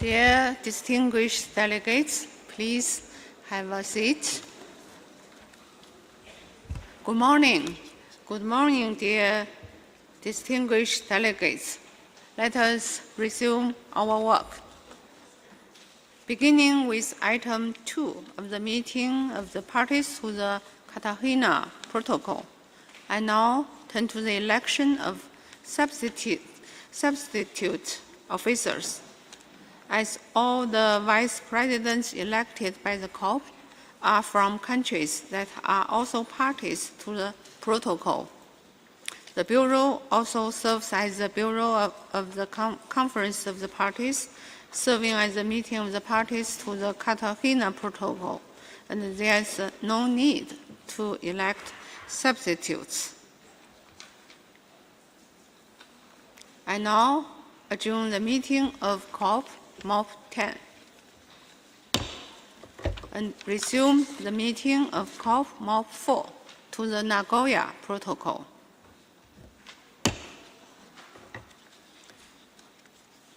Dear distinguished delegates, please have a seat. Good morning. Good morning, dear distinguished delegates. Let us resume our work. Beginning with item 2 of the meeting of the parties to the Cartagena Protocol, I now turn to the election of substitute officers. As all the vice presidents elected by the COP are from countries that are also parties to the protocol. The Bureau also serves as the Bureau of the Conference of the Parties, serving as the meeting of the parties to the Cartagena Protocol, and there is no need to elect substitutes. I now adjourn the meeting of COP-MOP-10 and resume the meeting of COP-MOP-4 to the Nagoya Protocol.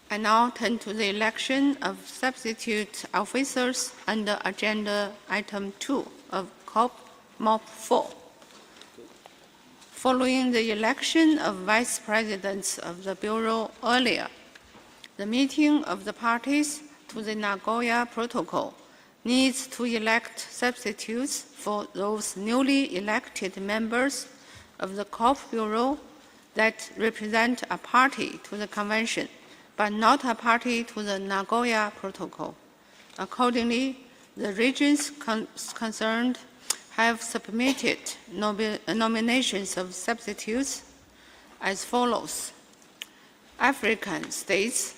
I now turn to the election of substitute officers under agenda item 2 of COP-MOP-4. Following the election of vice presidents of the Bureau earlier, the meeting of the parties to the Nagoya Protocol needs to elect substitutes for those newly elected members of the COP Bureau that represent a party to the convention, but not a party to the Nagoya Protocol. Accordingly, the regions concerned have submitted nominations of substitutes as follows. African states,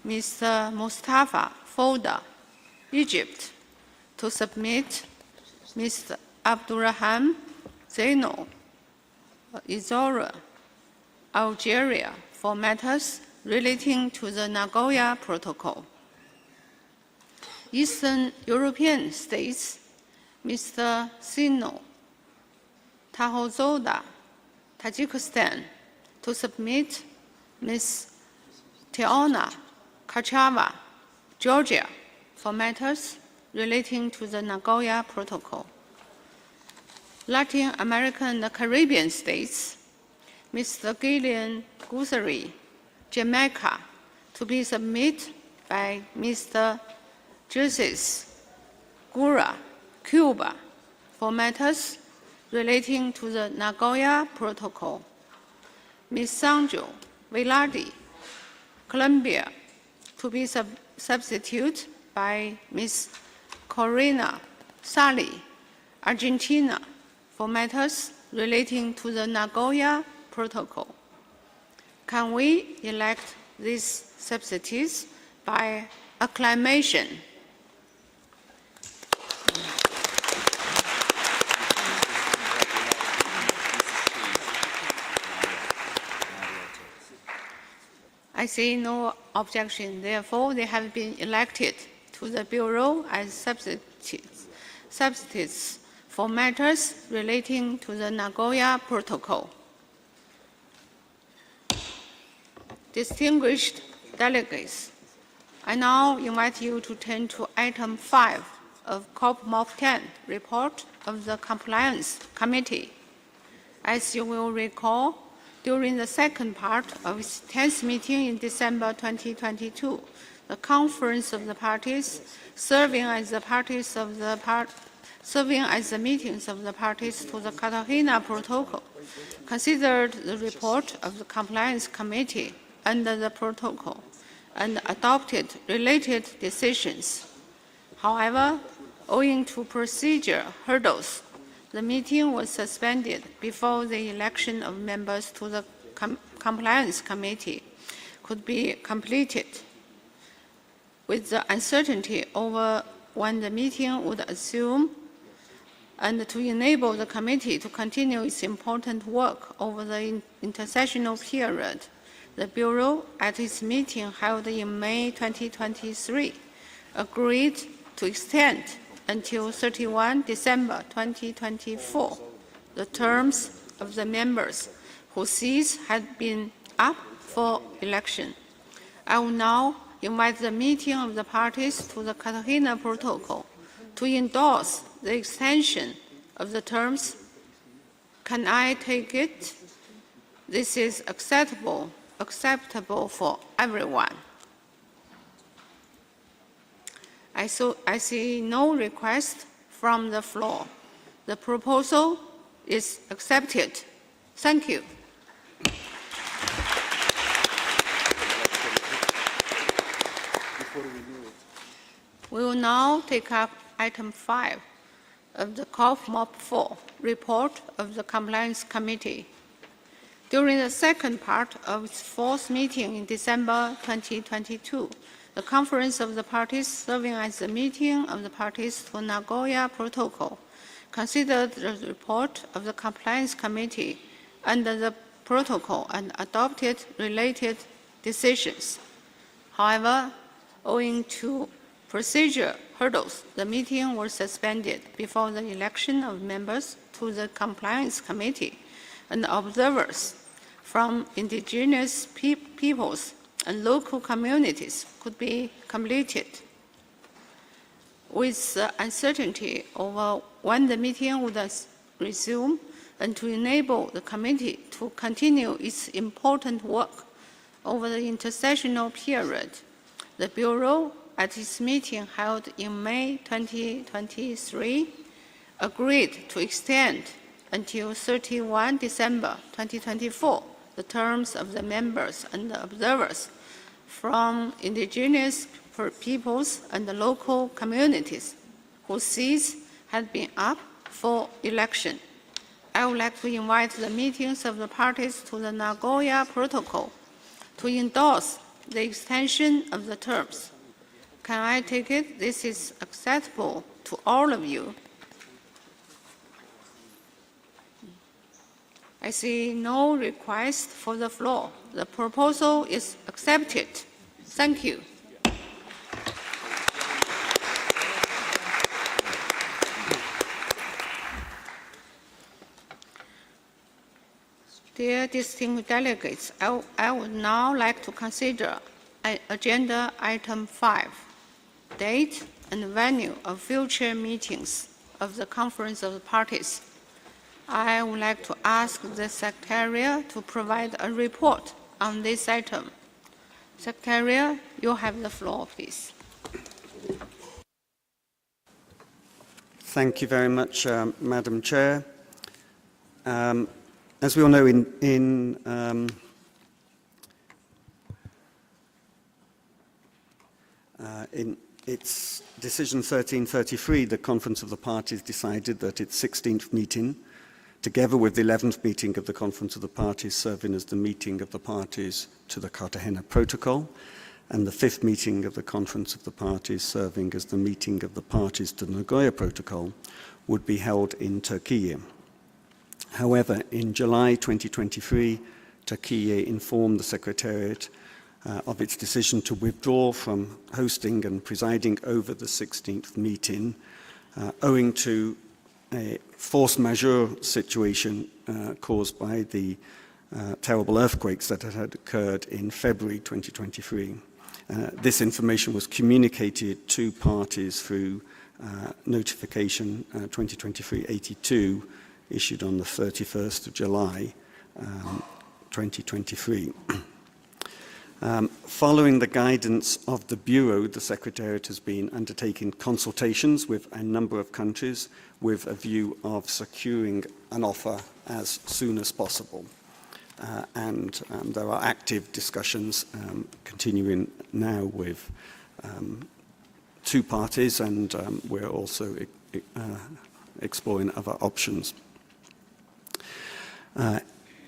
Mr. Mustafa Fouda, Egypt, to submit Mr. Abdurrahman Zeno, Izora, Algeria, for matters relating to the Nagoya Protocol. Eastern European states, Mr. Sino Tahozoda, Tajikistan, to submit Ms. Teona Kachava, Georgia, for matters relating to the Nagoya Protocol. Latin American and Caribbean states, Mr. Gillian Gusari, Jamaica, to be submitted by Mr. Jesus Gura, Cuba, for matters relating to the Nagoya Protocol. Ms. Sanjo Velarde, Colombia, to be substituted by Ms. Corina Sali, Argentina, for matters relating to the Nagoya Protocol. Can we elect these substitutes by acclamation? I see no objection. Therefore, they have been elected to the Bureau as substitutes for matters relating to the Nagoya Protocol. Distinguished delegates, I now invite you to turn to item 5 of COP-MOP-10 report of the Compliance Committee. As you will recall, during the second part of its 10th meeting in December 2022, the Conference of the Parties, serving as the meetings of the parties to the Cartagena Protocol, considered the report of the Compliance Committee under the protocol and adopted related decisions. However, owing to procedure hurdles, the meeting was suspended before the election of members to the Compliance Committee could be completed. With the uncertainty over when the meeting would assume and to enable the committee to continue its important work over the intersessional period, the Bureau, at its meeting held in May 2023, agreed to extend until 31 December 2024, the terms of the members whose seats had been up for election. I will now invite the meeting of the parties to the Cartagena Protocol to endorse the extension of the terms. Can I take it? This is acceptable for everyone. I see no request from the floor. The proposal is accepted. Thank you. We will now take up item 5 of the CP-MOP-4 report of the Compliance Committee. During the second part of its fourth meeting in December 2022, the Conference of the Parties, serving as the meeting of the parties to Nagoya Protocol, considered the report of the Compliance Committee under the protocol and adopted related decisions. However, owing to procedure hurdles, the meeting was suspended before the election of members to the Compliance Committee and observers from indigenous peoples and local communities could be completed. With the uncertainty over when the meeting would resume and to enable the committee to continue its important work over the intersessional period, the Bureau, at its meeting held in May 2023, agreed to extend until 31 December 2024 the terms of the members and the observers from indigenous peoples and the local communities whose seats had been up for election. I would like to invite the meetings of the parties to the Nagoya Protocol to endorse the extension of the terms. Can I take it? This is acceptable to all of you. I see no request for the floor. The proposal is accepted. Thank you. Dear distinguished delegates, I would now like to consider agenda item 5, date and venue of future meetings of the Conference of the Parties. I would like to ask the Secretariat to provide a report on this item. Secretariat, you have the floor, please. Thank you very much, Madam Chair. As we all know, in its decision 1333, the Conference of the Parties decided that its 16th meeting, together with the 11th meeting of the Conference of the Parties serving as the meeting of the parties to the Cartagena Protocol, and the 5th meeting of the Conference of the Parties serving as the meeting of the parties to the Nagoya Protocol, would be held in Turkey. However, in July 2023, Turkey informed the Secretariat of its decision to withdraw from hosting and presiding over the 16th meeting, owing to a force majeure situation caused by the terrible earthquakes that had occurred in February 2023. This information was communicated to parties through notification 2023-82, issued on the 31st of July 2023. Following the guidance of the Bureau, the Secretariat has been undertaking consultations with a number of countries with a view of securing an offer as soon as possible. And there are active discussions continuing now with 2 parties, and we're also exploring other options.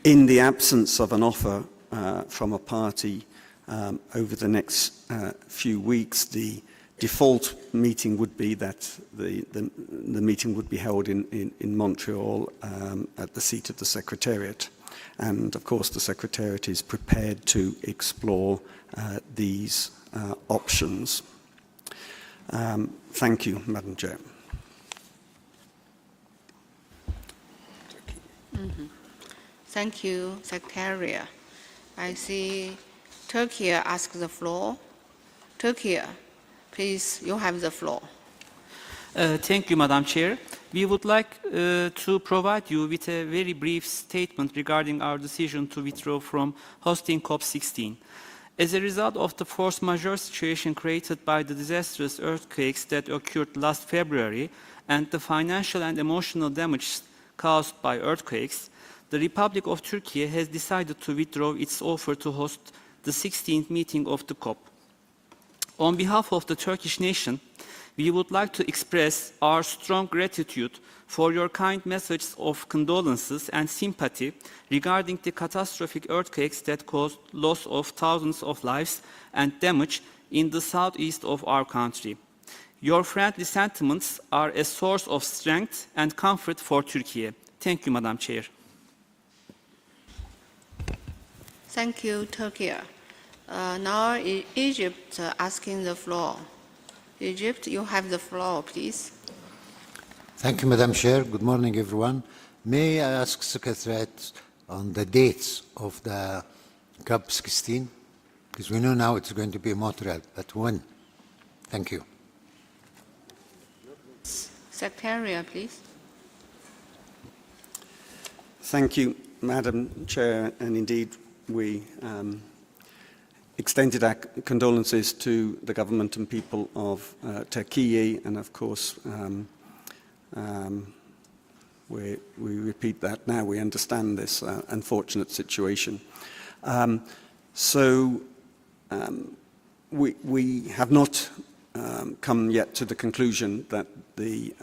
In the absence of an offer from a party over the next few weeks, the default meeting would be that the meeting would be held in Montreal at the seat of the Secretariat. And of course, the Secretariat is prepared to explore these options. Thank you, Madam Chair. Thank you, Secretary. I see Turkey asks the floor. Turkey, please, you have the floor. Thank you, Madam Chair. We would like to provide you with a very brief statement regarding our decision to withdraw from hosting COP-16. As a result of the force majeure situation created by the disastrous earthquakes that occurred last February and the financial and emotional damage caused by earthquakes, the Republic of Turkey has decided to withdraw its offer to host the 16th meeting of the COP. On behalf of the Turkish nation, we would like to express our strong gratitude for your kind messages of condolences and sympathy regarding the catastrophic earthquakes that caused loss of thousands of lives and damage in the southeast of our country. Your friendly sentiments are a source of strength and comfort for Turkey. Thank you, Madam Chair. Thank you, Turkey. Now Egypt asking the floor. Egypt, you have the floor, please. Thank you, Madam Chair. Good morning, everyone. May I ask Secretariat on the dates of the COP-16? Because we know now it's going to be in Montreal, but when? Thank you. Secretary, please. Thank you, Madam Chair, and indeed we extended our condolences to the government and people of Turkey, and of course we repeat that now. We understand this unfortunate situation. We have not come yet to the conclusion that the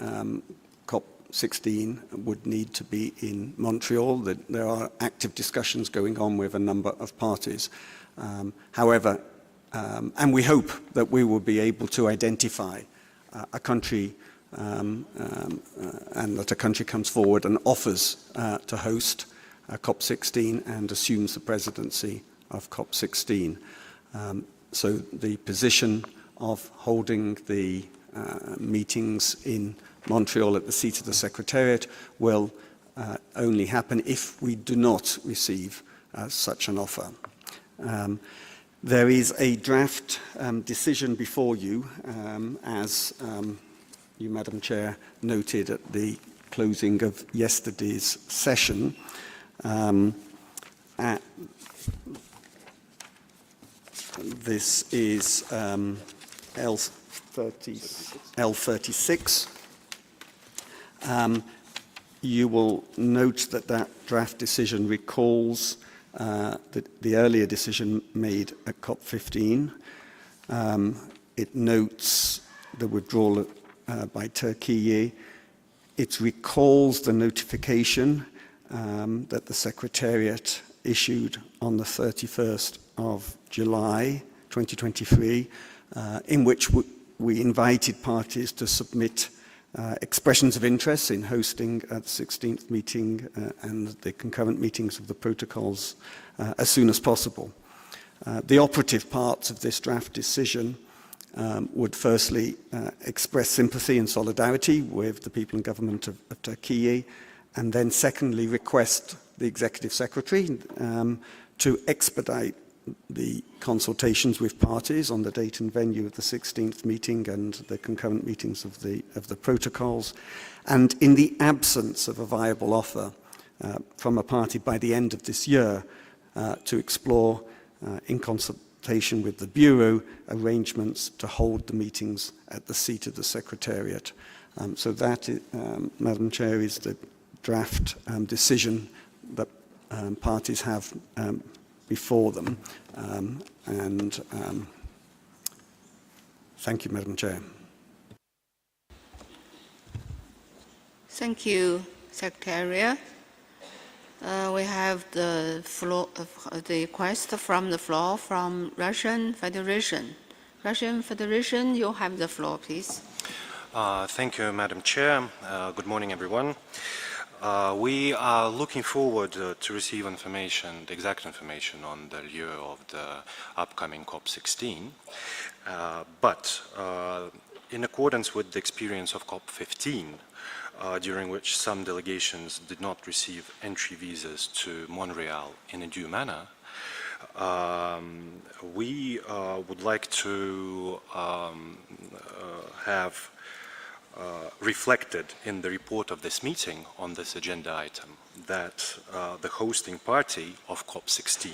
COP-16 would need to be in Montreal. That there are active discussions going on with a number of parties. However, and we hope that we will be able to identify a country and that a country comes forward and offers to host COP-16 and assumes the presidency of COP-16. So the position of holding the meetings in Montreal at the seat of the Secretariat will only happen if we do not receive such an offer. There is a draft decision before you, as you, Madam Chair, noted at the closing of yesterday's session. This is L36. You will note that that draft decision recalls the earlier decision made at COP-15. It notes the withdrawal by Turkey. It recalls the notification that the Secretariat issued on the 31st of July 2023, in which we invited parties to submit expressions of interest in hosting the 16th meeting and the concurrent meetings of the protocols as soon as possible. The operative parts of this draft decision would firstly express sympathy and solidarity with the people and government of Turkey, and then secondly request the Executive Secretary to expedite the consultations with parties on the date and venue of the 16th meeting and the concurrent meetings of the protocols, and in the absence of a viable offer from a party by the end of this year, to explore in consultation with the Bureau arrangements to hold the meetings at the seat of the Secretariat. So that, Madam Chair, is the draft decision that parties have before them. Thank you, Madam Chair. Thank you, Secretary. We have the request from the floor from Russian Federation. Russian Federation, you have the floor, please. Thank you, Madam Chair. Good morning, everyone. We are looking forward to receive information, the exact information on the year of the upcoming COP-16. But in accordance with the experience of COP-15, during which some delegations did not receive entry visas to Montreal in a due manner, we would like to have reflected in the report of this meeting on this agenda item that the hosting party of COP-16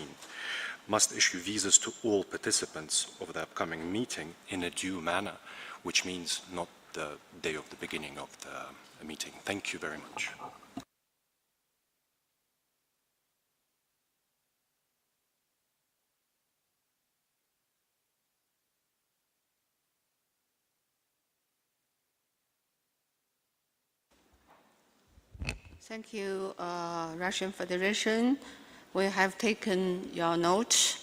must issue visas to all participants of the upcoming meeting in a due manner, which means not the day of the beginning of the meeting. Thank you very much. Thank you, Russian Federation. We have taken your note.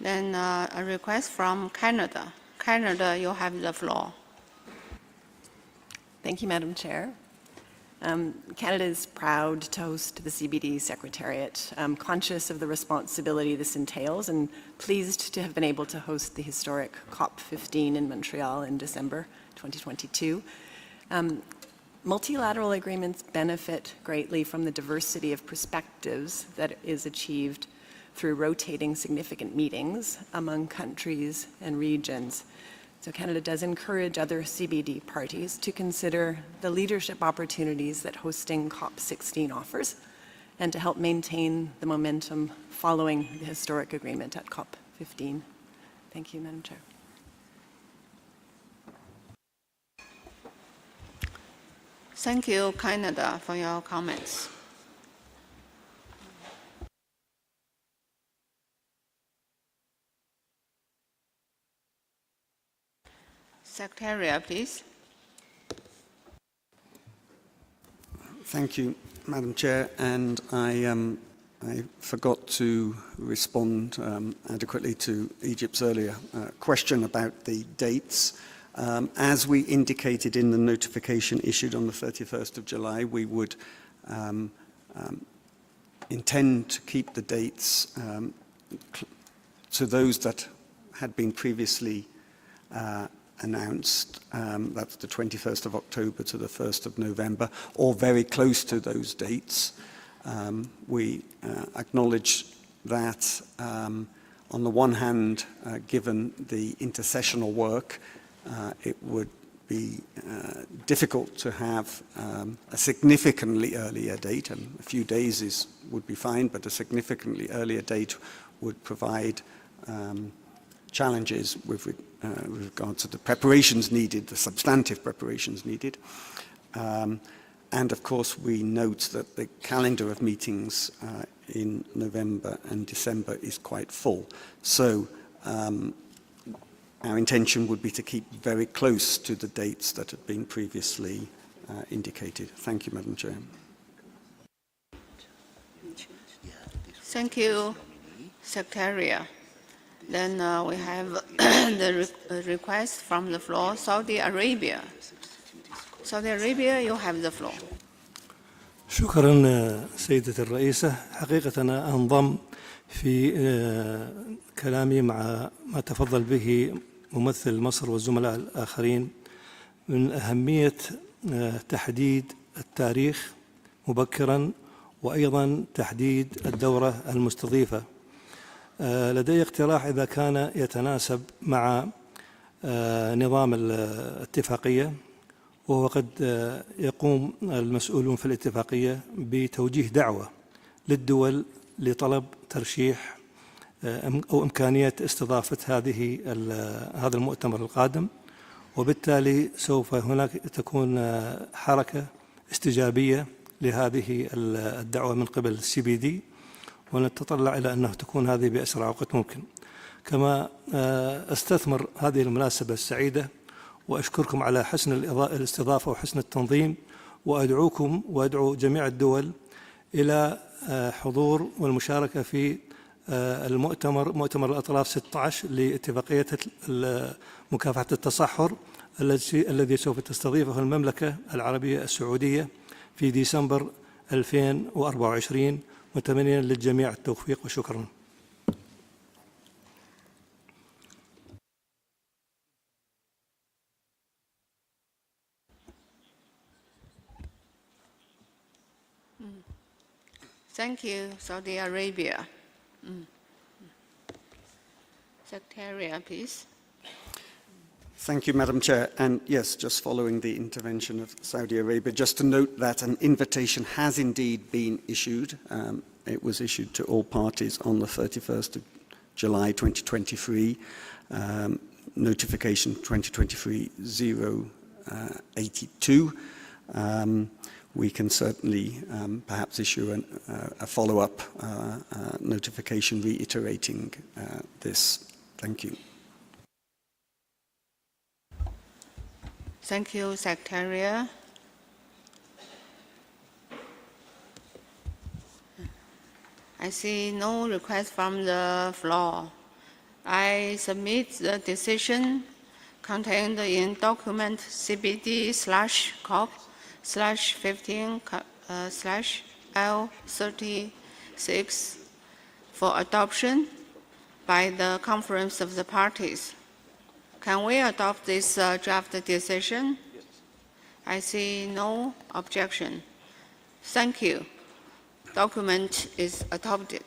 Then a request from Canada. Canada, you have the floor. Thank you, Madam Chair. Canada is proud to host the CBD Secretariat, conscious of the responsibility this entails and pleased to have been able to host the historic COP-15 in Montreal in December 2022. Multilateral agreements benefit greatly from the diversity of perspectives that is achieved through rotating significant meetings among countries and regions. So Canada does encourage other CBD parties to consider the leadership opportunities that hosting COP-16 offers and to help maintain the momentum following the historic agreement at COP-15. Thank you, Madam Chair. Thank you, Canada, for your comments. Secretariat, please. Thank you, Madam Chair, and I forgot to respond adequately to Egypt's earlier question about the dates. As we indicated in the notification issued on the 31st of July, we would intend to keep the dates to those that had been previously announced. That's the 21st of October to the 1st of November, or very close to those dates. We acknowledge that, on the one hand, given the intercessional work, it would be difficult to have a significantly earlier date, and a few days would be fine, but a significantly earlier date would provide challenges with regard to the preparations needed, the substantive preparations needed. And of course, we note that the calendar of meetings in November and December is quite full. So our intention would be to keep very close to the dates that have been previously indicated. Thank you, Madam Chair. Thank you, Secretariat. Then we have the request from the floor, Saudi Arabia. Saudi Arabia, you have the floor. شكرا سيدة الرئيسة. حقيقة أنا أنضم في كلامي مع ما تفضل به ممثل مصر والزملاء الآخرين من أهمية تحديد التاريخ مبكرا وأيضا تحديد الدورة المستضيفة. لدي اقتراح إذا كان يتناسب مع نظام الاتفاقية، وهو قد يقوم المسؤولون في الاتفاقية بتوجيه دعوة للدول لطلب ترشيح أو إمكانية استضافة هذا المؤتمر القادم، وبالتالي سوف هناك تكون حركة استجابية لهذه الدعوة من قبل CBD، ونتطلع إلى أنه تكون هذه بأسرع وقت ممكن. كما أستثمر هذه المناسبة السعيدة وأشكركم على حسن الاستضافة وحسن التنظيم، وأدعوكم وأدعو جميع الدول إلى حضور والمشاركة في مؤتمر الأطراف 16 لاتفاقية مكافحة التصحر الذي سوف تستضيفه المملكة العربية السعودية في ديسمبر 2024. متمنيا للجميع التوفيق وشكرا. Thank you, Saudi Arabia. Secretariat, please. Thank you, Madam Chair. And yes, just following the intervention of Saudi Arabia, just to note that an invitation has indeed been issued. It was issued to all parties on the 31st of July 2023, notification 2023-082. We can certainly perhaps issue a follow-up notification reiterating this. Thank you. Thank you, Secretariat. I see no request from the floor. I submit the decision contained in document CBD/COP-15/L36 for adoption by the Conference of the Parties. Can we adopt this draft decision? Yes. I see no objection. Thank you. Document is adopted.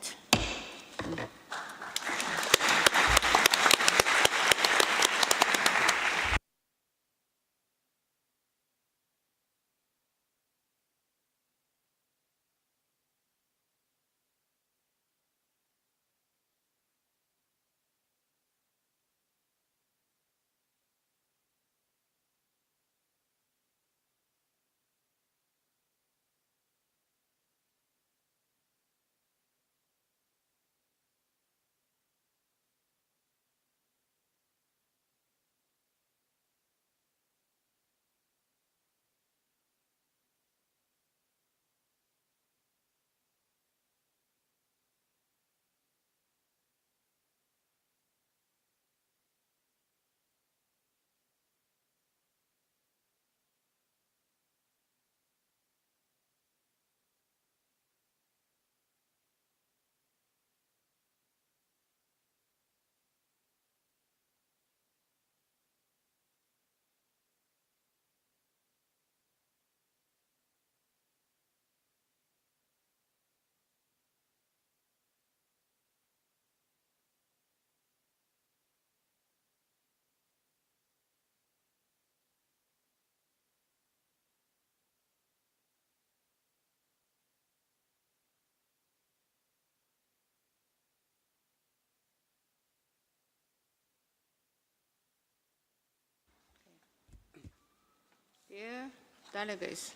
Dear delegates,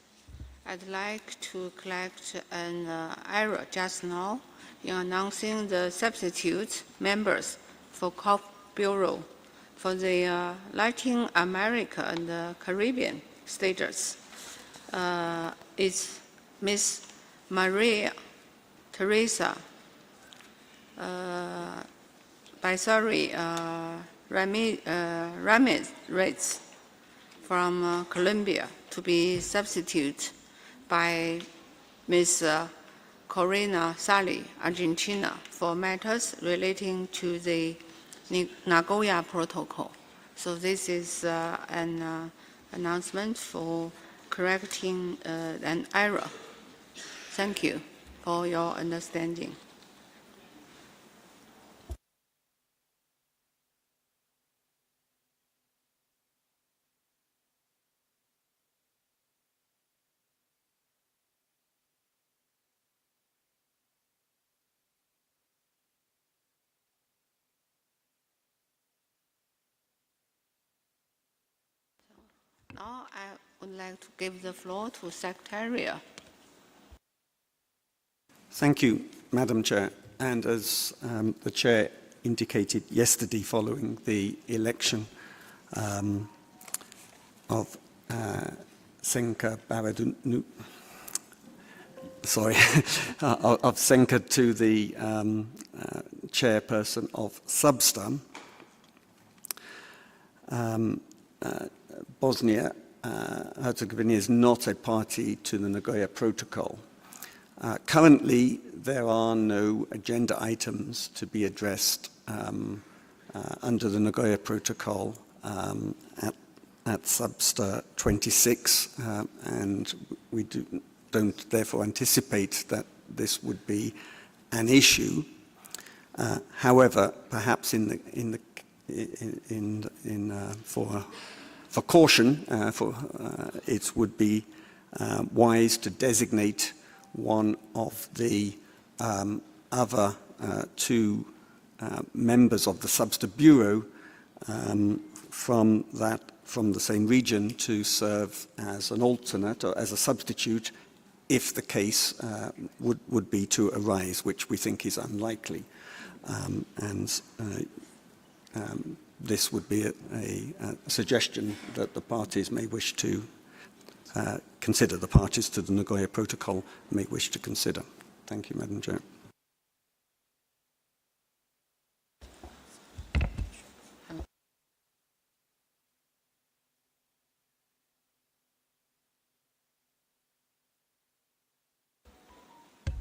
I'd like to correct an error just now in announcing the substitute members for COP Bureau for the Latin America and the Caribbean states. It's Ms. Maria Teresa Ramirez from Colombia to be substituted by Ms. Corina Sali, Argentina, for matters relating to the Nagoya Protocol. So this is an announcement for correcting an error. Thank you for your understanding. Now I would like to give the floor to Secretariat. Thank you, Madam Chair. And as the Chair indicated yesterday following the election of Senka Baradunu, of Senka to the chairperson of Substam, Bosnia-Herzegovina is not a party to the Nagoya Protocol. Currently, there are no agenda items to be addressed under the Nagoya Protocol at Substa 26, and we don't therefore anticipate that this would be an issue. However, perhaps for caution, it would be wise to designate one of the other two members of the Subster Bureau from the same region to serve as an alternate or as a substitute if the case would be to arise, which we think is unlikely. This would be a suggestion that the parties may wish to consider, the parties to the Nagoya Protocol may wish to consider. Thank you, Madam Chair.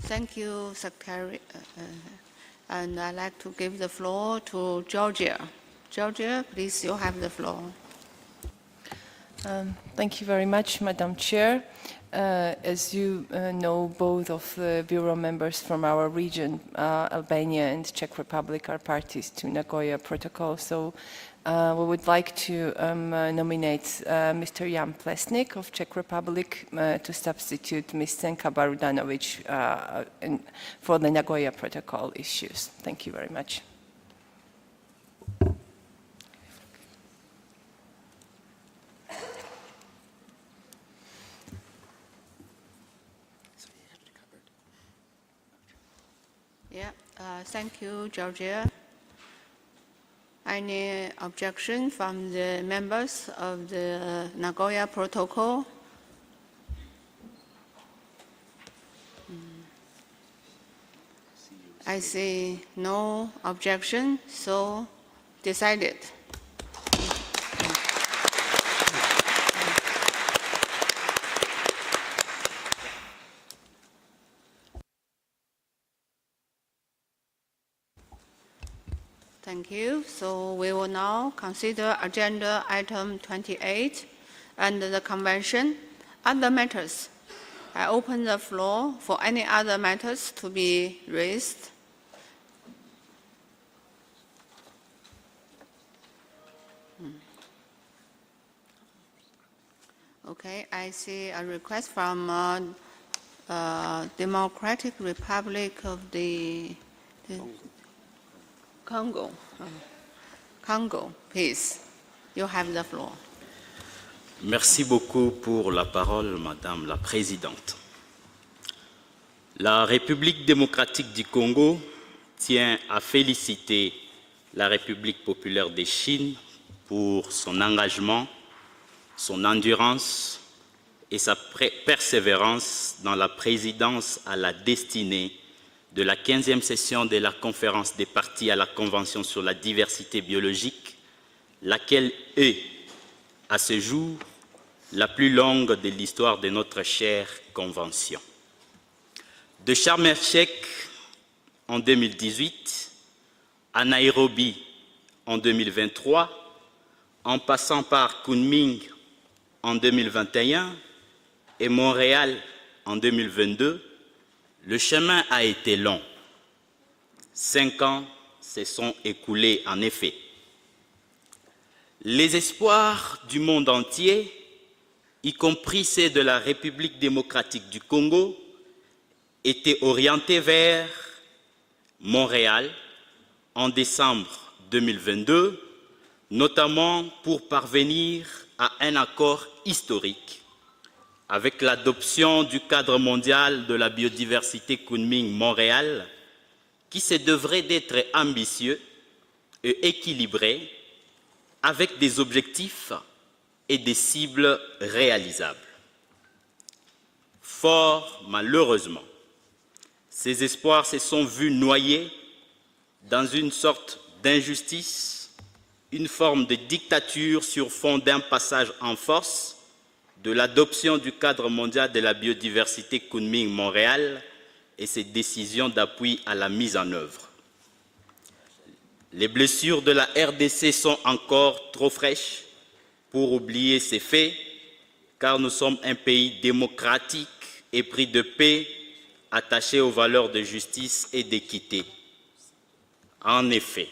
Thank you, Secretary. And I'd like to give the floor to Georgia. Georgia, please, you have the floor. Thank you very much, Madam Chair. As you know, both of the Bureau members from our region, Albania and Czech Republic, are parties to Nagoya Protocol. So we would like to nominate Mr. Jan Plesnik of Czech Republic to substitute Ms. Senka Barudanovic for the Nagoya Protocol issues. Thank you very much. Thank you, Georgia. Any objection from the members of the Nagoya Protocol? I see no objection, so decided. Thank you. So we will now consider agenda item 28 under the convention. Other matters. I open the floor for any other matters to be raised. Okay, I see a request from Democratic Republic of the Congo. Congo, please. You have the floor. Merci beaucoup pour la parole, Madame la Présidente. La République démocratique du Congo tient à féliciter la République populaire de Chine pour son engagement, son endurance et sa persévérance dans la présidence à la destinée de la 15e session de la conférence des parties à la Convention sur la diversité biologique, laquelle est, à ce jour, la plus longue de l'histoire de notre chère Convention. De Sharm el-Sheikh en 2018, à Nairobi en 2023, en passant par Kunming en 2021 et Montréal en 2022, le chemin a été long. 5 ans se sont écoulés en effet. Les espoirs du monde entier, y compris ceux de la République démocratique du Congo, étaient orientés vers Montréal en décembre 2022, notamment pour parvenir à un accord historique avec l'adoption du cadre mondial de la biodiversité Kunming-Montréal, qui se devrait d'être ambitieux et équilibré, avec des objectifs et des cibles réalisables. Fort malheureusement, ces espoirs se sont vus noyés dans une sorte d'injustice, une forme de dictature sur fond d'un passage en force de l'adoption du cadre mondial de la biodiversité Kunming-Montréal et ses décisions d'appui à la mise en œuvre. Les blessures de la RDC sont encore trop fraîches pour oublier ces faits, car nous sommes un pays démocratique épris de paix, attachés aux valeurs de justice et d'équité. En effet,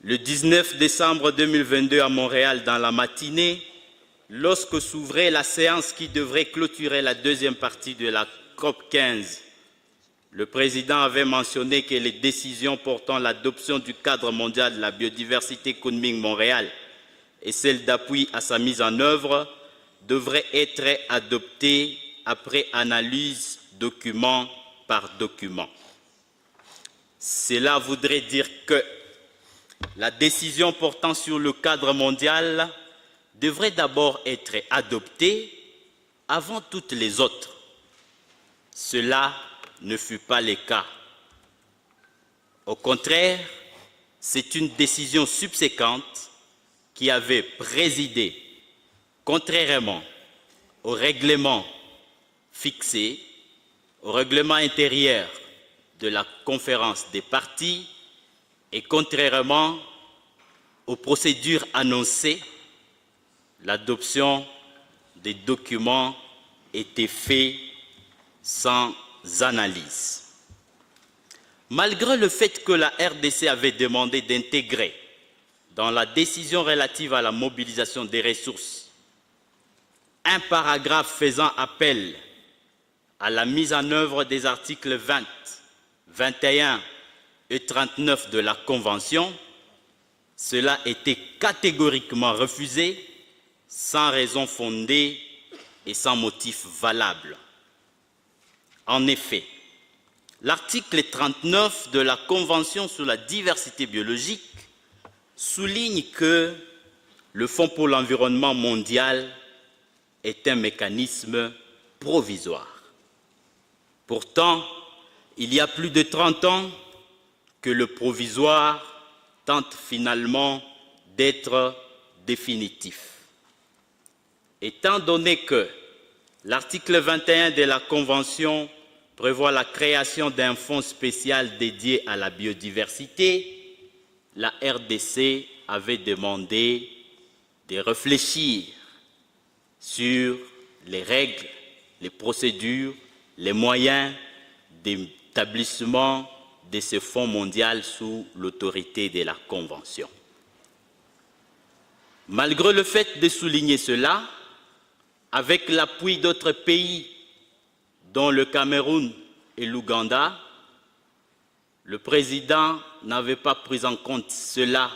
le 19 décembre 2022 à Montréal, dans la matinée, lorsque s'ouvrait la séance qui devrait clôturer la deuxième partie de la COP-15, le président avait mentionné que les décisions portant l'adoption du cadre mondial de la biodiversité Kunming-Montréal et celles d'appui à sa mise en œuvre devraient être adoptées après analyse document par document. Cela voudrait dire que la décision portant sur le cadre mondial devrait d'abord être adoptée avant toutes les autres. Cela ne fut pas le cas. Au contraire, c'est une décision subséquente qui avait présidé, contrairement au règlement fixé, au règlement intérieur de la conférence des parties et contrairement aux procédures annoncées, l'adoption des documents était faite sans analyse. Malgré le fait que la RDC avait demandé d'intégrer dans la décision relative à la mobilisation des ressources un paragraphe faisant appel à la mise en œuvre des articles 20, 21 et 39 de la Convention, cela était catégoriquement refusé, sans raison fondée et sans motif valable. En effet, l'article 39 de la Convention sur la diversité biologique souligne que le Fonds pour l'environnement mondial est un mécanisme provisoire. Pourtant, il y a plus de 30 ans que le provisoire tente finalement d'être définitif. Étant donné que l'article 21 de la Convention prévoit la création d'un fonds spécial dédié à la biodiversité, la RDC avait demandé de réfléchir sur les règles, les procédures, les moyens d'établissement de ce fonds mondial sous l'autorité de la Convention. Malgré le fait de souligner cela, avec l'appui d'autres pays, dont le Cameroun et l'Ouganda, le président n'avait pas pris en compte cela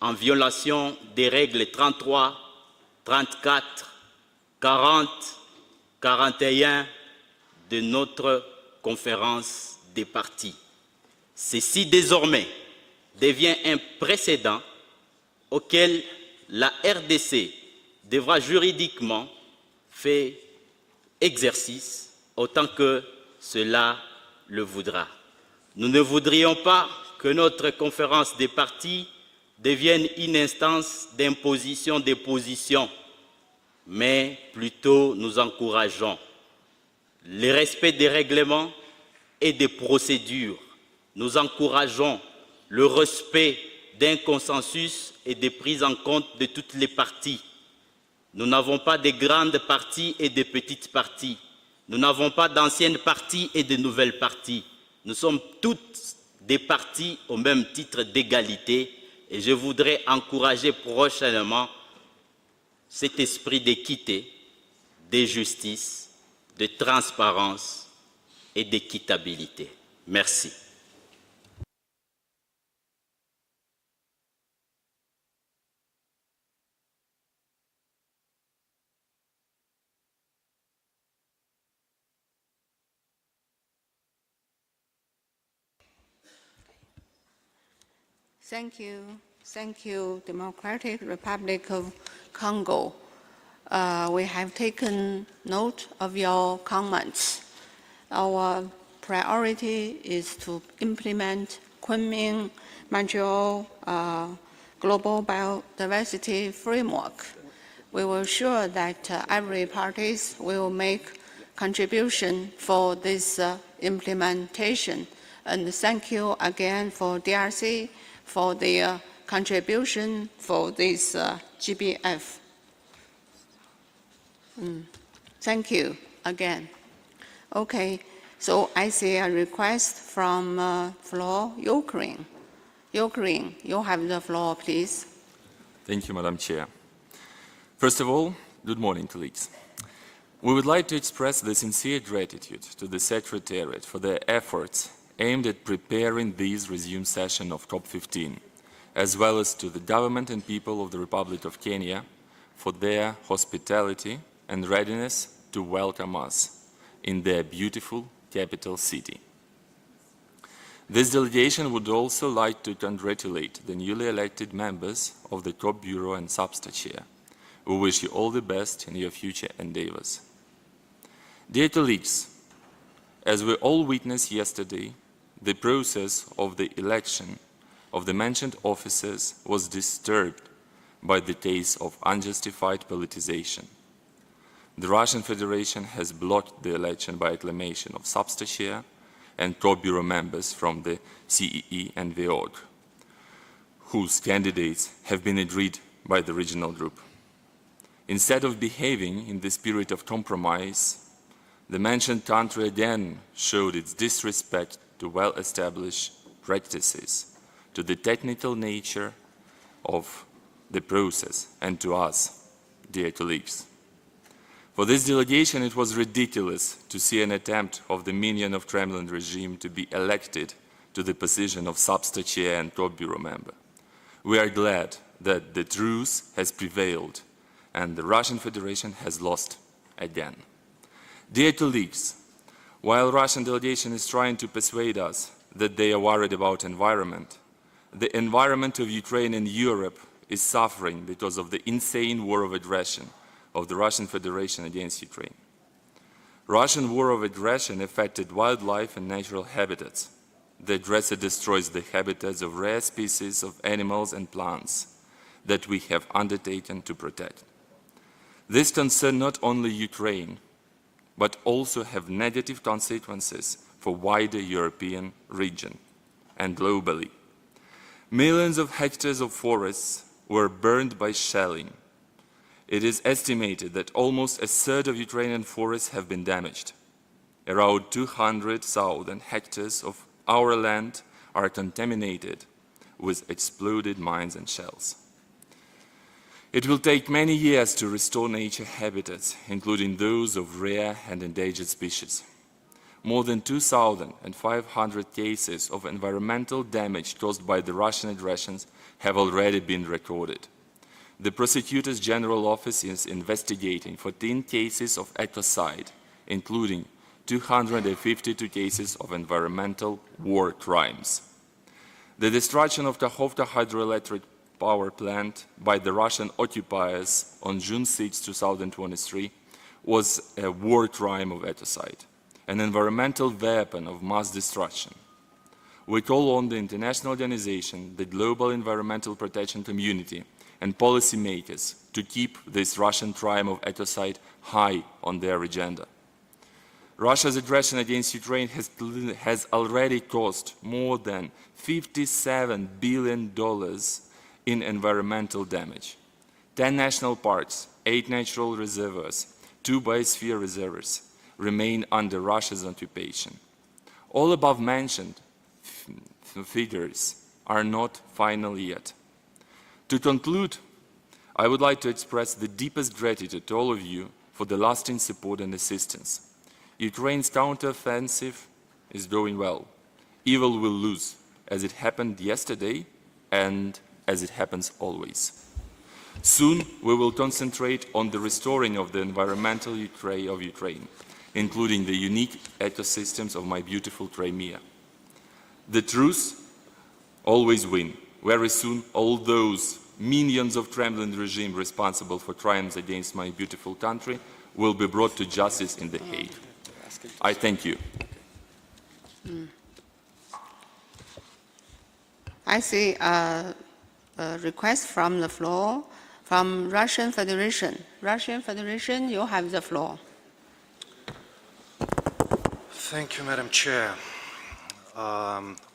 en violation des règles 33, 34, 40, 41 de notre conférence des parties. Ceci désormais devient un précédent auquel la RDC devra juridiquement faire exercice autant que cela le voudra. Nous ne voudrions pas que notre conférence des parties devienne une instance d'imposition des positions, mais plutôt nous encourageons le respect des règlements et des procédures. Nous encourageons le respect d'un consensus et des prises en compte de toutes les parties. Nous n'avons pas de grandes parties et de petites parties. Nous n'avons pas d'anciennes parties et de nouvelles parties. Nous sommes toutes des parties au même titre d'égalité et je voudrais encourager prochainement cet esprit d'équité, de justice, de transparence et d'équitabilité. Merci. Thank you. Thank you, Democratic Republic of Congo. We have taken note of your comments. Our priority is to implement Kunming Montreal Global Biodiversity Framework. We will ensure that every party will make contribution for this implementation. And thank you again for DRC for their contribution for this GBF. Thank you again. Okay, So I see a request from floor Ukraine. Ukraine, you have the floor, please. Thank you, Madam Chair. First of all, good morning, colleagues. We would like to express the sincere gratitude to the Secretariat for their efforts aimed at preparing this resumed session of COP-15, as well as to the government and people of the Republic of Kenya for their hospitality and readiness to welcome us in their beautiful capital city. This delegation would also like to congratulate the newly elected members of the COP Bureau and Substa Chair. We wish you all the best in your future endeavors. Dear colleagues, as we all witnessed yesterday, the process of the election of the mentioned officers was disturbed by the case of unjustified politicization. The Russian Federation has blocked the election by acclamation of Substa Chair and COP Bureau members from the CEE and VEOG, whose candidates have been agreed by the regional group. Instead of behaving in the spirit of compromise, the mentioned country again showed its disrespect to well-established practices, to the technical nature of the process, and to us, dear colleagues. For this delegation, it was ridiculous to see an attempt of the minion of Kremlin regime to be elected to the position of Substa Chair and COP Bureau member. We are glad that the truth has prevailed and the Russian Federation has lost again. Dear colleagues, while Russian delegation is trying to persuade us that they are worried about environment, the environment of Ukraine and Europe is suffering because of the insane war of aggression of the Russian Federation against Ukraine. Russian war of aggression affected wildlife and natural habitats. The aggressor destroys the habitats of rare species of animals and plants that we have undertaken to protect. This concerns not only Ukraine, but also have negative consequences for wider European region and globally. Millions of hectares of forests were burned by shelling. It is estimated that almost a third of Ukrainian forests have been damaged. Around 200,000 hectares of our land are contaminated with exploded mines and shells. It will take many years to restore nature habitats, including those of rare and endangered species. More than 2,500 cases of environmental damage caused by the Russian aggressions have already been recorded. The Prosecutor's General Office is investigating 14 cases of ecocide, including 252 cases of environmental war crimes. The destruction of Kakhovka hydroelectric power plant by the Russian occupiers on June 6, 2023 was a war crime of ecocide, an environmental weapon of mass destruction. We call on the international organization, the global environmental protection community, and policymakers to keep this Russian crime of ecocide high on their agenda. Russia's aggression against Ukraine has already cost more than $57 billion in environmental damage. 10 national parks, 8 natural reservoirs, 2 biosphere reservoirs remain under Russia's occupation. All above mentioned figures are not final yet. To conclude, I would like to express the deepest gratitude to all of you for the lasting support and assistance. Ukraine's counteroffensive is going well. Evil will lose, as it happened yesterday and as it happens always. Soon we will concentrate on the restoring of the environmental of Ukraine, including the unique ecosystems of my beautiful Crimea. The truth always wins. Very soon all those minions of Kremlin regime responsible for crimes against my beautiful country will be brought to justice in The Hague. I thank you. I see a request from the floor from Russian Federation. Russian Federation, you have the floor. Thank you, Madam Chair.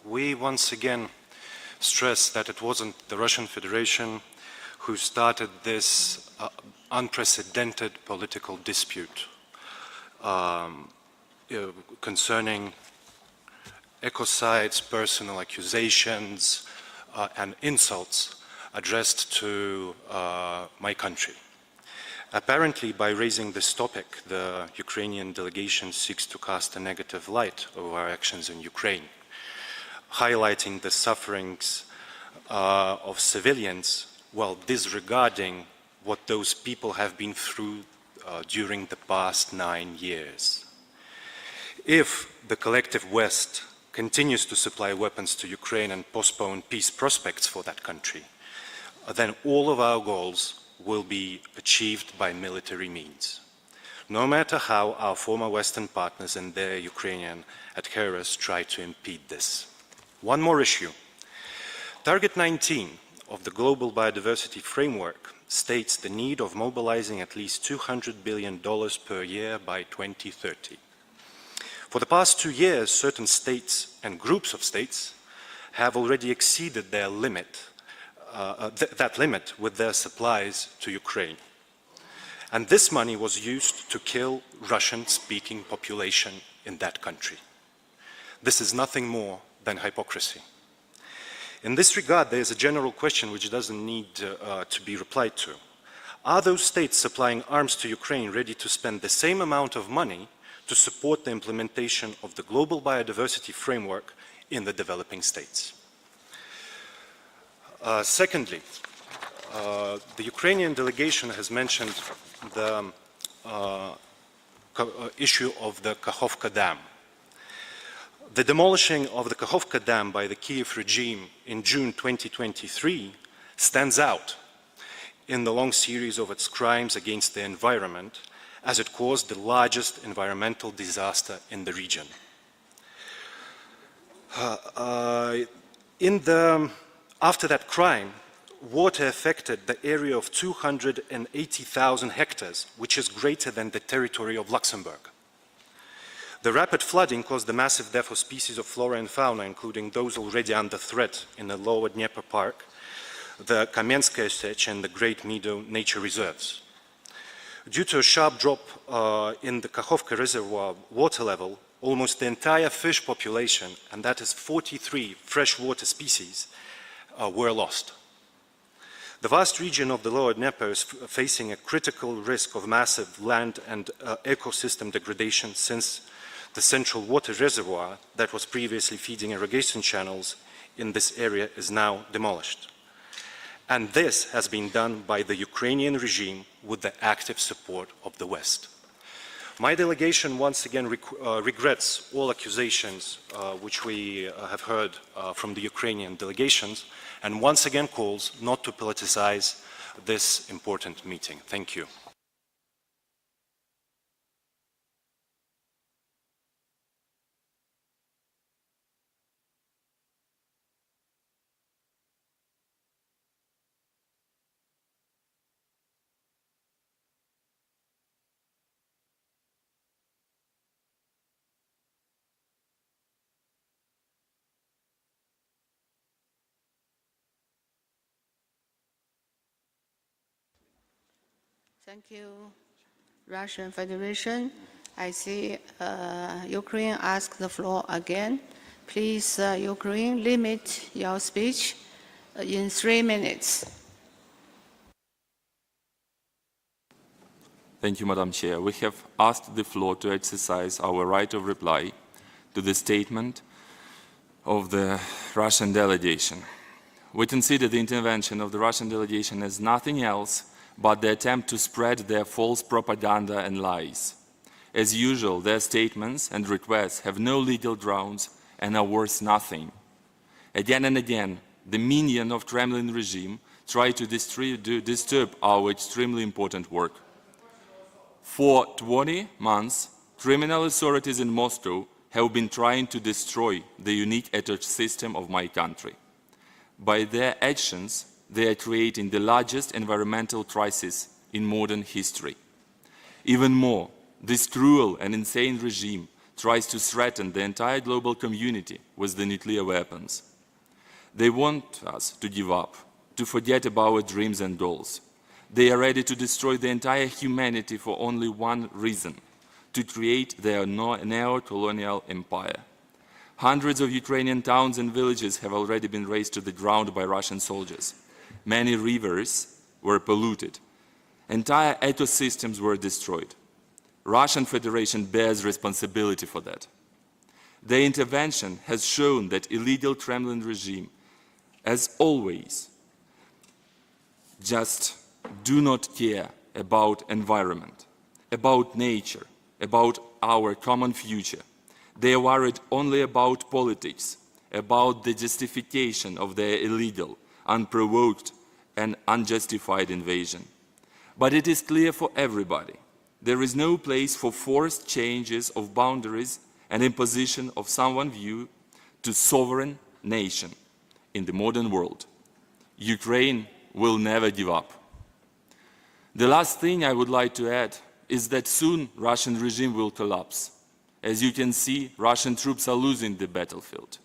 We once again stress that it wasn't the Russian Federation who started this unprecedented political dispute. concerning ecocides, personal accusations, and insults addressed to my country. Apparently, by raising this topic, the Ukrainian delegation seeks to cast a negative light over our actions in Ukraine, highlighting the sufferings of civilians while disregarding what those people have been through during the past 9 years. If the collective West continues to supply weapons to Ukraine and postpone peace prospects for that country, then all of our goals will be achieved by military means, no matter how our former Western partners and their Ukrainian adherents try to impede this. One more issue. Target 19 of the Global Biodiversity Framework states the need of mobilizing at least $200 billion per year by 2030. For the past 2 years, certain states and groups of states have already exceeded their limit, that limit with their supplies to Ukraine. And this money was used to kill Russian-speaking population in that country. This is nothing more than hypocrisy. In this regard, there is a general question which doesn't need to be replied to. Are those states supplying arms to Ukraine ready to spend the same amount of money to support the implementation of the Global Biodiversity Framework in the developing states? Secondly, the Ukrainian delegation has mentioned the issue of the Kakhovka Dam. The demolishing of the Kakhovka Dam by the Kiev regime in June 2023 stands out in the long series of its crimes against the environment, as it caused the largest environmental disaster in the region. After that crime, water affected the area of 280,000 hectares, which is greater than the territory of Luxembourg. The rapid flooding caused the massive death of species of flora and fauna, including those already under threat in the Lower Dnieper Park, the Kamenskaya Sech and the Great Meadow Nature Reserves. Due to a sharp drop in the Kakhovka Reservoir water level, almost the entire fish population, and that is 43 freshwater species, were lost. The vast region of the Lower Dnieper is facing a critical risk of massive land and ecosystem degradation since the central water reservoir that was previously feeding irrigation channels in this area is now demolished. And this has been done by the Ukrainian regime with the active support of the West. My delegation once again regrets all accusations which we have heard from the Ukrainian delegations, and once again calls not to politicize this important meeting. Thank you. Thank you, Russian Federation. I see Ukraine ask the floor again. Please, Ukraine, limit your speech in 3 minutes. Thank you, Madam Chair. We have asked the floor to exercise our right of reply to the statement of the Russian delegation. We consider the intervention of the Russian delegation as nothing else but the attempt to spread their false propaganda and lies. As usual, their statements and requests have no legal grounds and are worth nothing. Again and again, the minion of Kremlin regime try to disturb our extremely important work. For 20 months, criminal authorities in Moscow have been trying to destroy the unique ecosystem of my country. By their actions, they are creating the largest environmental crisis in modern history. Even more, this cruel and insane regime tries to threaten the entire global community with the nuclear weapons. They want us to give up, to forget about our dreams and goals. They are ready to destroy the entire humanity for only one reason: to create their neo-colonial empire. Hundreds of Ukrainian towns and villages have already been razed to the ground by Russian soldiers. Many rivers were polluted. Entire ecosystems were destroyed. Russian Federation bears responsibility for that. The intervention has shown that illegal Kremlin regime, as always, just do not care about environment, about nature, about our common future. They are worried only about politics, about the justification of their illegal, unprovoked, and unjustified invasion. But it is clear for everybody, there is no place for forced changes of boundaries and imposition of someone's view to sovereign nation in the modern world. Ukraine will never give up. The last thing I would like to add is that soon Russian regime will collapse. As you can see, Russian troops are losing the battlefield.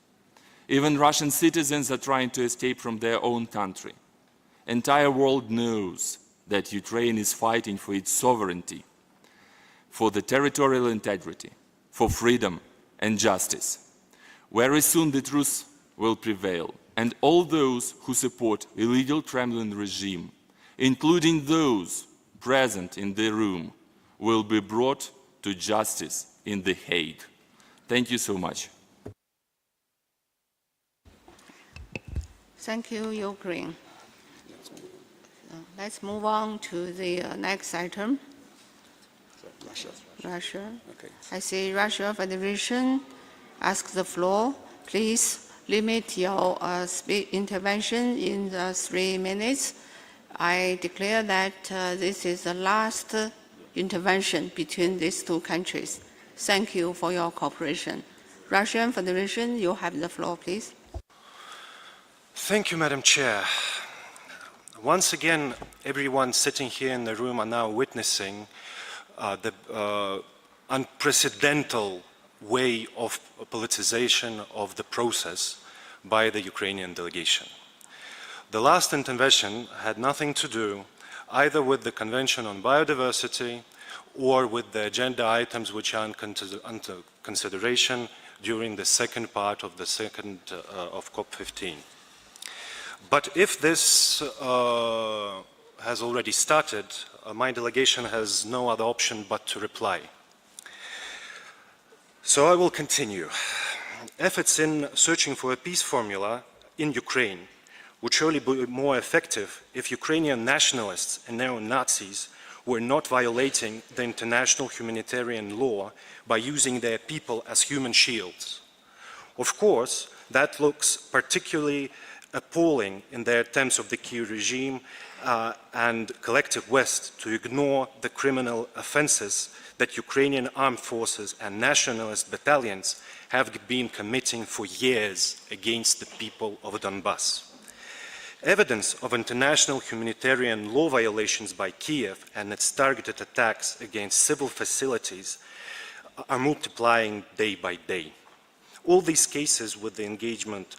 Even Russian citizens are trying to escape from their own country. Entire world knows that Ukraine is fighting for its sovereignty, for the territorial integrity, for freedom and justice. Very soon the truth will prevail, and all those who support illegal Kremlin regime, including those present in the room, will be brought to justice in The Hague. Thank you so much. Thank you, Ukraine. Let's move on to the next item. Russia. Okay. I see Russia Federation asks the floor. Please limit your intervention in 3 minutes. I declare that this is the last intervention between these two countries. Thank you for your cooperation. Russian Federation, you have the floor, please. Thank you, Madam Chair. Once again, everyone sitting here in the room are now witnessing the unprecedented way of politicization of the process by the Ukrainian delegation. The last intervention had nothing to do either with the Convention on Biodiversity or with the agenda items which are under consideration during the second part of the of COP-15. But if this has already started, my delegation has no other option but to reply. So I will continue. Efforts in searching for a peace formula in Ukraine would surely be more effective if Ukrainian nationalists and neo-Nazis were not violating the international humanitarian law by using their people as human shields. Of course, that looks particularly appalling in their attempts of the Kyiv regime and collective West to ignore the criminal offenses that Ukrainian armed forces and nationalist battalions have been committing for years against the people of Donbass. Evidence of international humanitarian law violations by Kyiv and its targeted attacks against civil facilities are multiplying day by day. All these cases with the engagement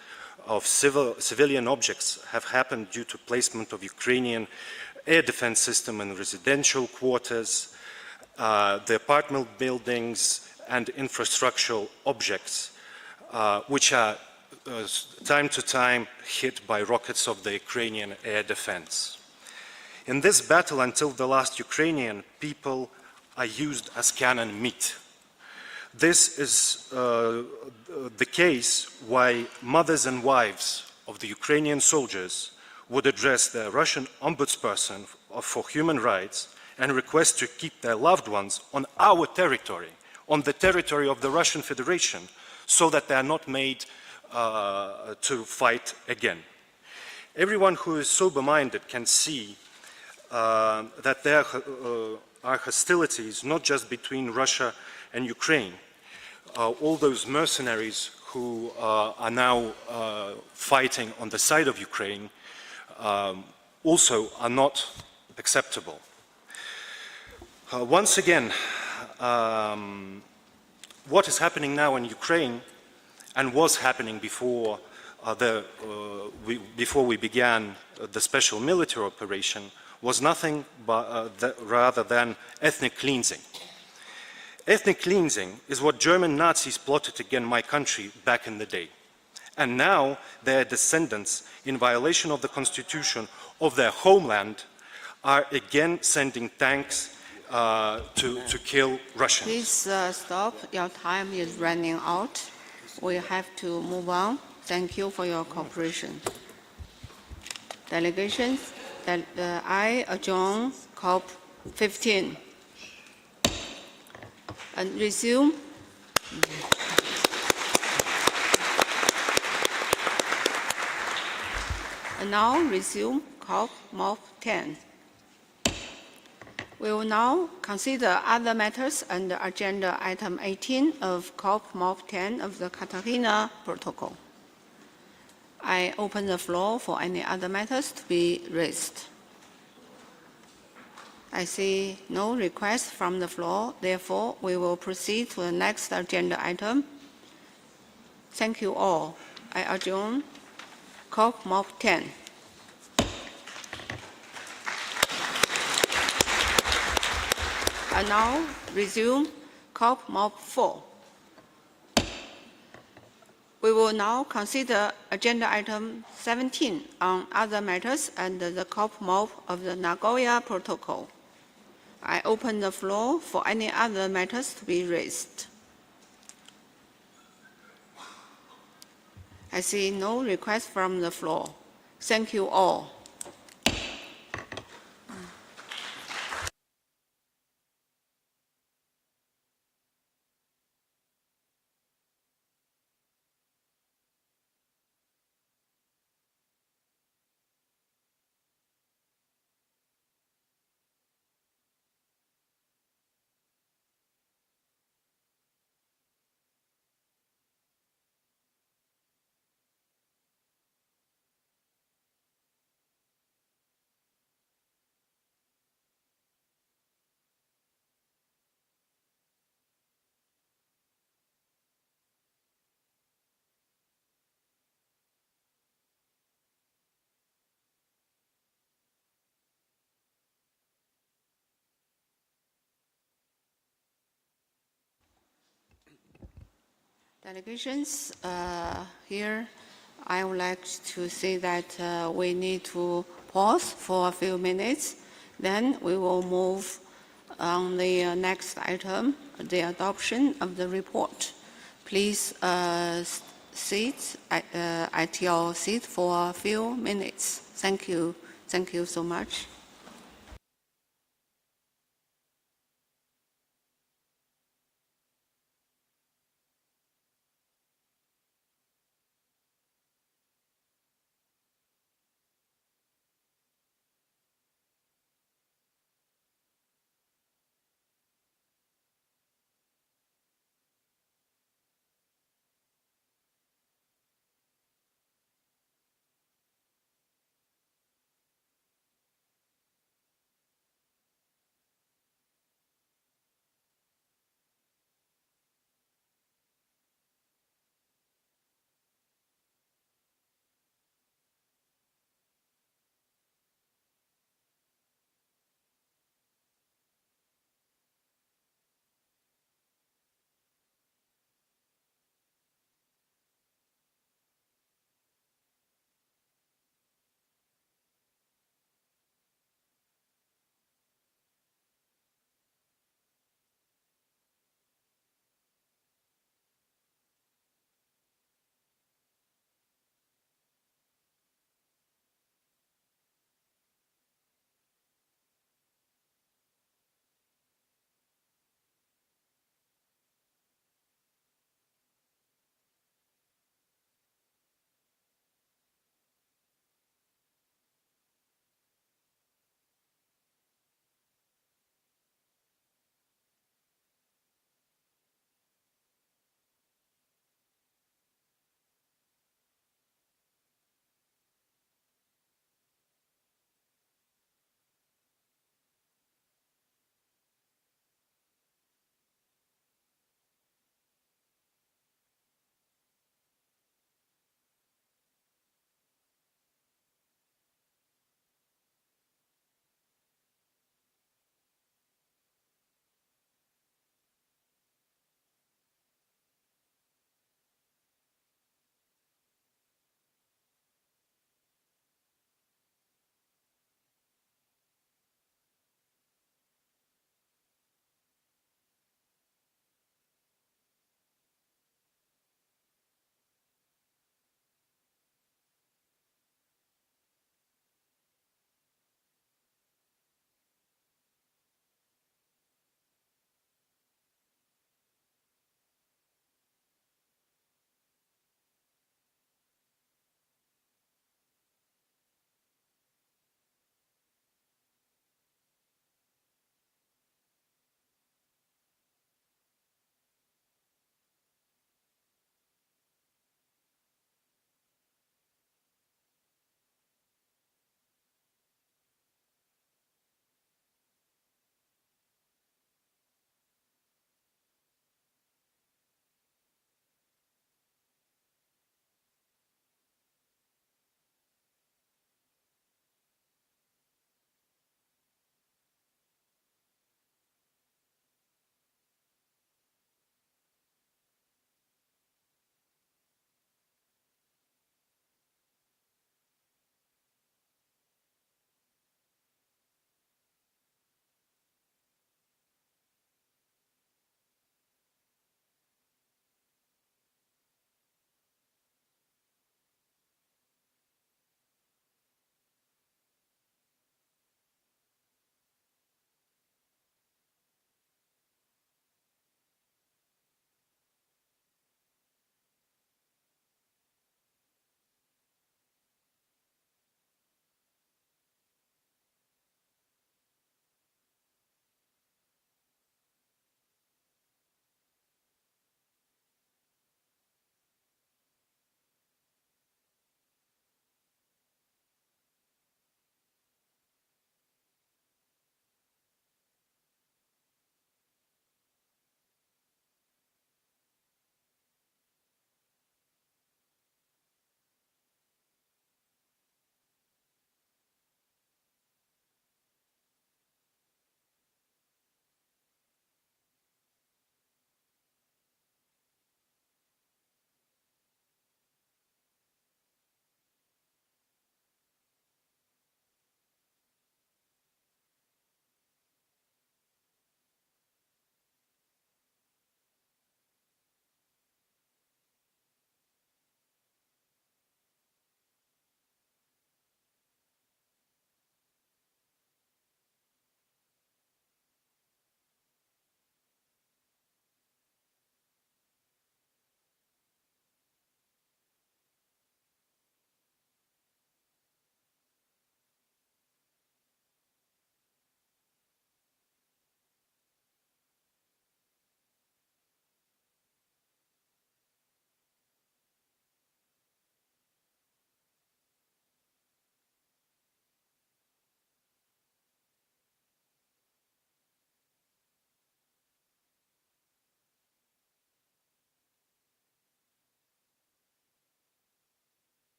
of civilian objects have happened due to placement of Ukrainian air defense system in residential quarters, the apartment buildings and infrastructural objects, which are time to time hit by rockets of the Ukrainian air defense. In this battle, until the last Ukrainian people are used as cannon meat. This is the case why mothers and wives of the Ukrainian soldiers would address the Russian ombudsperson for human rights and request to keep their loved ones on our territory, on the territory of the Russian Federation, so that they are not made to fight again. Everyone who is sober-minded can see that there are hostilities not just between Russia and Ukraine. All those mercenaries who are now fighting on the side of Ukraine also are not acceptable. Once again, what is happening now in Ukraine and was happening before we began the special military operation was nothing but rather than ethnic cleansing. Ethnic cleansing is what German Nazis plotted against my country back in the day. And now their descendants, in violation of the constitution of their homeland, are again sending tanks to kill Russians. Please stop. Your time is running out. We have to move on. Thank you for your cooperation. Delegations, I adjourn COP-15 and resume. And now resume CP-MOP-10. We will now consider other matters under agenda item 18 of COP-MOP-10 of the Cartagena Protocol. I open the floor for any other matters to be raised. I see no request from the floor. Therefore, we will proceed to the next agenda item. Thank you all. I adjourn COP-MOP-10. I now resume COP-MOP-4. We will now consider agenda item 17 on other matters under the COP-MOP of the Nagoya Protocol. I open the floor for any other matters to be raised. I see no request from the floor. Thank you all. Delegations, here I would like to say that we need to pause for a few minutes. Then we will move on the next item, the adoption of the report. Please sit at your seat for a few minutes. Thank you. Thank you so much.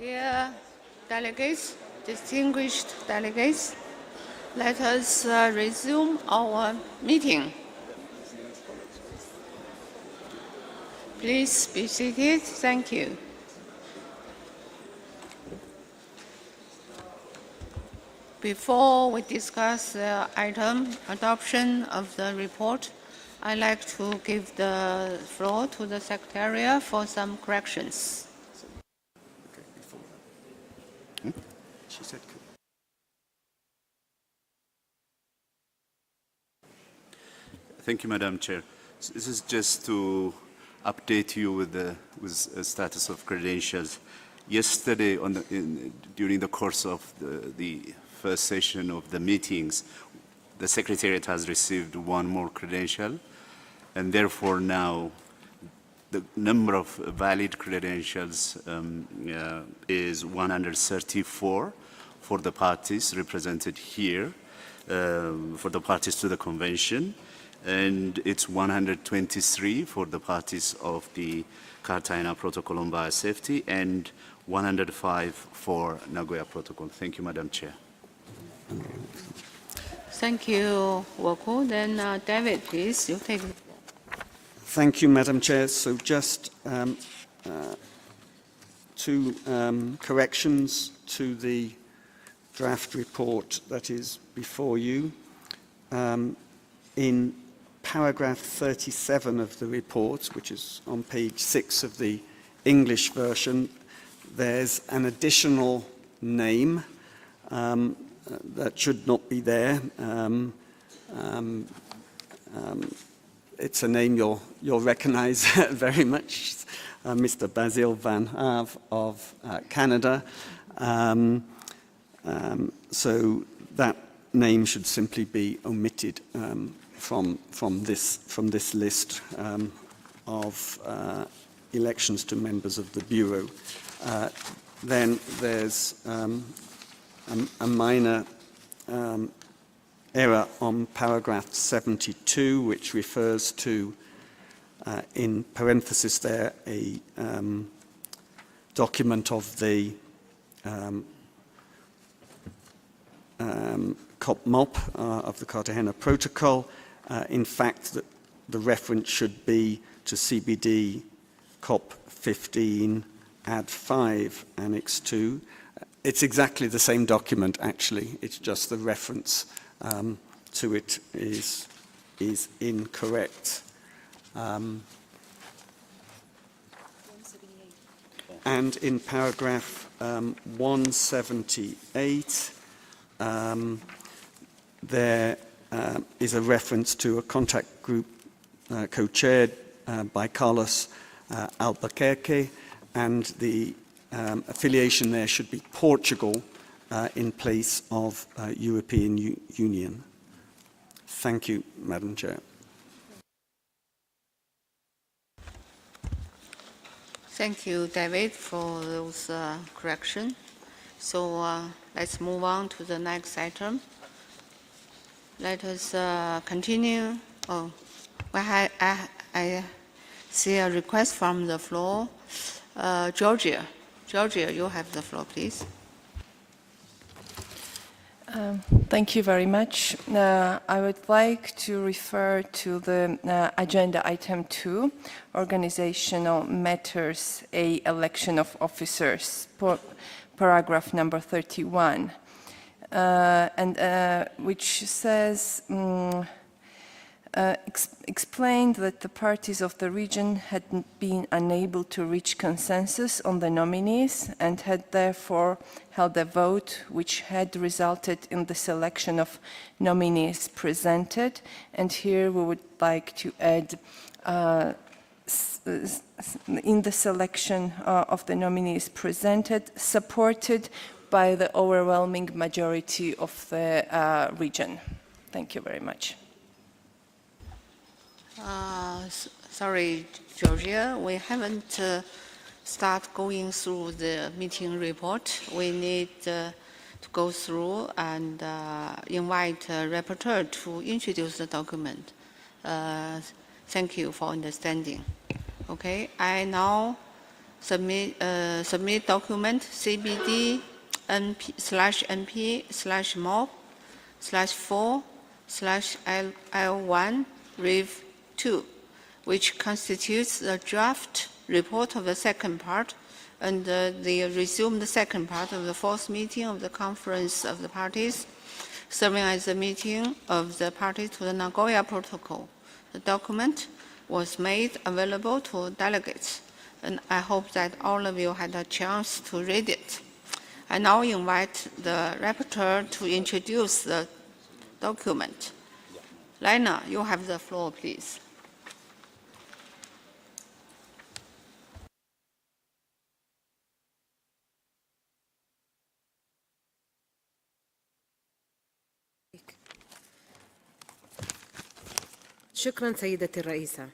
Dear delegates, distinguished delegates, let us resume our meeting. Please be seated. Thank you. Before we discuss the item adoption of the report, I'd like to give the floor to the Secretariat for some corrections. She said, Thank you, Madam Chair. This is just to update you with the status of credentials. Yesterday, during the course of the first session of the meetings, the Secretariat has received one more credential, and therefore now the number of valid credentials is 134 for the parties represented here, for the parties to the convention, and it's 123 for the parties of the Cartagena Protocol on Biosafety, and 105 for Nagoya Protocol. Thank you, Madam Chair. Thank you, Woku. Then David, please, you take it. Thank you, Madam Chair. So just two corrections to the draft report that is before you. In paragraph 37 of the report, which is on page 6 of the English version, there's an additional name that should not be there. It's a name you'll recognize very much, Mr. Basil Van Have of Canada. So that name should simply be omitted from this list of elections to members of the Bureau. Then there's a minor error on paragraph 72, which refers to, in parenthesis there, a document of the COP-MOP of the Cartagena Protocol. In fact, the reference should be to CBD COP-15 Add 5 Annex 2. It's exactly the same document, actually. It's just the reference to it is incorrect. And in paragraph 178, there is a reference to a contact group co-chaired by Carlos Albuquerque, and the affiliation there should be Portugal in place of European Union. Thank you, Madam Chair. Thank you, David, for those corrections. So let's move on to the next item. Let us continue. Oh, well, I see a request from the floor. Georgia, you have the floor, please. Thank you very much. I would like to refer to the agenda item 2, Organizational Matters, A, Election of Officers, paragraph number 31, which says, explained that the parties of the region had been unable to reach consensus on the nominees and had therefore held a vote which had resulted in the selection of nominees presented. And here we would like to add in the selection of the nominees presented, supported by the overwhelming majority of the region. Thank you very much. Sorry, Georgia, we haven't started going through the meeting report. We need to go through and invite a rapporteur to introduce the document. Thank you for understanding. Okay, I now submit document CBD-NP-MOP-4/L1 Rev 2, which constitutes the draft report of the second part and the resumed second part of the fourth meeting of the Conference of the Parties, serving as the meeting of the parties to the Nagoya Protocol. The document was made available to delegates, and I hope that all of you had a chance to read it. I now invite the rapporteur to introduce the document. Lena, you have the floor, please. شكرا سيدتي الرئيسة.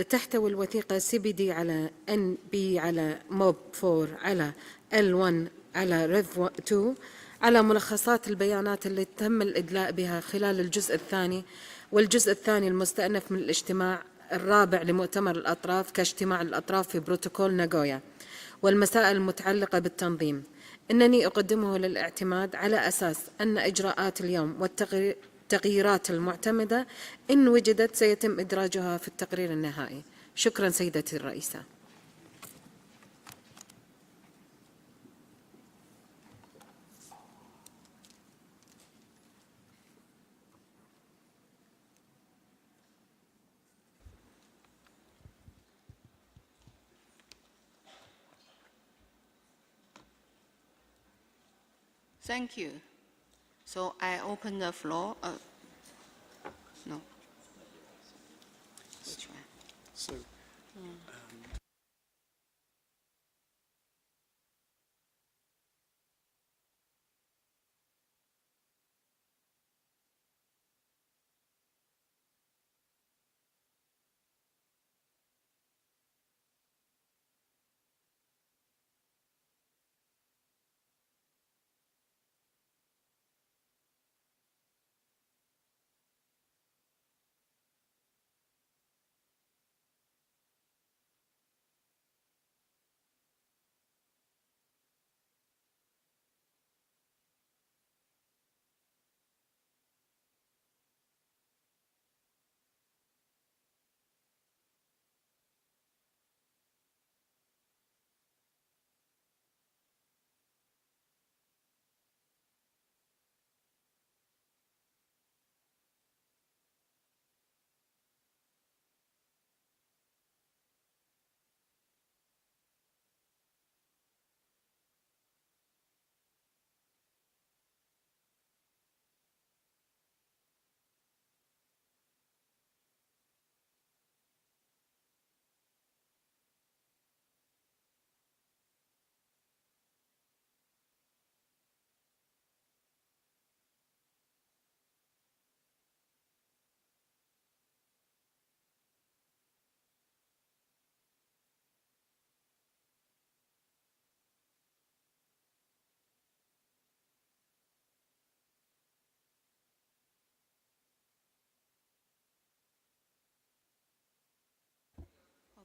تحتوي الوثيقة CBD على NB على MOP-4 على L1 على Rev 2 على ملخصات البيانات اللي تم الإدلاء بها خلال الجزء الثاني والجزء الثاني المستأنف من الاجتماع الرابع لمؤتمر الأطراف كاجتماع الأطراف في بروتوكول ناغويا والمسائل المتعلقة بالتنظيم. إنني أقدمه للاعتماد على أساس أن إجراءات اليوم والتغييرات المعتمدة إن وجدت سيتم إدراجها في التقرير النهائي. شكرا سيدتي الرئيسة. Thank you. So I open the floor. No. Which one? So,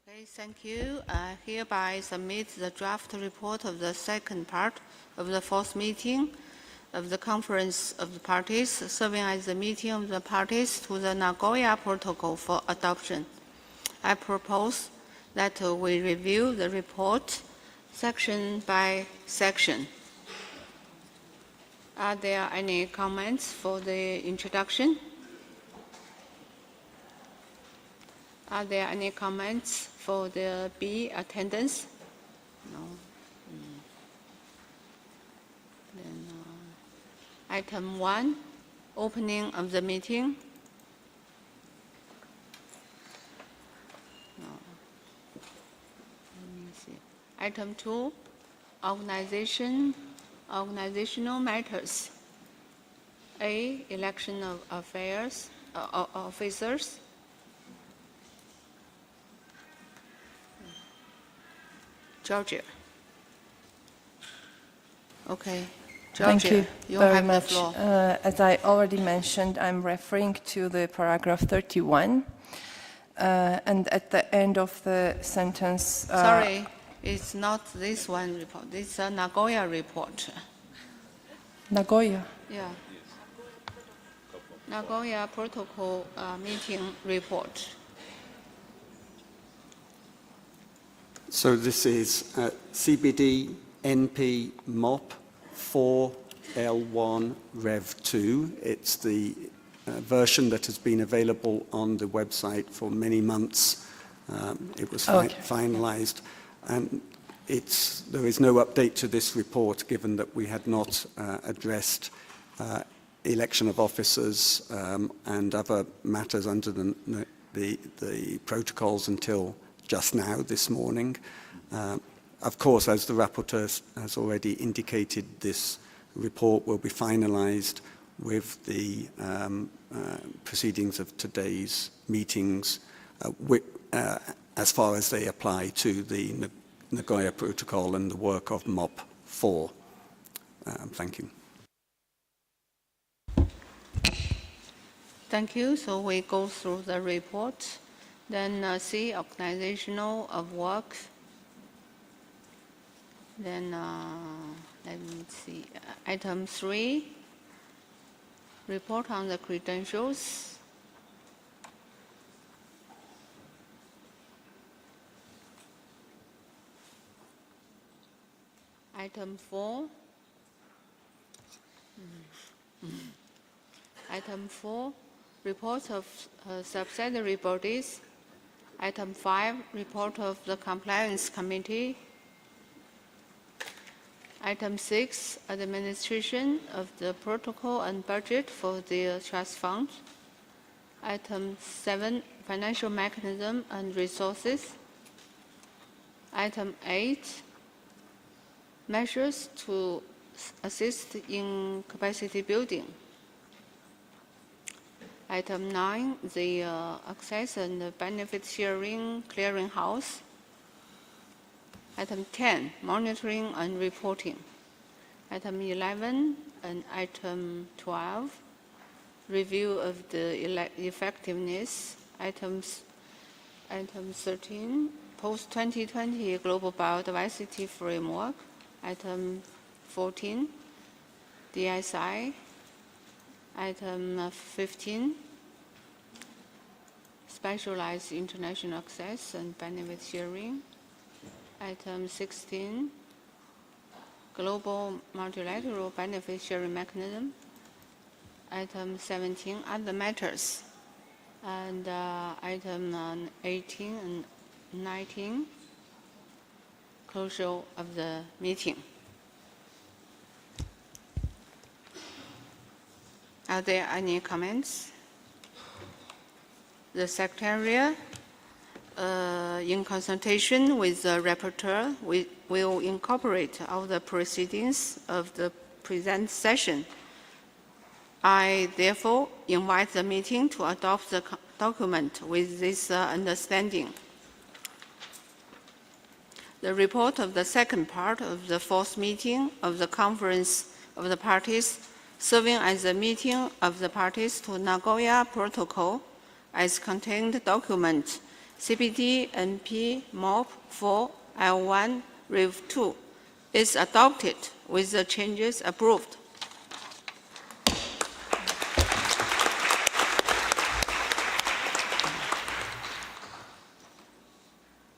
Okay, thank you. I hereby submit the draft report of the second part of the fourth meeting of the Conference of the Parties, serving as the meeting of the parties to the Nagoya Protocol for adoption. I propose that we review the report section by section. Are there any comments for the introduction? Are there any comments for the B attendance? No. Then, item 1, opening of the meeting. No. Let me see. Item 2, organizational matters. A, election of officers. Georgia. Okay. Georgia, Thank you have very the much. floor. As I already mentioned, I'm referring to the paragraph 31. And at the end of the sentence... Sorry, It's not this one report. It's a Nagoya report. Nagoya. Yeah. Nagoya Protocol meeting report. So this is CBD-NP-MOP-4 L1 Rev 2. It's the version that has been available on the website for many months. It was finalized, and there is no update to this report given that we had not addressed election of officers and other matters under the protocols until just now, this morning. Of course, as the rapporteur has already indicated, this report will be finalized with the proceedings of today's meetings as far as they apply to the Nagoya Protocol and the work of MOP-4. Thank you. Thank you. So we go through the report. Then C, organizational of work. Then let me see. Item 3, report on the credentials. Item 4. Item 4, report of subsidiary bodies. Item 5, report of the Compliance Committee. Item 6, administration of the protocol and budget for the trust fund. Item 7, financial mechanism and resources. Item 8, measures to assist in capacity building. Item 9, the access and benefit sharing clearinghouse. Item 10, monitoring and reporting. Item 11 and item 12, review of the effectiveness. Item 13, post-2020 global biodiversity framework. Item 14, DSI. Item 15, specialized international access and benefit sharing. Item 16, global multilateral benefit sharing mechanism. Item 17, other matters. And item 18 and 19, closure of the meeting. Are there any comments? The Secretariat, in consultation with the rapporteur, will incorporate all the proceedings of the present session. I therefore invite the meeting to adopt the document with this understanding. The report of the second part of the fourth meeting of the Conference of the Parties serving as a meeting of the parties to Nagoya Protocol as contained document CBD-MOP-4 L1 Rev 2 is adopted with the changes approved.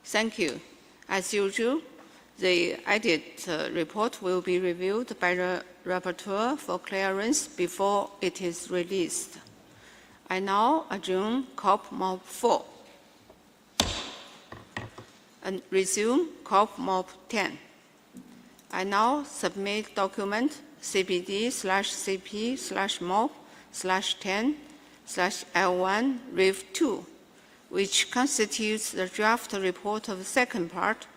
Thank you. As usual, the edit report will be reviewed by the rapporteur for clearance before it is released. I now adjourn COP-MOP-4 and resume COP-MOP-10. I now submit document CBD/CP/MOP/10/L1 Rev 2, which constitutes the draft report of the second part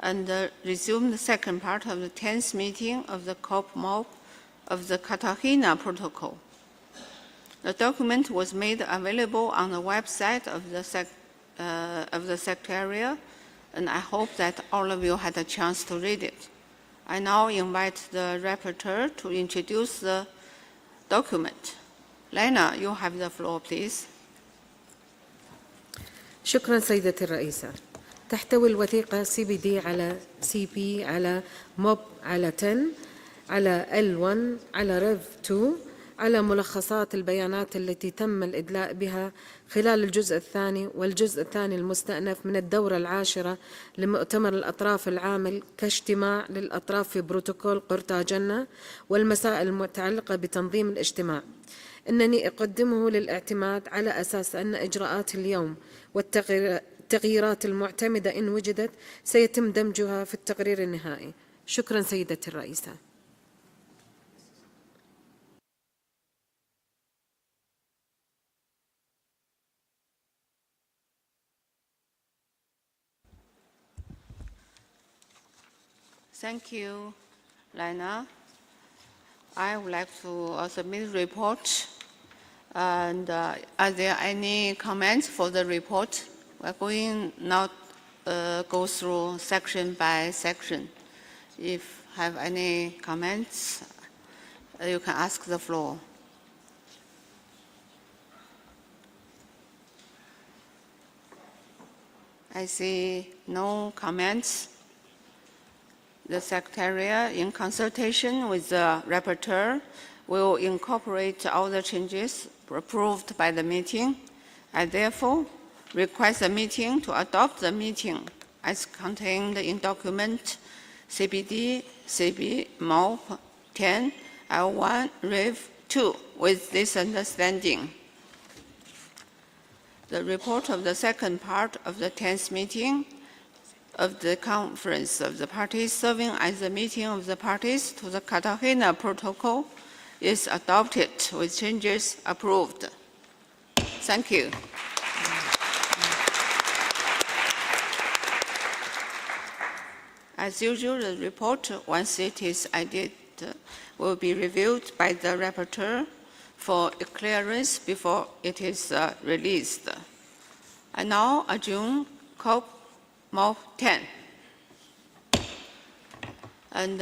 and resume the second part of the 10th meeting of the COP-MOP of the Cartagena Protocol. The document was made available on the website of the Secretariat, and I hope that all of you had a chance to read it. I now invite the rapporteur to introduce the document. Lena, you have the floor, please. شكرا سيدتي الرئيسة. تحتوي الوثيقة CBD على CP على MOP على 10 على L1 على REV 2 على ملخصات البيانات التي تم الإدلاء بها خلال الجزء الثاني والجزء الثاني المستأنف من الدورة العاشرة لمؤتمر الأطراف العامل كاجتماع للأطراف في بروتوكول قرطاجنة والمسائل المتعلقة بتنظيم الاجتماع. إنني أقدمه للاعتماد على أساس أن إجراءات اليوم والتغييرات المعتمدة إن وجدت سيتم دمجها في التقرير النهائي. شكرا سيدتي الرئيسة. Thank you, Lina. I would like to submit a report. And are there any comments for the report? We're going now go through section by section. If you have any comments, you can ask the floor. I see no comments. The Secretariat, in consultation with the Rapporteur, will incorporate all the changes approved by the meeting. I therefore request the meeting to adopt the meeting as contained in document CBD-MOP-10 L1 Rev 2 with this understanding. The report of the second part of the 10th meeting of the Conference of the Parties serving as the meeting of the parties to the Cartagena Protocol is adopted with changes approved. Thank you. As usual, the report, once it is added, will be reviewed by the Rapporteur for clearance before it is released. I now adjourn COP-MOP-10 and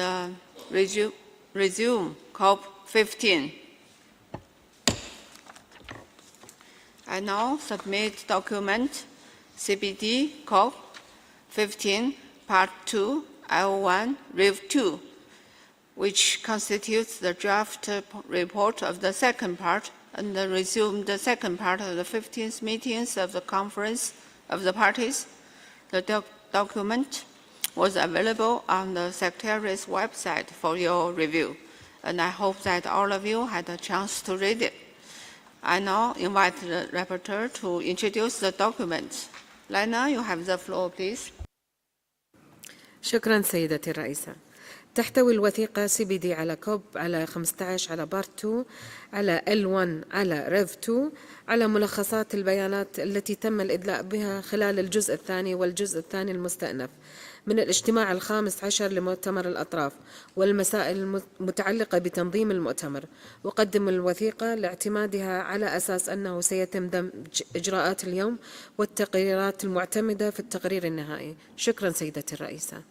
resume COP-15. I now submit document CBD COP-15 Part 2 L1 Rev 2, which constitutes the draft report of the second part and resume the second part of the 15th meetings of the Conference of the Parties. The document was available on the Secretariat's website for your review, and I hope that all of you had a chance to read it. I now invite the Rapporteur to introduce the document. Lina, you have the floor, please. شكرا سيدتي الرئيسة. تحتوي الوثيقة CBD على كوب على 15 على بارت 2 على L1 على ريف 2 على ملخصات البيانات التي تم الإدلاء بها خلال الجزء الثاني والجزء الثاني المستأنف من الاجتماع الخامس عشر لمؤتمر الأطراف والمسائل المتعلقة بتنظيم المؤتمر. وقدم الوثيقة لاعتمادها على أساس أنه سيتم دمج إجراءات اليوم والتقريرات المعتمدة في التقرير النهائي. شكرا سيدتي الرئيسة.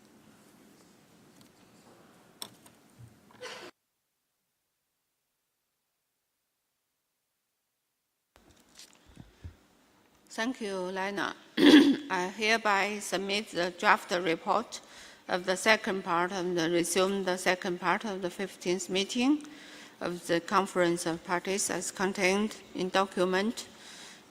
Thank you, Lina. I hereby submit the draft report of the second part and resume the second part of the 15th meeting of the Conference of Parties as contained in document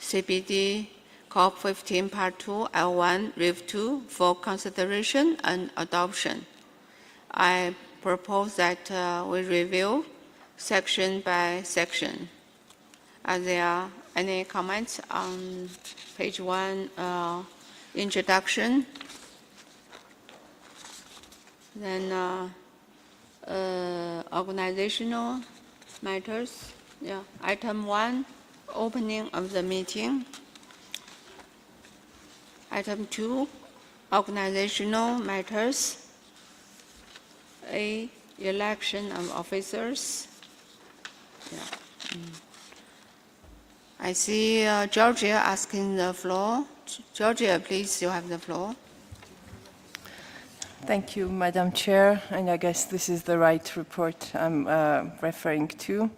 CBD COP-15 Part 2 L1 Rev 2 for consideration and adoption. I propose that we review section by section. Are there any comments on page 1, introduction? Then organizational matters. Yeah. Item 1, opening of the meeting. Item 2, organizational matters. A, election of officers. Yeah. I see Georgia asking the floor. Georgia, please, you have the floor. Thank you, Madam Chair, and I guess this is the right report I'm referring to.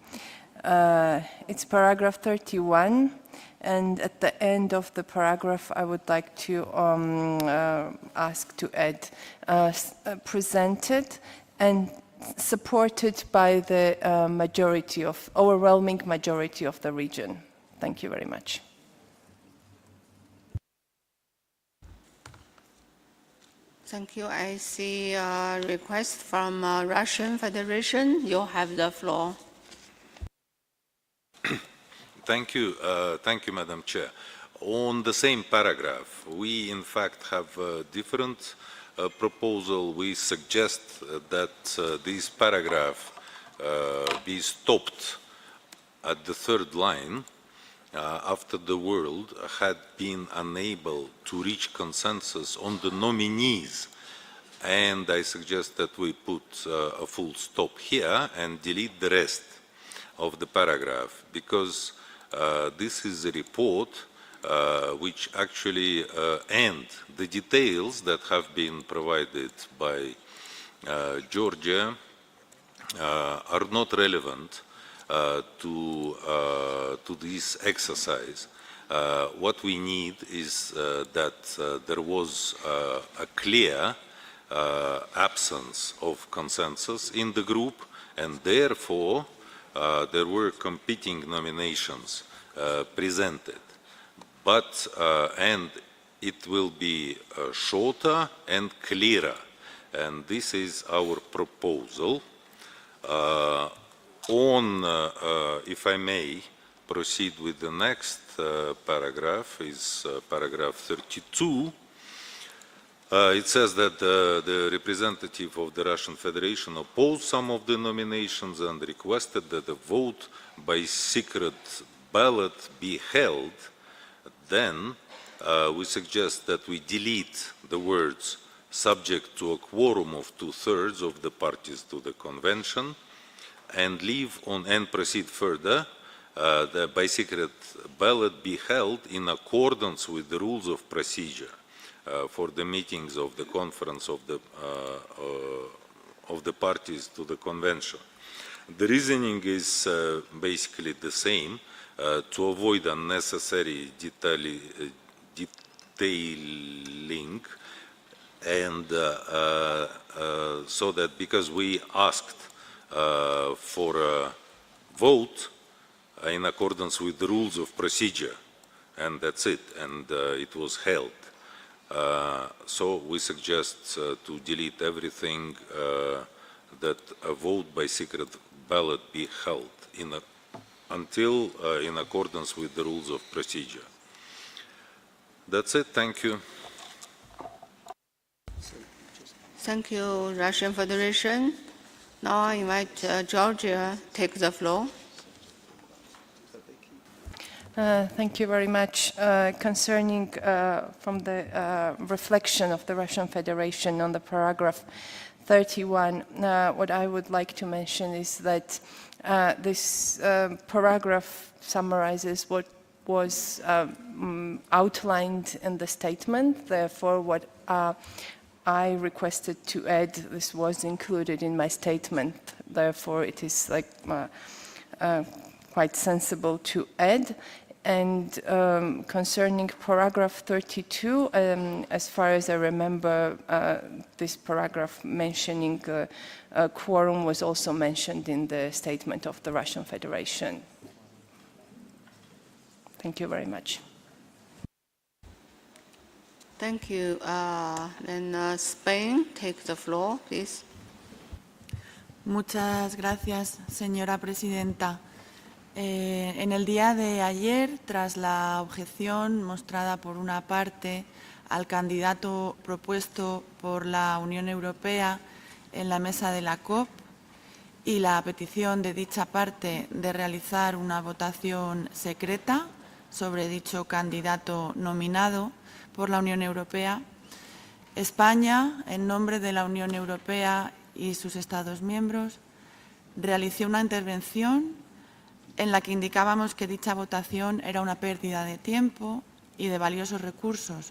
It's paragraph 31, And at the end of the paragraph, I would like to ask to add presented and supported by the overwhelming majority of the region. Thank you very much. Thank you. I see a request from Russian Federation. You have the floor. Thank you, Madam Chair. On the same paragraph, we in fact have a different proposal. We suggest that this paragraph be stopped at the third line after the world had been unable to reach consensus on the nominees. And I suggest that we put a full stop here and delete the rest of the paragraph, because this is a report which actually and the details that have been provided by Georgia are not relevant to this exercise. What we need is that there was a clear absence of consensus in the group, and therefore there were competing nominations presented. But, and it will be shorter and clearer. And this is our proposal. If I may proceed with the next paragraph, is paragraph 32. It says that the representative of the Russian Federation opposed some of the nominations and requested that the vote by secret ballot be held. Then we suggest that we delete the words subject to a quorum of 2/3 of the parties to the convention, and leave on and proceed further. The by secret ballot be held in accordance with the rules of procedure for the meetings of the conference of the parties to the convention. The reasoning is basically the same, to avoid unnecessary detailing, and so that because we asked for a vote in accordance with the rules of procedure, and that's it, and it was held. So we suggest to delete everything, that a vote by secret ballot be held until in accordance with the rules of procedure. That's it. Thank you. Thank you, Russian Federation. Now I invite Georgia take the floor. Thank you very much. Concerning from the reflection of the Russian Federation on the paragraph 31, what I would like to mention is that this paragraph summarizes what was outlined in the statement. Therefore, what I requested to add, this was included in my statement. Therefore, it is like quite sensible to add. And concerning paragraph 32, as far as I remember, this paragraph mentioning a quorum was also mentioned in the statement of the Russian Federation. Thank you very much. Thank you. Then Spain, take the floor, please. Muchas gracias, señora presidenta. En el día de ayer, tras la objeción mostrada por una parte al candidato propuesto por la Unión Europea en la mesa de la COP y la petición de dicha parte de realizar una votación secreta sobre dicho candidato nominado por la Unión Europea, España, en nombre de la Unión Europea y sus Estados miembros, realizó una intervención en la que indicábamos que dicha votación era una pérdida de tiempo y de valiosos recursos,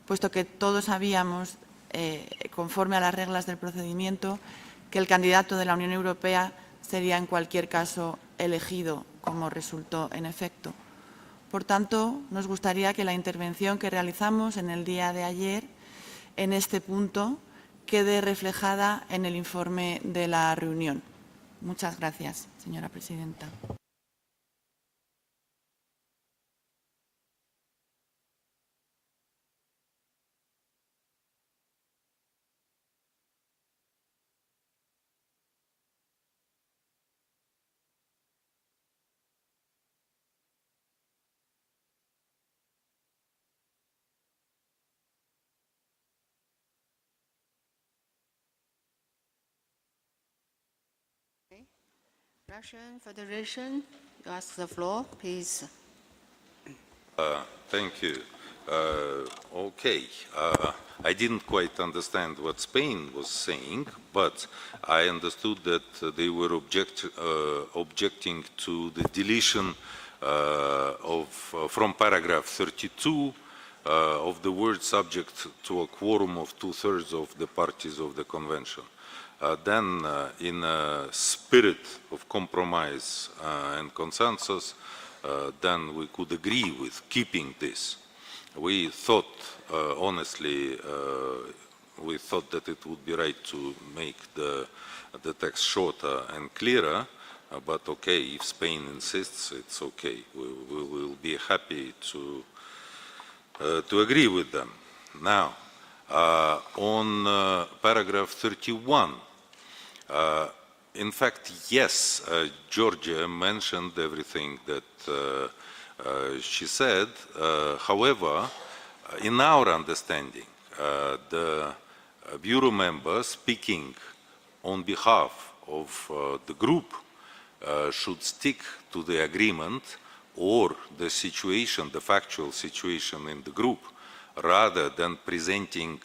puesto que todos sabíamos, conforme a las reglas del procedimiento, que el candidato de la Unión Europea sería en cualquier caso elegido, como resultó en efecto. Por tanto, nos gustaría que la intervención que realizamos en el día de ayer en este punto quede reflejada en el informe de la reunión. Muchas gracias, señora presidenta. Russian Federation, you ask the floor, please. Thank you. Okay, I didn't quite understand what Spain was saying, but I understood that they were objecting to the deletion from paragraph 32 of the word subject to a quorum of 2/3 of the parties of the convention. Then, in a spirit of compromise and consensus, then we could agree with keeping this. We thought, honestly, we thought that it would be right to make the text shorter and clearer, but okay, if Spain insists, it's okay. We will be happy to agree with them. Now, on paragraph 31, in fact, yes, Georgia mentioned everything that she said. However, in our understanding, the Bureau member speaking on behalf of the group should stick to the agreement or the situation, the factual situation in the group, rather than presenting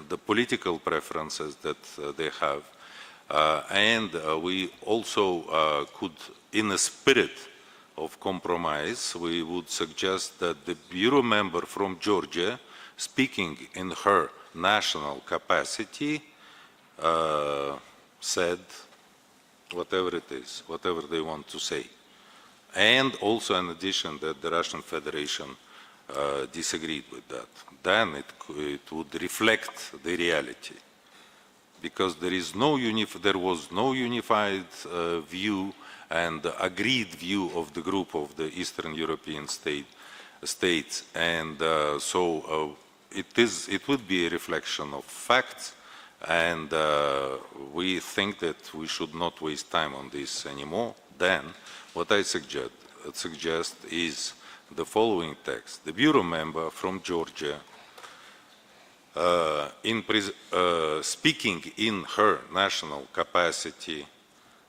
the political preferences that they have. And we also could, in a spirit of compromise, we would suggest that the Bureau member from Georgia, speaking in her national capacity, said whatever it is, whatever they want to say. And also in addition that the Russian Federation disagreed with that. Then it would reflect the reality. Because there was no unified view and agreed view of the group of the Eastern European states, and so it would be a reflection of facts, and we think that we should not waste time on this anymore. Then, what I suggest is the following text: the Bureau member from Georgia, speaking in her national capacity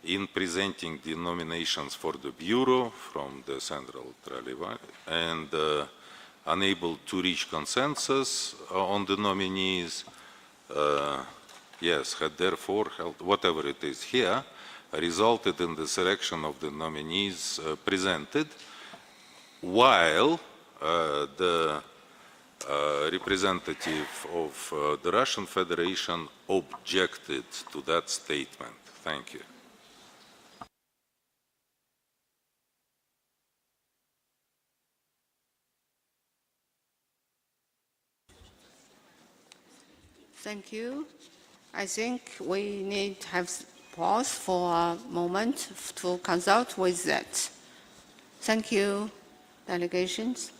in presenting the nominations for the Bureau from the Central Tribunal and unable to reach consensus on the nominees, yes, had therefore held, whatever it is here, resulted in the selection of the nominees presented, while the representative of the Russian Federation objected to that statement. Thank you. Thank you. I think we need to have pause for a moment to consult with that. Thank you, delegations.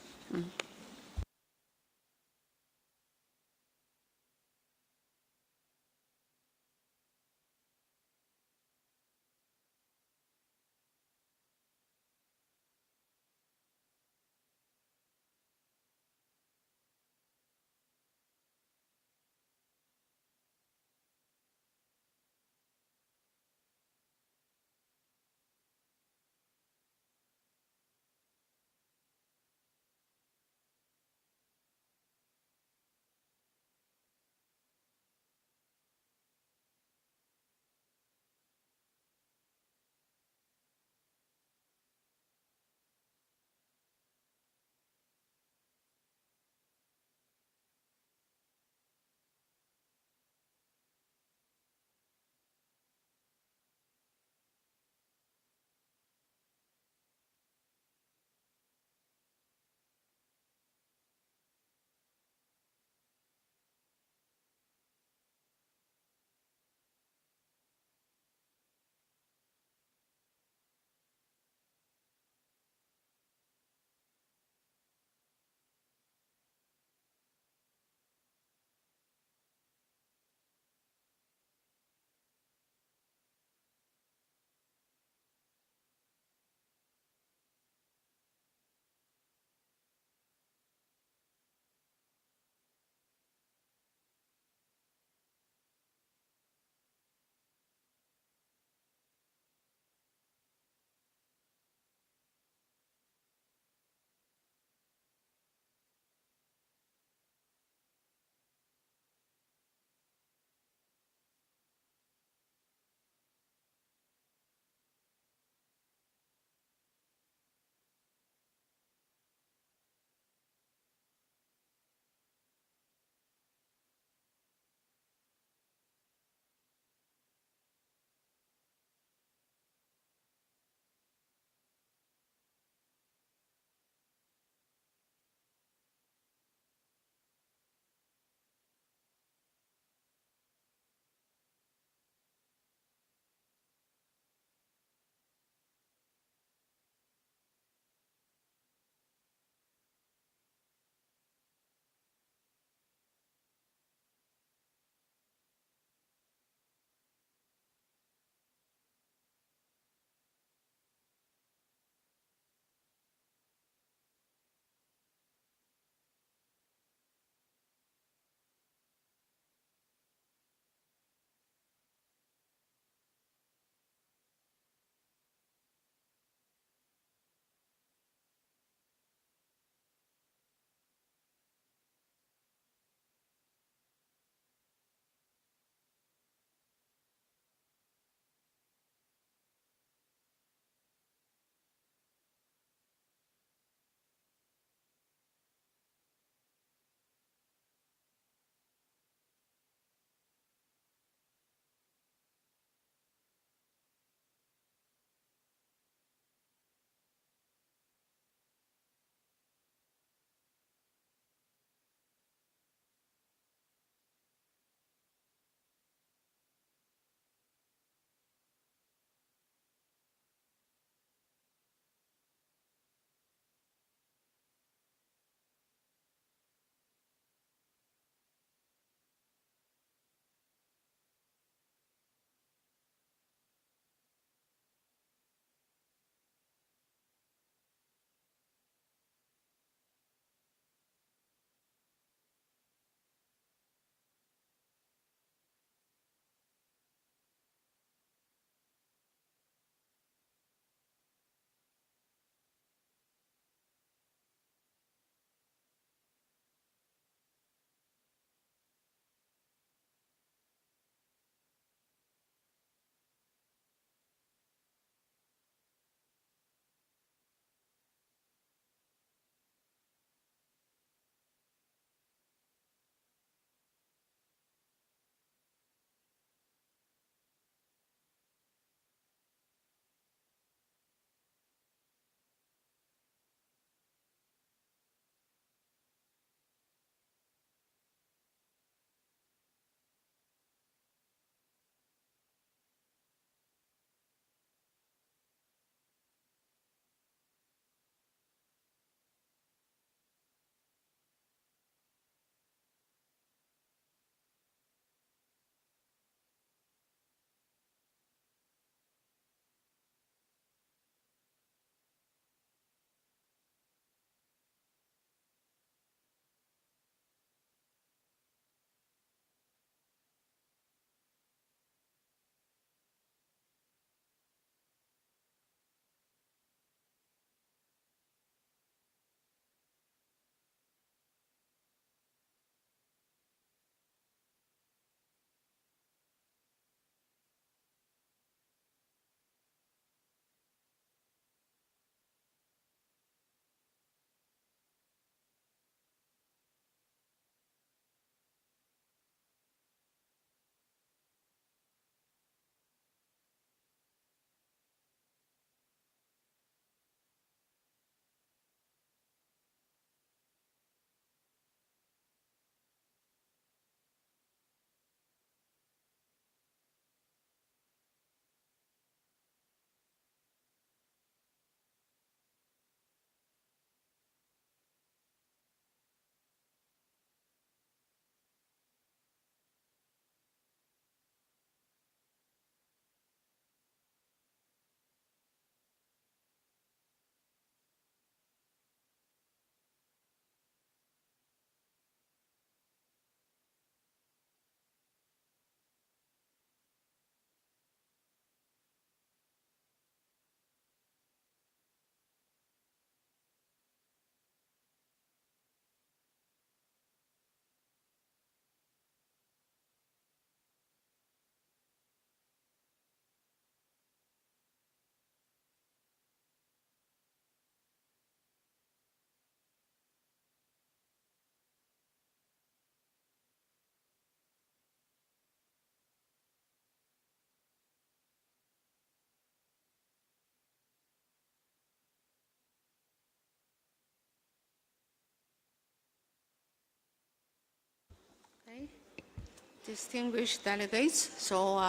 Distinguished delegates, so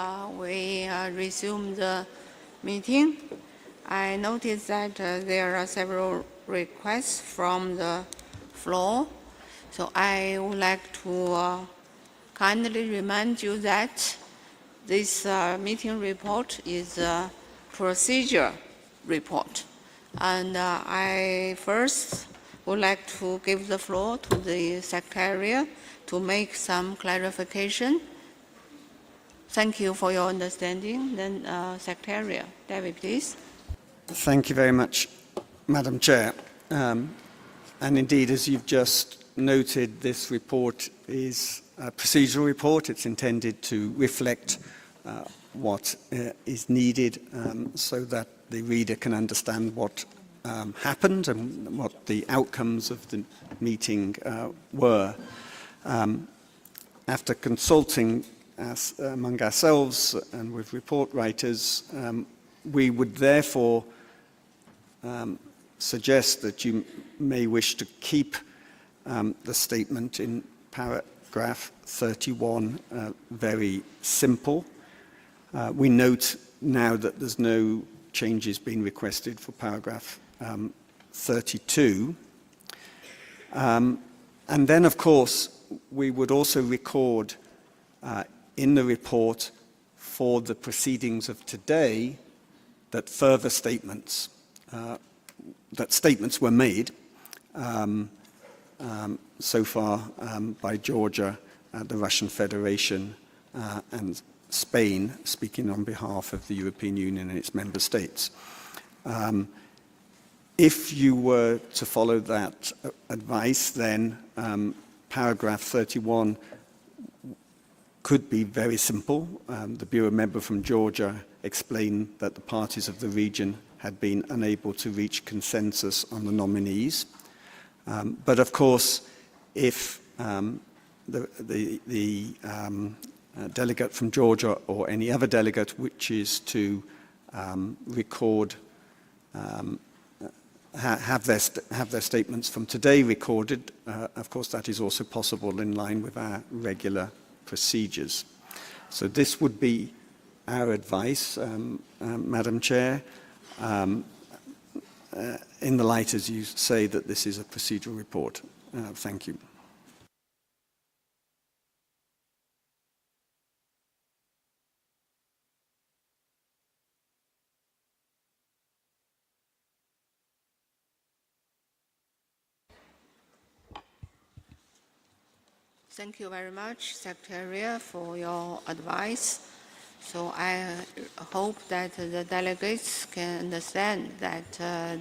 we resume the meeting. I noticed that there are several requests from the floor, so I would like to kindly remind you that this meeting report is a procedure report. And I first would like to give the floor to the Secretariat to make some clarification. Thank you for your understanding. Then Secretariat, David, please. Thank you very much, Madam Chair. And indeed, as you've just noted, this report is a procedural report. It's intended to reflect what is needed so that the reader can understand what happened and what the outcomes of the meeting were. After consulting among ourselves and with report writers, we would therefore suggest that you may wish to keep the statement in paragraph 31 very simple. We note now that there's no changes being requested for paragraph 32. And then, of course, we would also record in the report for the proceedings of today that further statements, were made so far by Georgia, the Russian Federation, and Spain, speaking on behalf of the European Union and its member states. If you were to follow that advice, then paragraph 31 could be very simple. The Bureau member from Georgia explained that the parties of the region had been unable to reach consensus on the nominees. But of course, if the delegate from Georgia or any other delegate wishes to record, have their statements from today recorded, of course that is also possible in line with our regular procedures. So this would be our advice, Madam Chair, in the light, as you say, that this is a procedural report. Thank you. Thank you very much, Secretariat, for your advice. So I hope that the delegates can understand that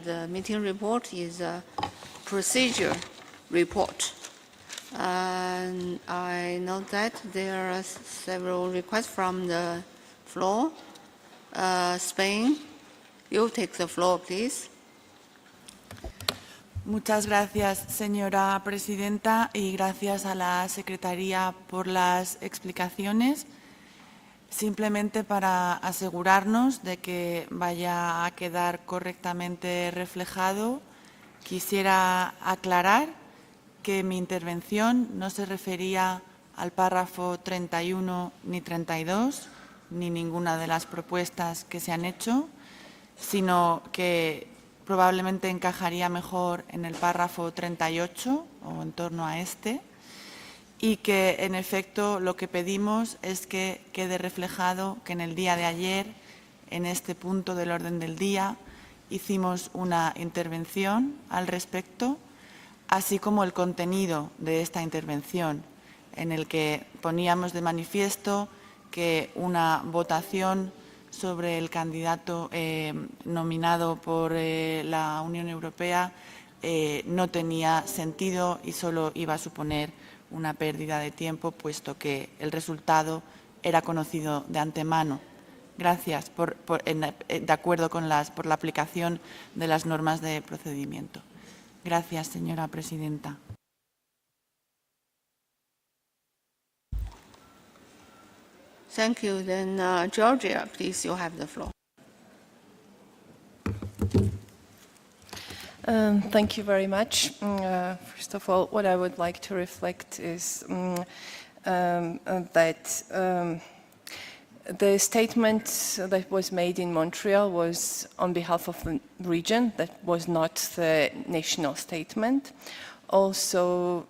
the meeting report is a procedure report. And I note that there are several requests from the floor. Spain, you take the floor, please. Muchas gracias, señora presidenta, y gracias a la Secretaría por las explicaciones. Simplemente para asegurarnos de que vaya a quedar correctamente reflejado, quisiera aclarar que mi intervención no se refería al párrafo 31 ni 32, ni ninguna de las propuestas que se han hecho, sino que probablemente encajaría mejor en el párrafo 38 o en torno a este, y que en efecto lo que pedimos es que quede reflejado que en el día de ayer, en este punto del orden del día, hicimos una intervención al respecto, así como el contenido de esta intervención, en el que poníamos de manifiesto que una votación sobre el candidato nominado por la Unión Europea no tenía sentido y solo iba a suponer una pérdida de tiempo, puesto que el resultado era conocido de antemano. Gracias de acuerdo con por la aplicación de las normas de procedimiento. Gracias, señora presidenta. Thank you. Then, Georgia, please, you have the floor. Thank you very much. First of all, what I would like to reflect is that the statement that was made in Montreal was on behalf of the region, that was not the national statement. Also,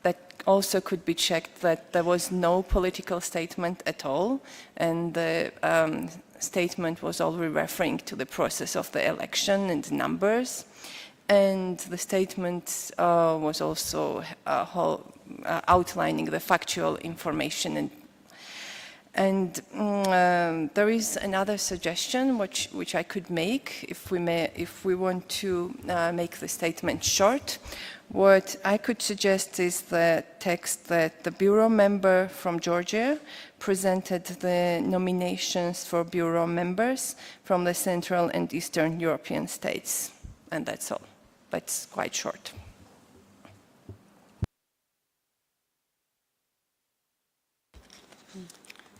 that also could be checked that there was no political statement at all, and the statement was already referring to the process of the election and numbers. And the statement was also outlining the factual information. And there is another suggestion which I could make if we want to make the statement short. What I could suggest is the text that the Bureau member from Georgia presented the nominations for Bureau members from the Central and Eastern European states. And that's all. That's quite short.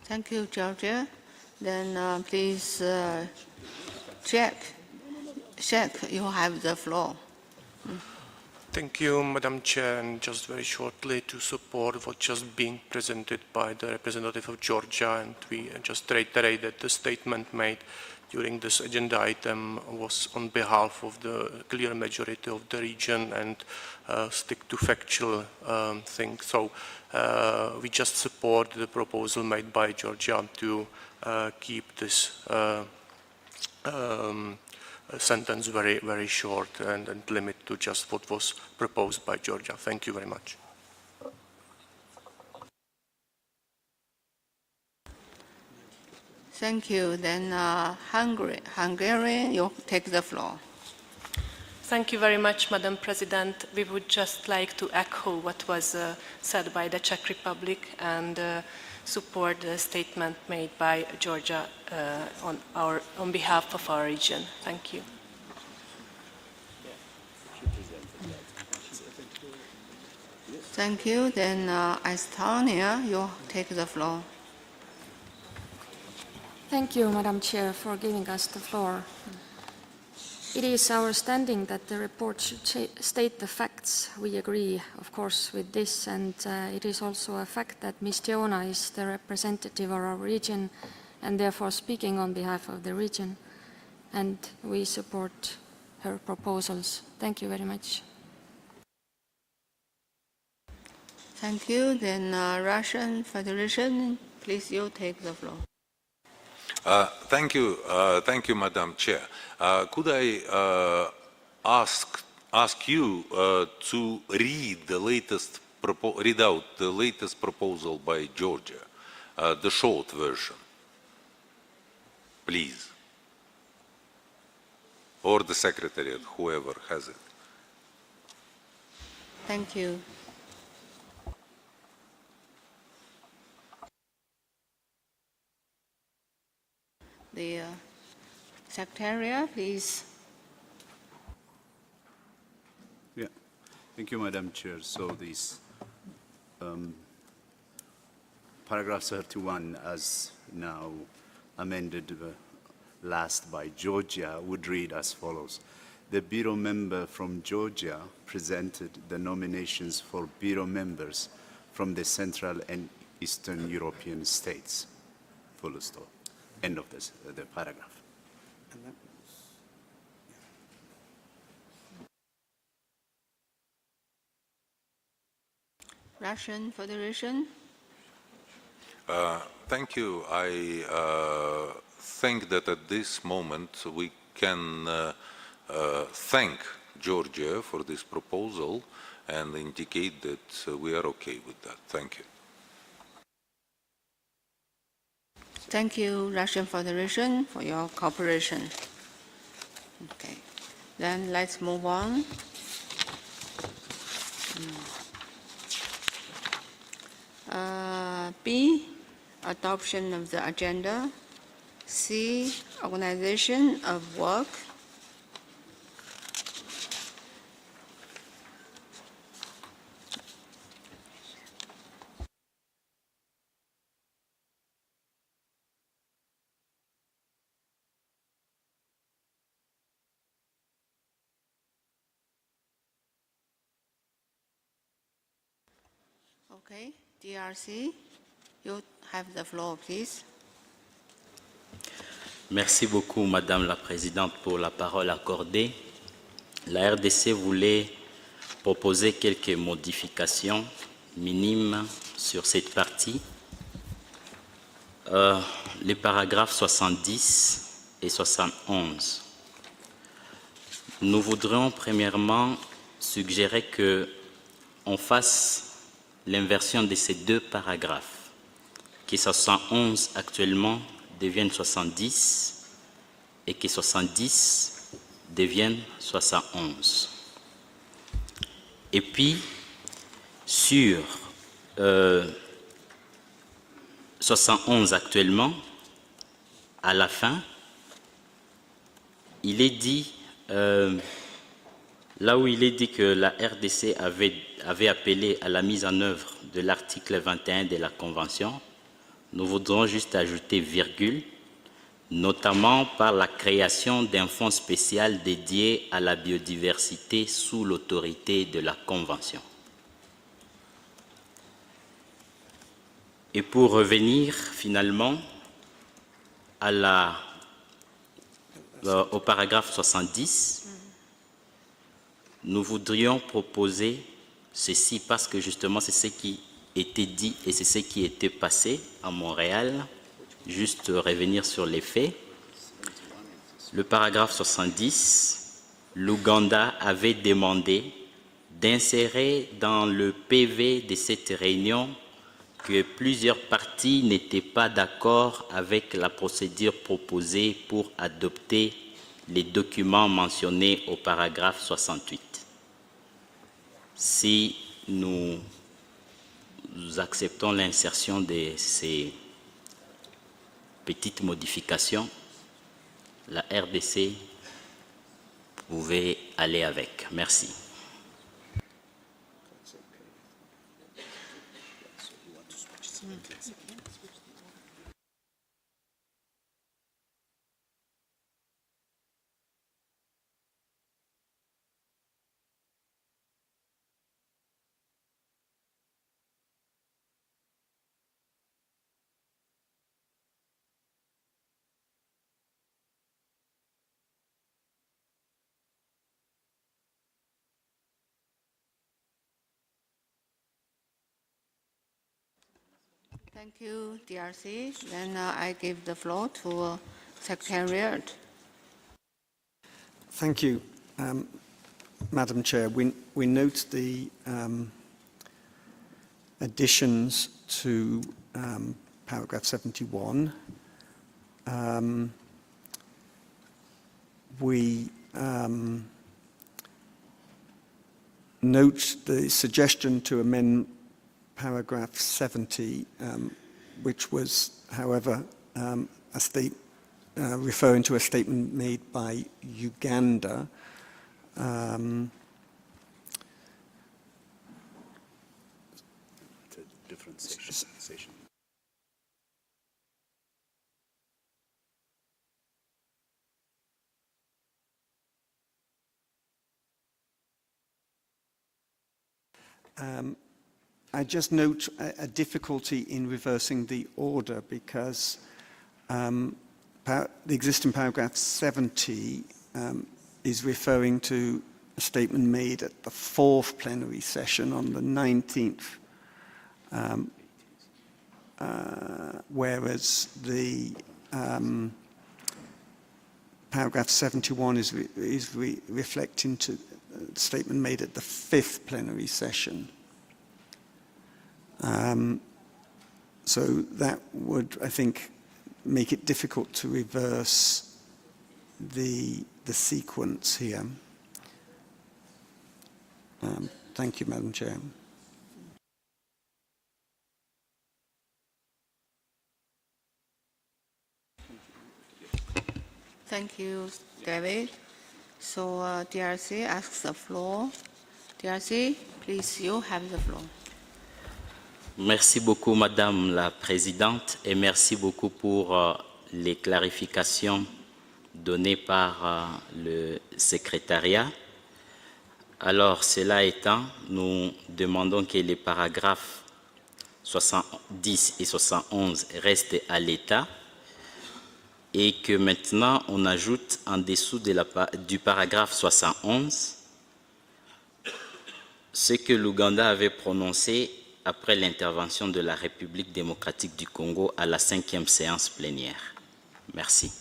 Thank you, Georgia. Then please check, you have the floor. Thank you, Madam Chair, and just very shortly to support what just being presented by the representative of Georgia, and we just reiterate that the statement made during this agenda item was on behalf of the clear majority of the region and stick to factual things. So we just support the proposal made by Georgia to keep this sentence very, very short and limit to just what was proposed by Georgia. Thank you very much. Thank you. Then Hungarian, you take the floor. Thank you very much, Madam President. We would just like to echo what was said by the Czech Republic and support the statement made by Georgia on behalf of our region. Thank you. Thank you. Then Estonia, you take the floor. Thank you, Madam Chair, for giving us the floor. It is our standing that the report should state the facts. We agree, of course, with this, and it is also a fact that Ms. Joona is the representative of our region and therefore speaking on behalf of the region, and we support her proposals. Thank you very much. Thank you. Then Russian Federation, please, you take the floor. Thank you, Madam Chair. Could I ask you to read out the latest proposal by Georgia, the short version, please, or the Secretariat, whoever has it. Thank you. The Secretariat, please. Yeah, thank you, Madam Chair. So this paragraph 31, as now amended last by Georgia, would read as follows. The Bureau member from Georgia presented the nominations for Bureau members from the Central and Eastern European states. Full stop. End of the paragraph. Russian Federation. Thank you. I think that at this moment we can thank Georgia for this proposal and indicate that we are okay with that. Thank you. Thank you, Russian Federation, for your cooperation. Okay, then let's move on. B, adoption of the agenda. C, organization of work. Okay, DRC, you have the floor, please. Merci beaucoup, Madame la Présidente, pour la parole accordée. La RDC voulait proposer quelques modifications minimes sur cette partie. Les paragraphes 70 et 71. Nous voudrions premièrement suggérer qu'on fasse l'inversion de ces deux paragraphes, que 71 actuellement devienne 70 et que 70 devienne 71. Et puis, sur 71 actuellement, à la fin, il est dit, là où il est dit que la RDC avait appelé à la mise en œuvre de l'article 21 de la Convention, nous voudrons juste ajouter virgule, notamment par la création d'un fonds spécial dédié à la biodiversité sous l'autorité de la Convention. Et pour revenir finalement au paragraphe 70, nous voudrions proposer ceci parce que justement c'est ce qui était dit et c'est ce qui était passé à Montréal. Juste revenir sur les faits. Le paragraphe 70, l'Ouganda avait demandé d'insérer dans le PV de cette réunion que plusieurs parties n'étaient pas d'accord avec la procédure proposée pour adopter les documents mentionnés au paragraphe 68. Si nous acceptons l'insertion de ces petites modifications, la RDC pouvait aller avec. Merci. Thank you, DRC. Then I give the floor to Secretariat. Thank you, Madam Chair. We note the additions to paragraph 71. We note the suggestion to amend paragraph 70, which was, however, referring to a statement made by Uganda. Different section. I just note a difficulty in reversing the order because the existing paragraph 70 is referring to a statement made at the 4th plenary session on the 19th, whereas the paragraph 71 is reflecting to a statement made at the 5th plenary session. So that would, I think, make it difficult to reverse the sequence here. Thank you, Madam Chair. Thank you, David. So DRC asks the floor. DRC, please, you have the floor. Merci beaucoup, Madame la Présidente, et merci beaucoup pour les clarifications données par le secrétariat. Alors, cela étant, nous demandons que les paragraphes 70 et 71 restent à l'état et que maintenant on ajoute en dessous du paragraphe 71 ce que l'Ouganda avait prononcé après l'intervention de la République démocratique du Congo à la 5e séance plénière. Merci.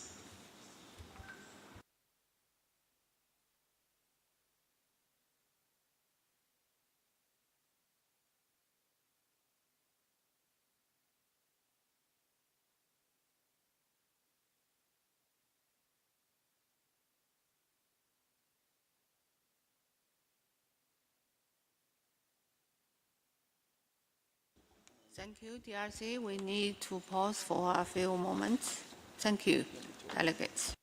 Thank you, DRC. We need to pause for a few moments. Thank you, delegates.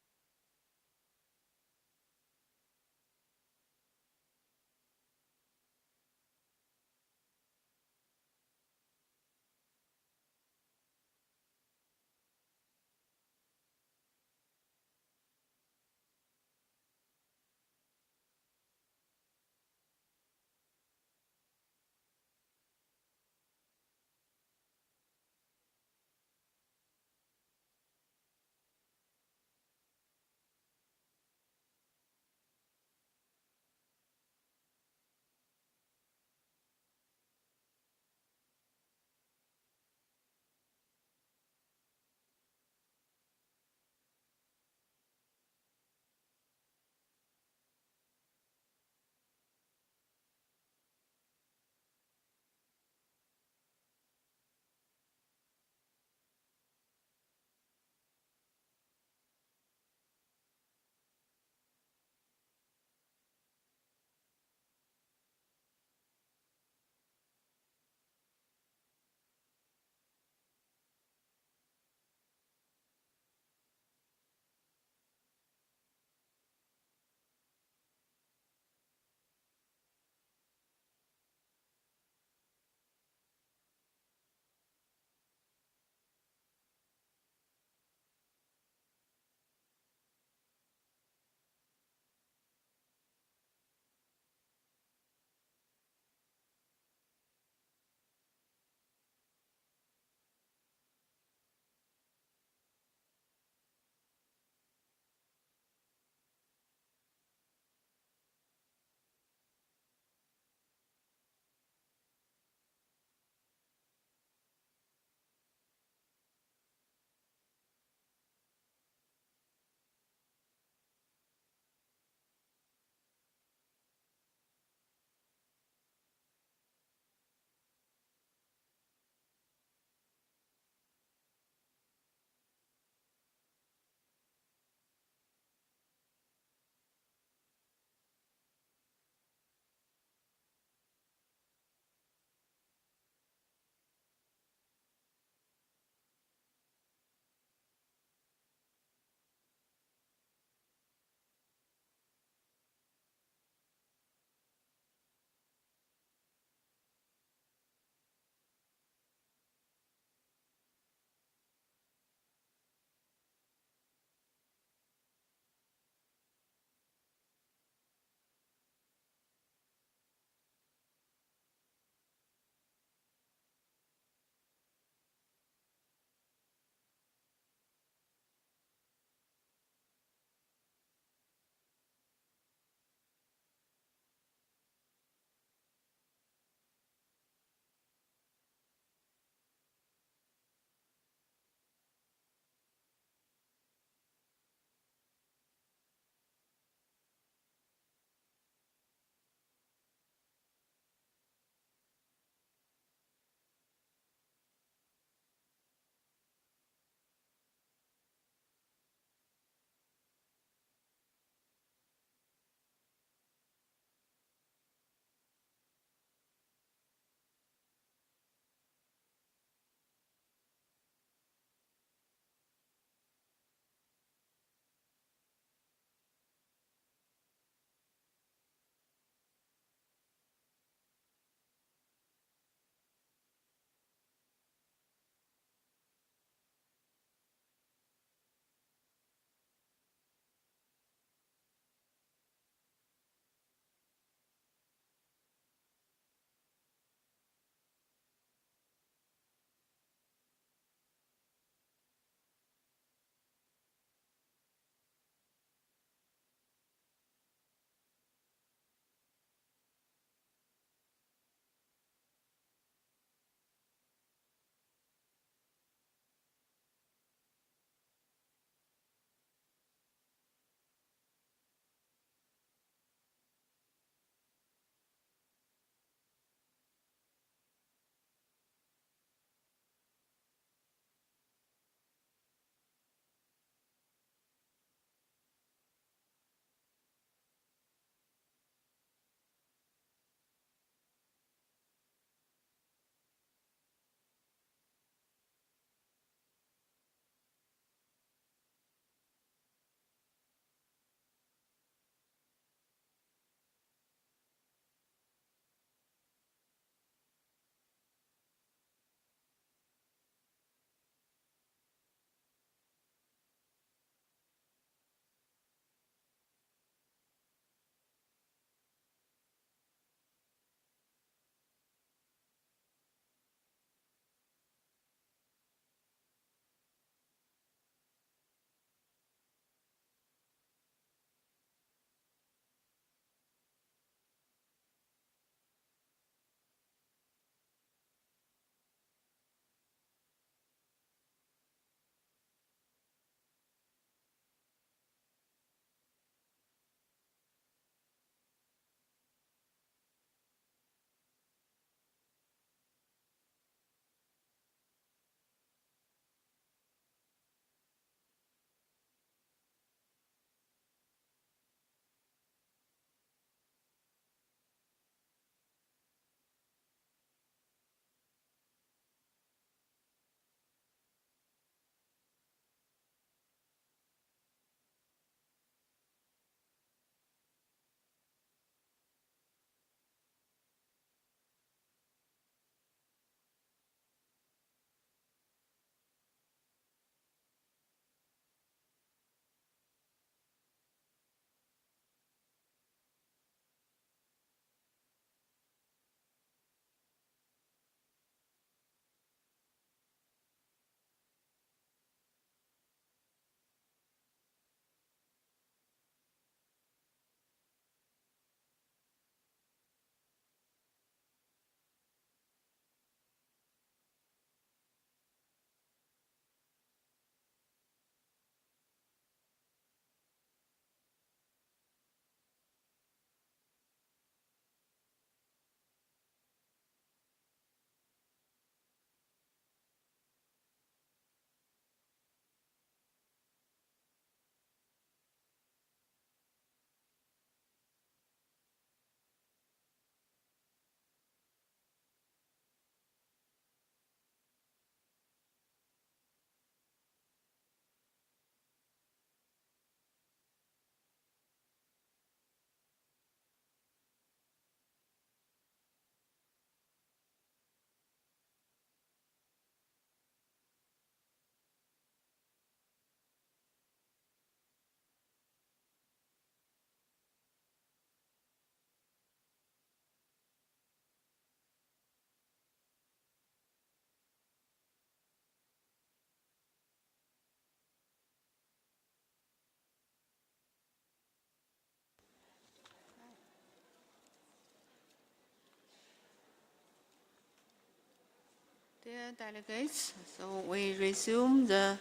Dear delegates, so we resume the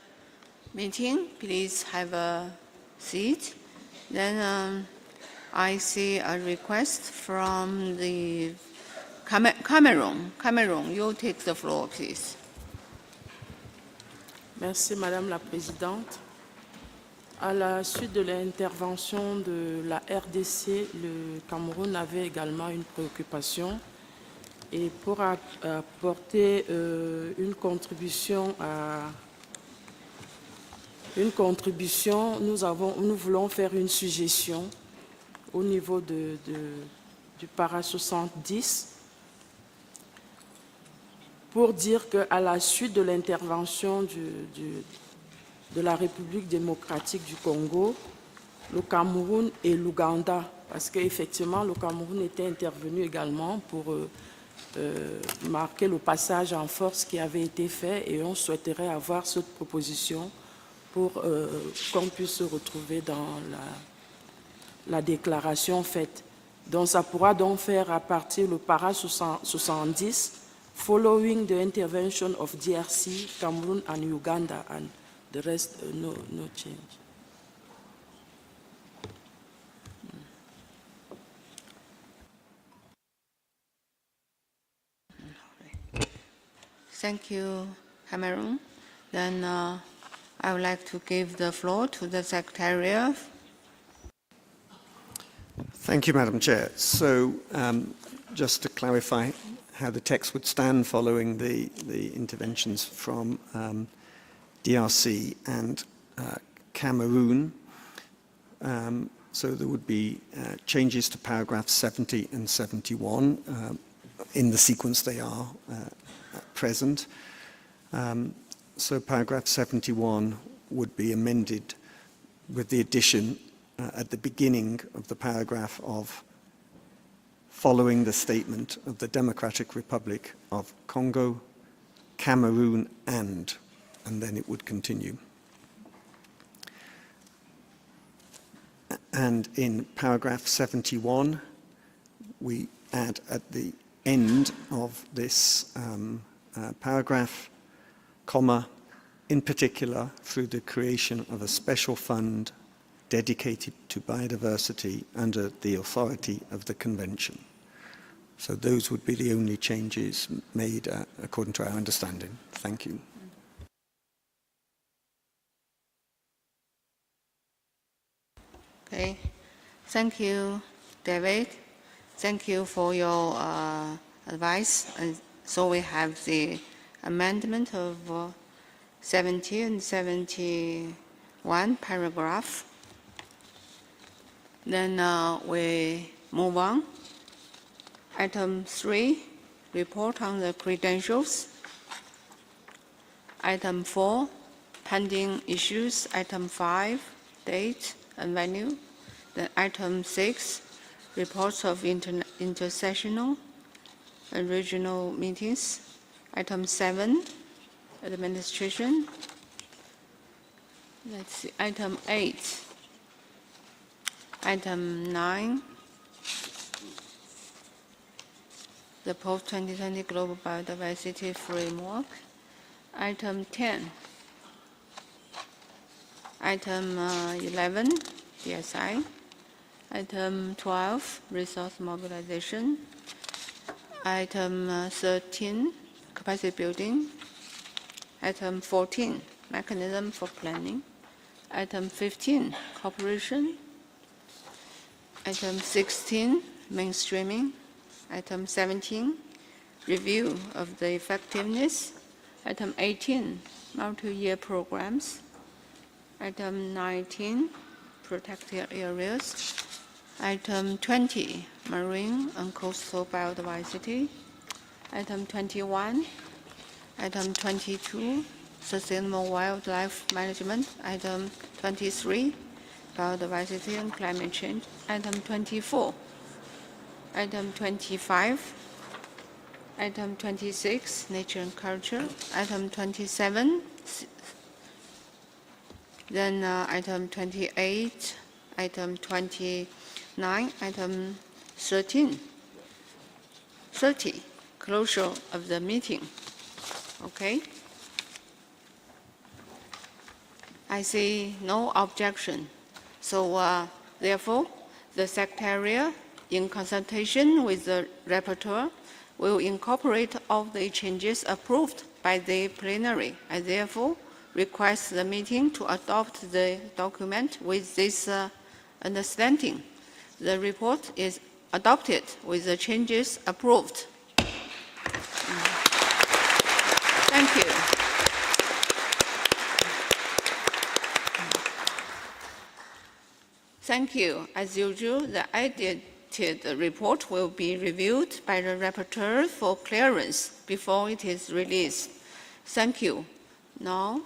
meeting. Please have a seat. Then I see a request from the Cameroon. Cameroon, you take the floor, please. Merci Madame la Présidente. À la suite de l'intervention de la RDC, le Cameroun avait également une préoccupation. Et pour apporter une contribution, nous voulons faire une suggestion au niveau du para 70 pour dire qu'à la suite de l'intervention de la République démocratique du Congo, le Cameroun et l'Ouganda, parce qu'effectivement le Cameroun était intervenu également pour marquer le passage en force qui avait été fait, et on souhaiterait avoir cette proposition pour qu'on puisse se retrouver dans la déclaration faite. Donc ça pourra donc faire à partir le para 70, following the intervention of DRC, Cameroon and Uganda, and the rest no change. Thank you, Cameroon. Then I would like to give the floor to the Secretariat. Thank you, Madam Chair. So just to clarify how the text would stand following the interventions from DRC and Cameroon. So there would be changes to paragraphs 70 and 71 in the sequence they are at present. So paragraph 71 would be amended with the addition at the beginning of the paragraph of following the statement of the Democratic Republic of Congo, Cameroon, and then it would continue. And in paragraph 71, we add at the end of this paragraph, comma, in particular through the creation of a special fund dedicated to biodiversity under the authority of the Convention. So those would be the only changes made according to our understanding. Thank you. Okay. Thank you, David. Thank you for your advice. And so we have the amendment of 70 and 71 paragraph. Then we move on. Item 3, report on the credentials. Item 4, pending issues. Item 5, date and venue. Then item 6, reports of intersessional and regional meetings. Item 7, administration. Let's see, item 8. Item 9, the post-2020 Global Biodiversity Framework. Item 10. Item 11, DSI. Item 12, resource mobilization. Item 13, capacity building. Item 14, mechanism for planning. Item 15, cooperation. Item 16, mainstreaming. Item 17, review of the effectiveness. Item 18, multi-year programs. Item 19, protected areas. Item 20, marine and coastal biodiversity. Item 21, item 22, sustainable wildlife management. Item 23, biodiversity and climate change. Item 24, item 25, item 26, nature and culture. Item 27, then item 28, item 29, item 30, closure of the meeting. Okay. I see no objection. So therefore, the Secretariat, in consultation with the Rapporteur, will incorporate all the changes approved by the plenary. I therefore request the meeting to adopt the document with this understanding. The report is adopted with the changes approved. Thank you. Thank you. As usual, the edited report will be reviewed by the Rapporteur for clearance before it is released. Thank you. Now,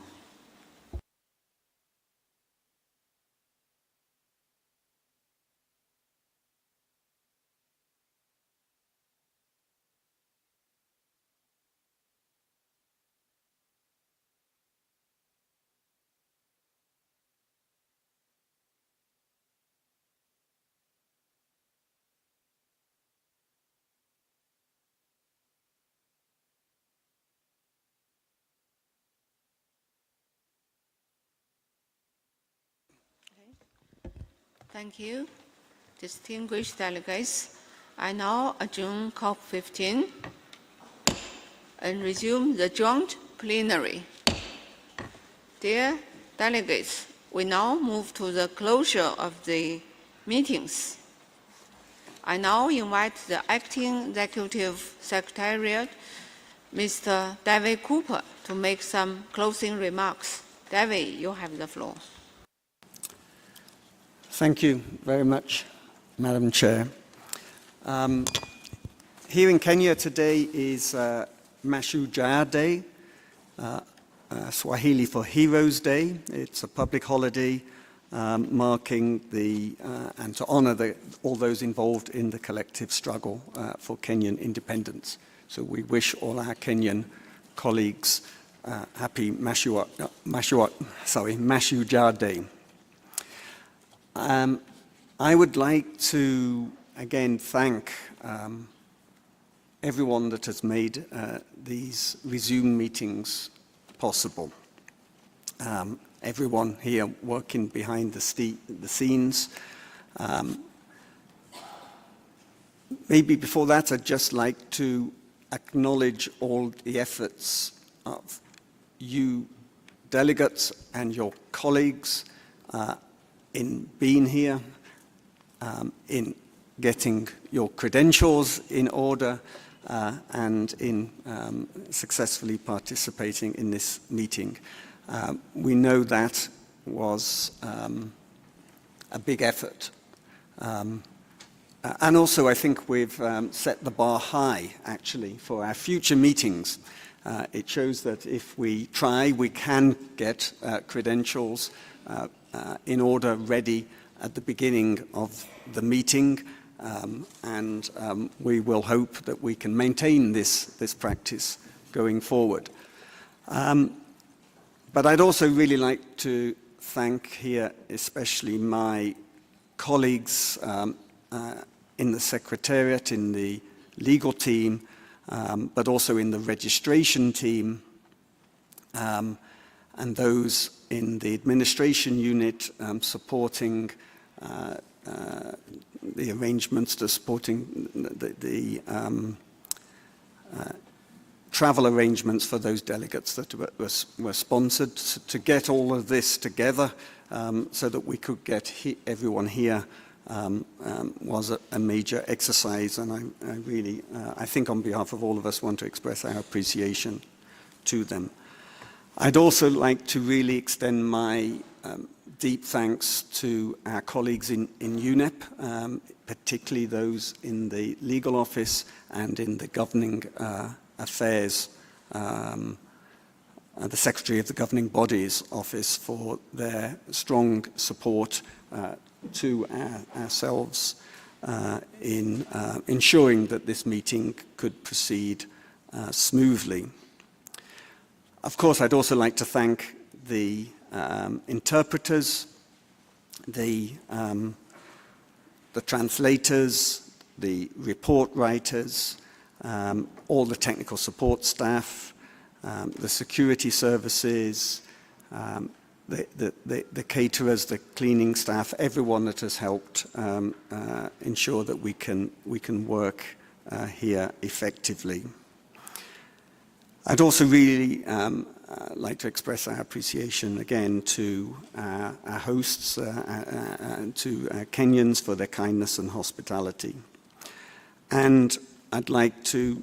thank you, distinguished delegates. I now adjourn COP-15 and resume the joint plenary. Dear delegates, we now move to the closure of the meetings. I now invite the Acting Executive Secretariat, Mr. David Cooper, to make some closing remarks. David, you have the floor. Thank you very much, Madam Chair. Here in Kenya today is Mashujaa Day, Swahili for Heroes Day. It's a public holiday marking and to honor all those involved in the collective struggle for Kenyan independence. So we wish all our Kenyan colleagues happy Mashujaa Day. I would like to again thank everyone that has made these resumed meetings possible. Everyone here working behind the scenes. Maybe before that, I'd just like to acknowledge all the efforts of you delegates and your colleagues in being here, in getting your credentials in order, and in successfully participating in this meeting. We know that was a big effort. And also, I think we've set the bar high, actually, for our future meetings. It shows that if we try, we can get credentials in order ready at the beginning of the meeting, and we will hope that we can maintain this practice going forward. But I'd also really like to thank here especially my colleagues in the Secretariat, in the legal team, but also in the registration team, and those in the administration unit supporting the arrangements, supporting the travel arrangements for those delegates that were sponsored, to get all of this together so that we could get everyone here was a major exercise, and I really, I think on behalf of all of us, want to express our appreciation to them. I'd also like to really extend my deep thanks to our colleagues in UNEP, particularly those in the legal office and in the governing affairs, the Secretary of the Governing Bodies Office, for their strong support to ourselves in ensuring that this meeting could proceed smoothly. Of course, I'd also like to thank the interpreters, the translators, the report writers, all the technical support staff, the security services, the caterers, the cleaning staff, everyone that has helped ensure that we can work here effectively. I'd also really like to express our appreciation again to our hosts and to Kenyans for their kindness and hospitality. And I'd like to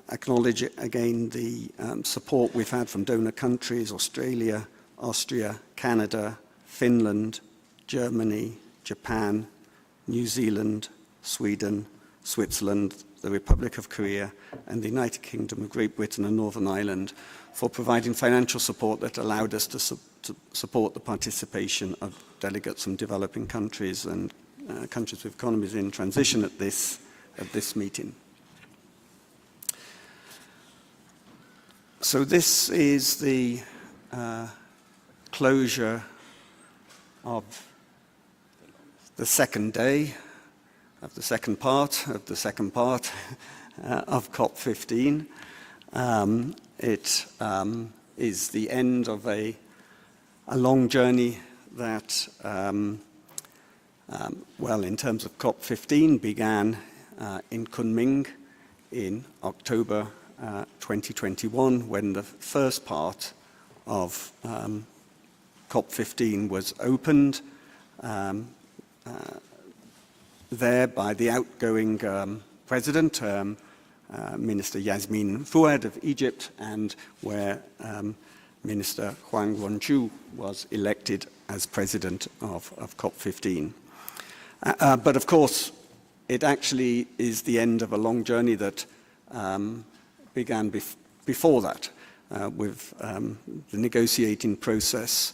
acknowledge again the support we've had from donor countries, Australia, Austria, Canada, Finland, Germany, Japan, New Zealand, Sweden, Switzerland, the Republic of Korea, and the United Kingdom of Great Britain and Northern Ireland for providing financial support that allowed us to support the participation of delegates from developing countries and countries with economies in transition at this meeting. So this is the closure of the second day of the second part of COP-15. It is the end of a long journey that, well, in terms of COP-15, began in Kunming in October 2021, when the first part of COP-15 was opened there by the outgoing president, Minister Yasmin Fuad of Egypt, and where Minister Huang Wenchu was elected as president of COP-15. But of course, it actually is the end of a long journey that began before that with the negotiating process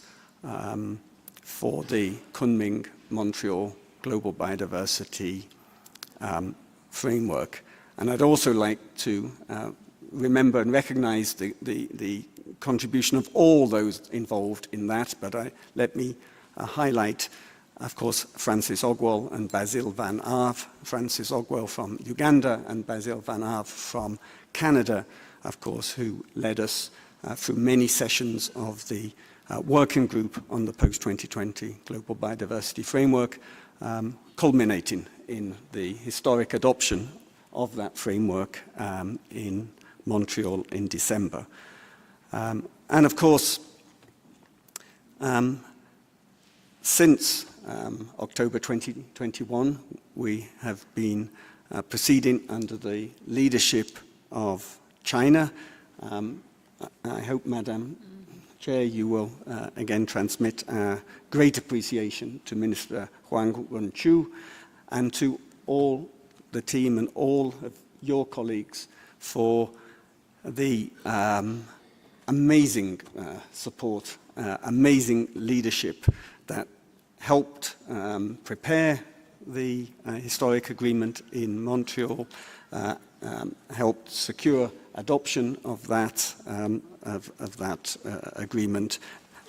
for the Kunming-Montreal Global Biodiversity Framework. And I'd also like to remember and recognize the contribution of all those involved in that, but let me highlight, of course, Francis Ogwell and Basil Van Aave, Francis Ogwell from Uganda and Basil Van Aave from Canada, of course, who led us through many sessions of the working group on the post-2020 Global Biodiversity Framework, culminating in the historic adoption of that framework in Montreal in December. And of course, since October 2021, we have been proceeding under the leadership of China. I hope, Madam Chair, you will again transmit our great appreciation to Minister Huang Wenchu and to all the team and all of your colleagues for the amazing support, amazing leadership that helped prepare the historic agreement in Montreal, helped secure adoption of that agreement,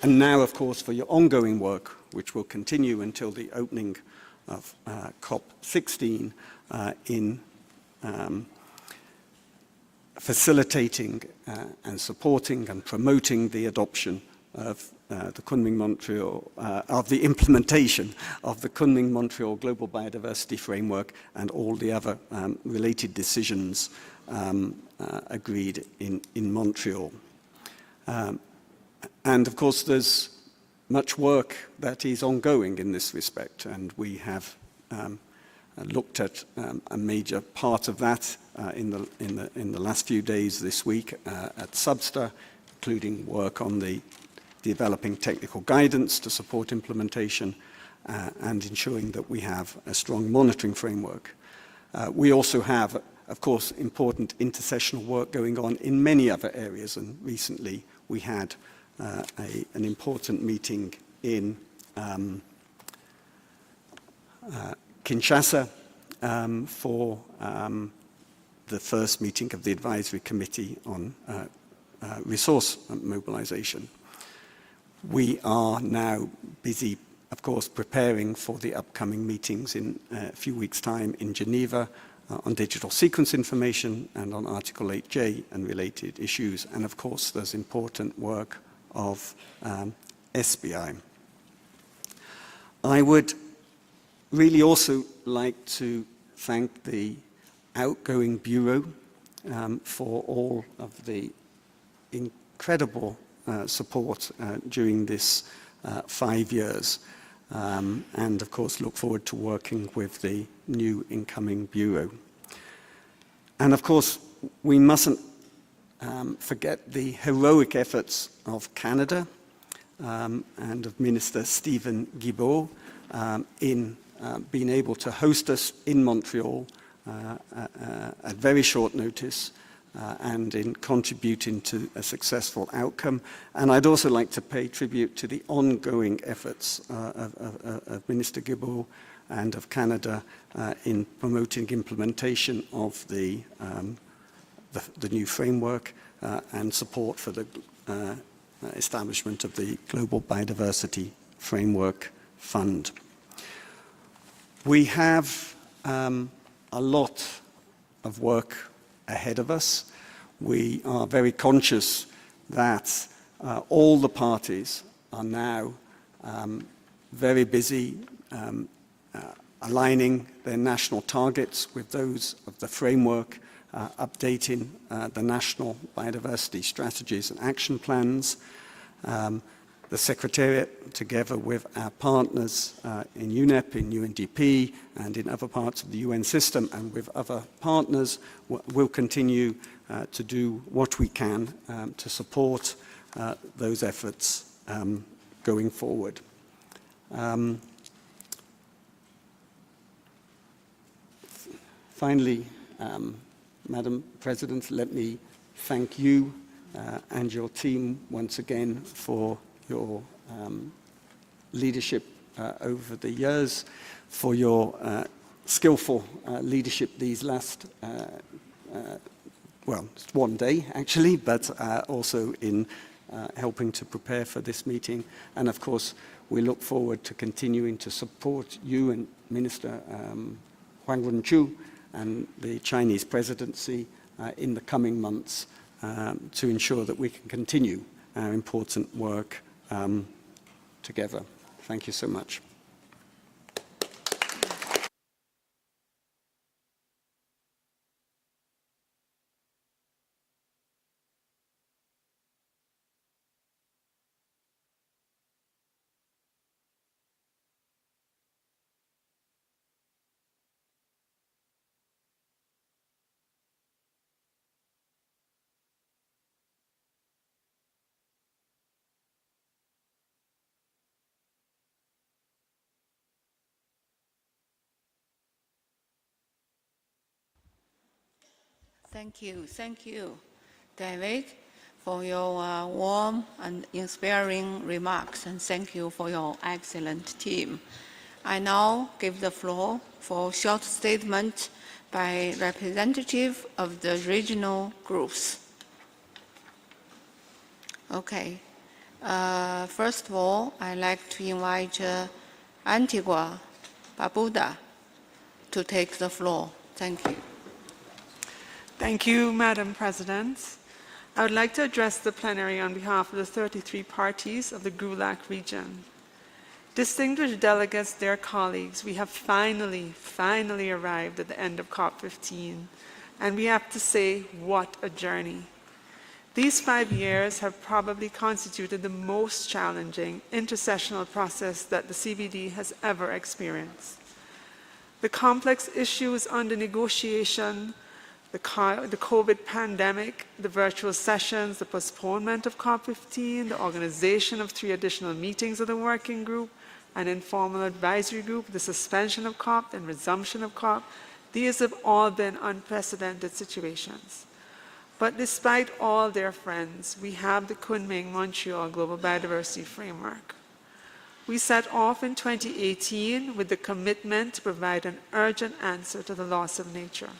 and now, of course, for your ongoing work, which will continue until the opening of COP-16 in facilitating and supporting and promoting the adoption of the Kunming-Montreal, of the implementation of the Kunming-Montreal Global Biodiversity Framework and all the other related decisions agreed in Montreal. And of course, there's much work that is ongoing in this respect, and we have looked at a major part of that in the last few days this week at Substa, including work on the developing technical guidance to support implementation and ensuring that we have a strong monitoring framework. We also have, of course, important intersessional work going on in many other areas, and recently we had an important meeting in Kinshasa for the first meeting of the Advisory Committee on Resource Mobilization. We are now busy, of course, preparing for the upcoming meetings in a few weeks' time in Geneva on digital sequence information and on Article 8J and related issues. And of course, there's important work of SBI. I would really also like to thank the outgoing Bureau for all of the incredible support during this 5 years. And of course look forward to working with the new incoming Bureau. And of course, we mustn't forget the heroic efforts of Canada and of Minister Stephen Guilbeault in being able to host us in Montreal at very short notice and in contributing to a successful outcome. And I'd also like to pay tribute to the ongoing efforts of Minister Guilbeault and of Canada in promoting implementation of the new framework and support for the establishment of the Global Biodiversity Framework Fund. We have a lot of work ahead of us. We are very conscious that all the parties are now very busy aligning their national targets with those of the framework, updating the national biodiversity strategies and action plans. The Secretariat, together with our partners in UNEP, in UNDP, and in other parts of the UN system, and with other partners, will continue to do what we can to support those efforts going forward. Finally, Madam President, let me thank you and your team once again for your leadership over the years, for your skillful leadership these last, well, it's one day actually, but also in helping to prepare for this meeting. And of course, we look forward to continuing to support you and Minister Huang Wenchu and the Chinese presidency in the coming months to ensure that we can continue our important work together. Thank you so much. Thank you, David, for your warm and inspiring remarks, and thank you for your excellent team. I now give the floor for a short statement by representative of the regional groups. Okay. First of all, I'd like to invite Antigua Barbuda to take the floor. Thank you. Thank you, Madam President. I would like to address the plenary on behalf of the 33 parties of the GULAC region. Distinguished delegates, dear colleagues, we have finally arrived at the end of COP-15, and we have to say, what a journey. These 5 years have probably constituted the most challenging intersessional process that the CBD has ever experienced. The complex issues under negotiation, the COVID pandemic, the virtual sessions, the postponement of COP-15, the organization of 3 additional meetings of the working group, an informal advisory group, the suspension of COP and resumption of COP, these have all been unprecedented situations. But despite all their friends, we have the Kunming-Montreal Global Biodiversity Framework. We set off in 2018 with the commitment to provide an urgent answer to the loss of nature.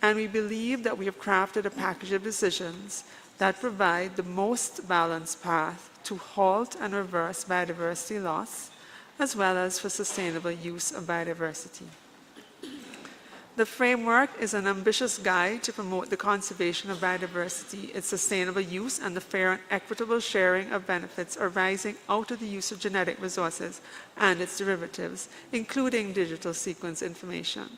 And we believe that we have crafted a package of decisions that provide the most balanced path to halt and reverse biodiversity loss, as well as for sustainable use of biodiversity. The framework is an ambitious guide to promote the conservation of biodiversity, its sustainable use, and the fair and equitable sharing of benefits arising out of the use of genetic resources and its derivatives, including digital sequence information.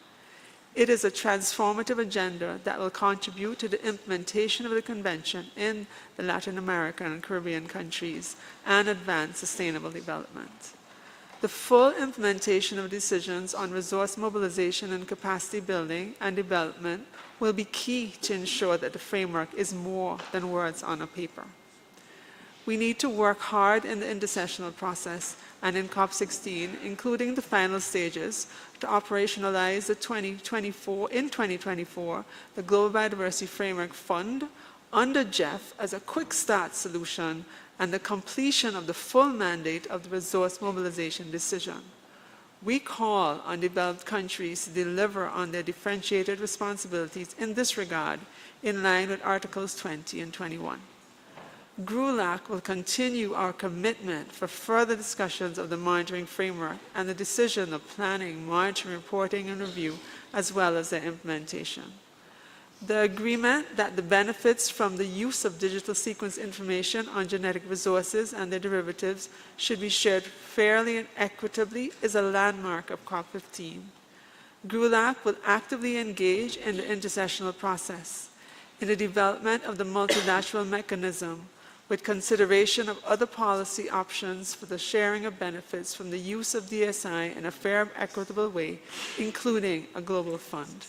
It is a transformative agenda that will contribute to the implementation of the Convention in the Latin American and Caribbean countries and advance sustainable development. The full implementation of decisions on resource mobilization and capacity building and development will be key to ensure that the framework is more than words on a paper. We need to work hard in the intersessional process and in COP-16, including the final stages, to operationalize the 2024, the Global Biodiversity Framework Fund under GEF as a quick start solution and the completion of the full mandate of the resource mobilization decision. We call on developed countries to deliver on their differentiated responsibilities in this regard in line with Articles 20 and 21. GRULAC will continue our commitment for further discussions of the monitoring framework and the decision of planning, monitoring, reporting, and review, as well as their implementation. The agreement that the benefits from the use of digital sequence information on genetic resources and their derivatives should be shared fairly and equitably is a landmark of COP-15. GRULAC will actively engage in the intersessional process, in the development of the multilateral mechanism, with consideration of other policy options for the sharing of benefits from the use of DSI in a fair and equitable way, including a global fund.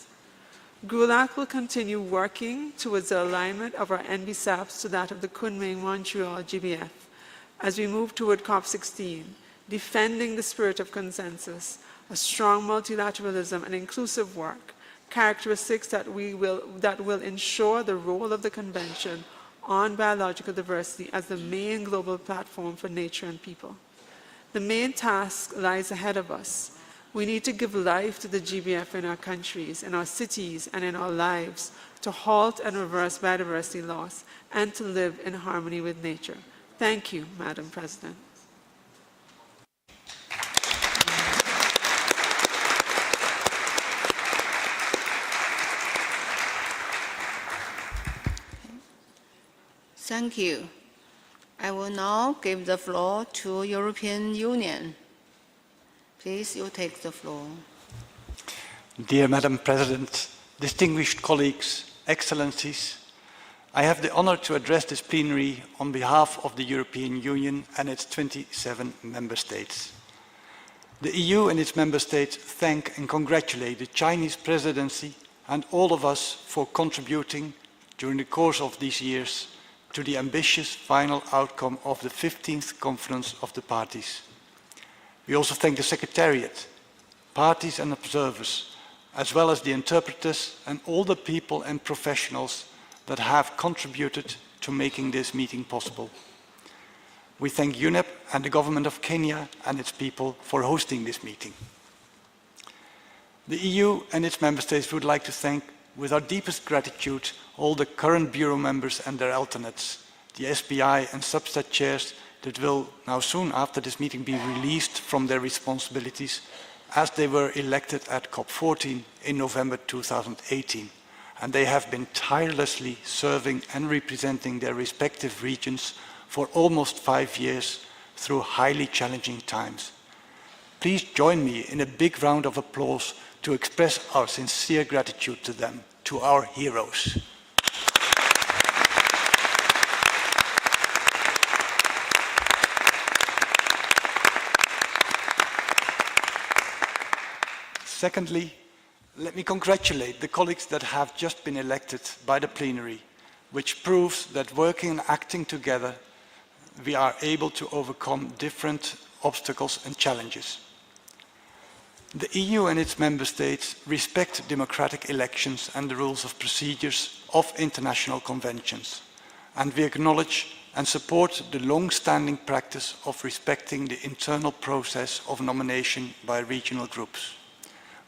GRULAC will continue working towards the alignment of our NBSAPs to that of the Kunming-Montreal GBF as we move toward COP-16, defending the spirit of consensus, a strong multilateralism and inclusive work, characteristics that will ensure the role of the Convention on biological diversity as the main global platform for nature and people. The main task lies ahead of us. We need to give life to the GBF in our countries, in our cities, and in our lives to halt and reverse biodiversity loss and to live in harmony with nature. Thank you, Madam President. Thank you. I will now give the floor to European Union. Please, you take the floor. Dear Madam President, distinguished colleagues, Excellencies, I have the honor to address this plenary on behalf of the European Union and its 27 member states. The EU and its member states thank and congratulate the Chinese presidency and all of us for contributing during the course of these years to the ambitious final outcome of the 15th Conference of the Parties. We also thank the Secretariat, parties and observers, as well as the interpreters and all the people and professionals that have contributed to making this meeting possible. We thank UNEP and the government of Kenya and its people for hosting this meeting. The EU and its member states would like to thank, with our deepest gratitude, all the current Bureau members and their alternates, the SPI and Substat chairs that will now soon after this meeting be released from their responsibilities as they were elected at COP-14 in November 2018. And they have been tirelessly serving and representing their respective regions for almost 5 years through highly challenging times. Please join me in a big round of applause to express our sincere gratitude to them, to our heroes. Secondly, let me congratulate the colleagues that have just been elected by the plenary, which proves that working and acting together, we are able to overcome different obstacles and challenges. The EU and its member states respect democratic elections and the rules of procedures of international conventions, and we acknowledge and support the long-standing practice of respecting the internal process of nomination by regional groups.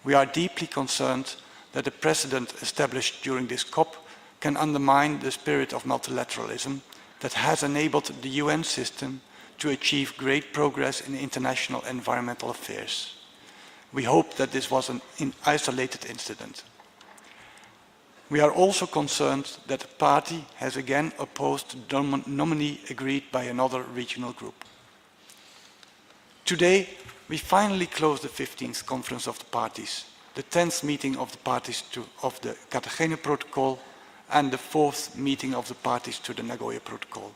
We are deeply concerned that the precedent established during this COP can undermine the spirit of multilateralism that has enabled the UN system to achieve great progress in international environmental affairs. We hope that this was an isolated incident. We are also concerned that the party has again opposed the nominee agreed by another regional group. Today, we finally close the 15th Conference of the Parties, the 10th meeting of the parties of the Cartagena Protocol, and the 4th meeting of the parties to the Nagoya Protocol.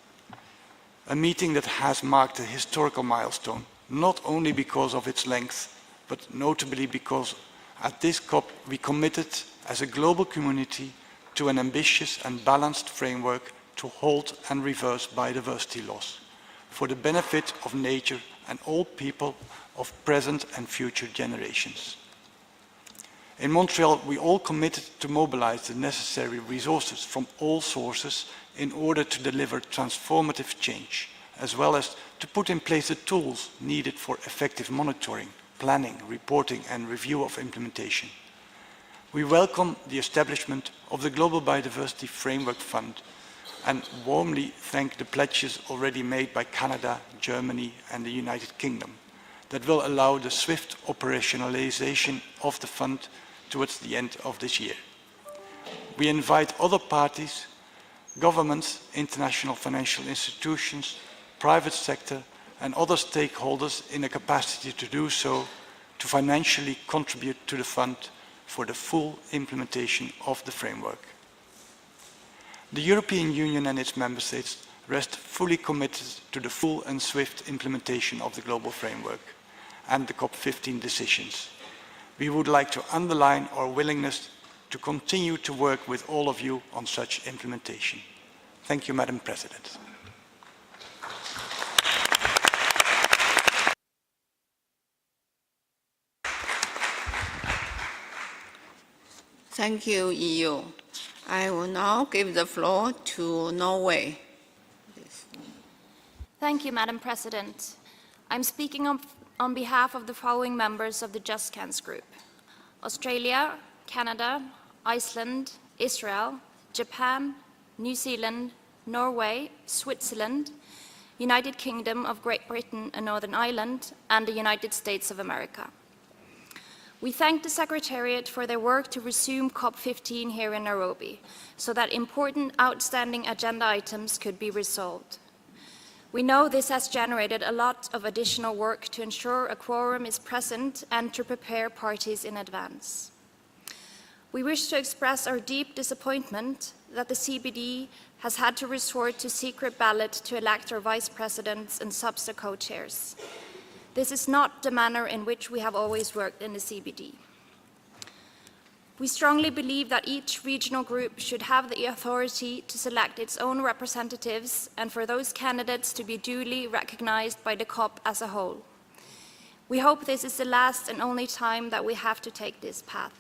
A meeting that has marked a historical milestone, not only because of its length, but notably because at this COP we committed as a global community to an ambitious and balanced framework to halt and reverse biodiversity loss for the benefit of nature and all people of present and future generations. In Montreal, we all committed to mobilize the necessary resources from all sources in order to deliver transformative change, as well as to put in place the tools needed for effective monitoring, planning, reporting, and review of implementation. We welcome the establishment of the Global Biodiversity Framework Fund and warmly thank the pledges already made by Canada, Germany, and the United Kingdom that will allow the swift operationalization of the fund towards the end of this year. We invite other parties, governments, international financial institutions, private sector, and other stakeholders in a capacity to do so to financially contribute to the fund for the full implementation of the framework. The European Union and its member states rest fully committed to the full and swift implementation of the global framework and the COP-15 decisions. We would like to underline our willingness to continue to work with all of you on such implementation. Thank you, Madam President. Thank you, EU. I will now give the floor to Norway. Please. Thank you, Madam President. I'm speaking on behalf of the following members of the Just Cans Group: Australia, Canada, Iceland, Israel, Japan, New Zealand, Norway, Switzerland, United Kingdom of Great Britain and Northern Ireland, and the United States of America. We thank the Secretariat for their work to resume COP-15 here in Nairobi, so that important outstanding agenda items could be resolved. We know this has generated a lot of additional work to ensure a quorum is present and to prepare parties in advance. We wish to express our deep disappointment that the CBD has had to resort to secret ballot to elect our vice presidents and SUBSTA co-chairs. This is not the manner in which we have always worked in the CBD. We strongly believe that each regional group should have the authority to select its own representatives and for those candidates to be duly recognized by the COP as a whole. We hope this is the last and only time that we have to take this path.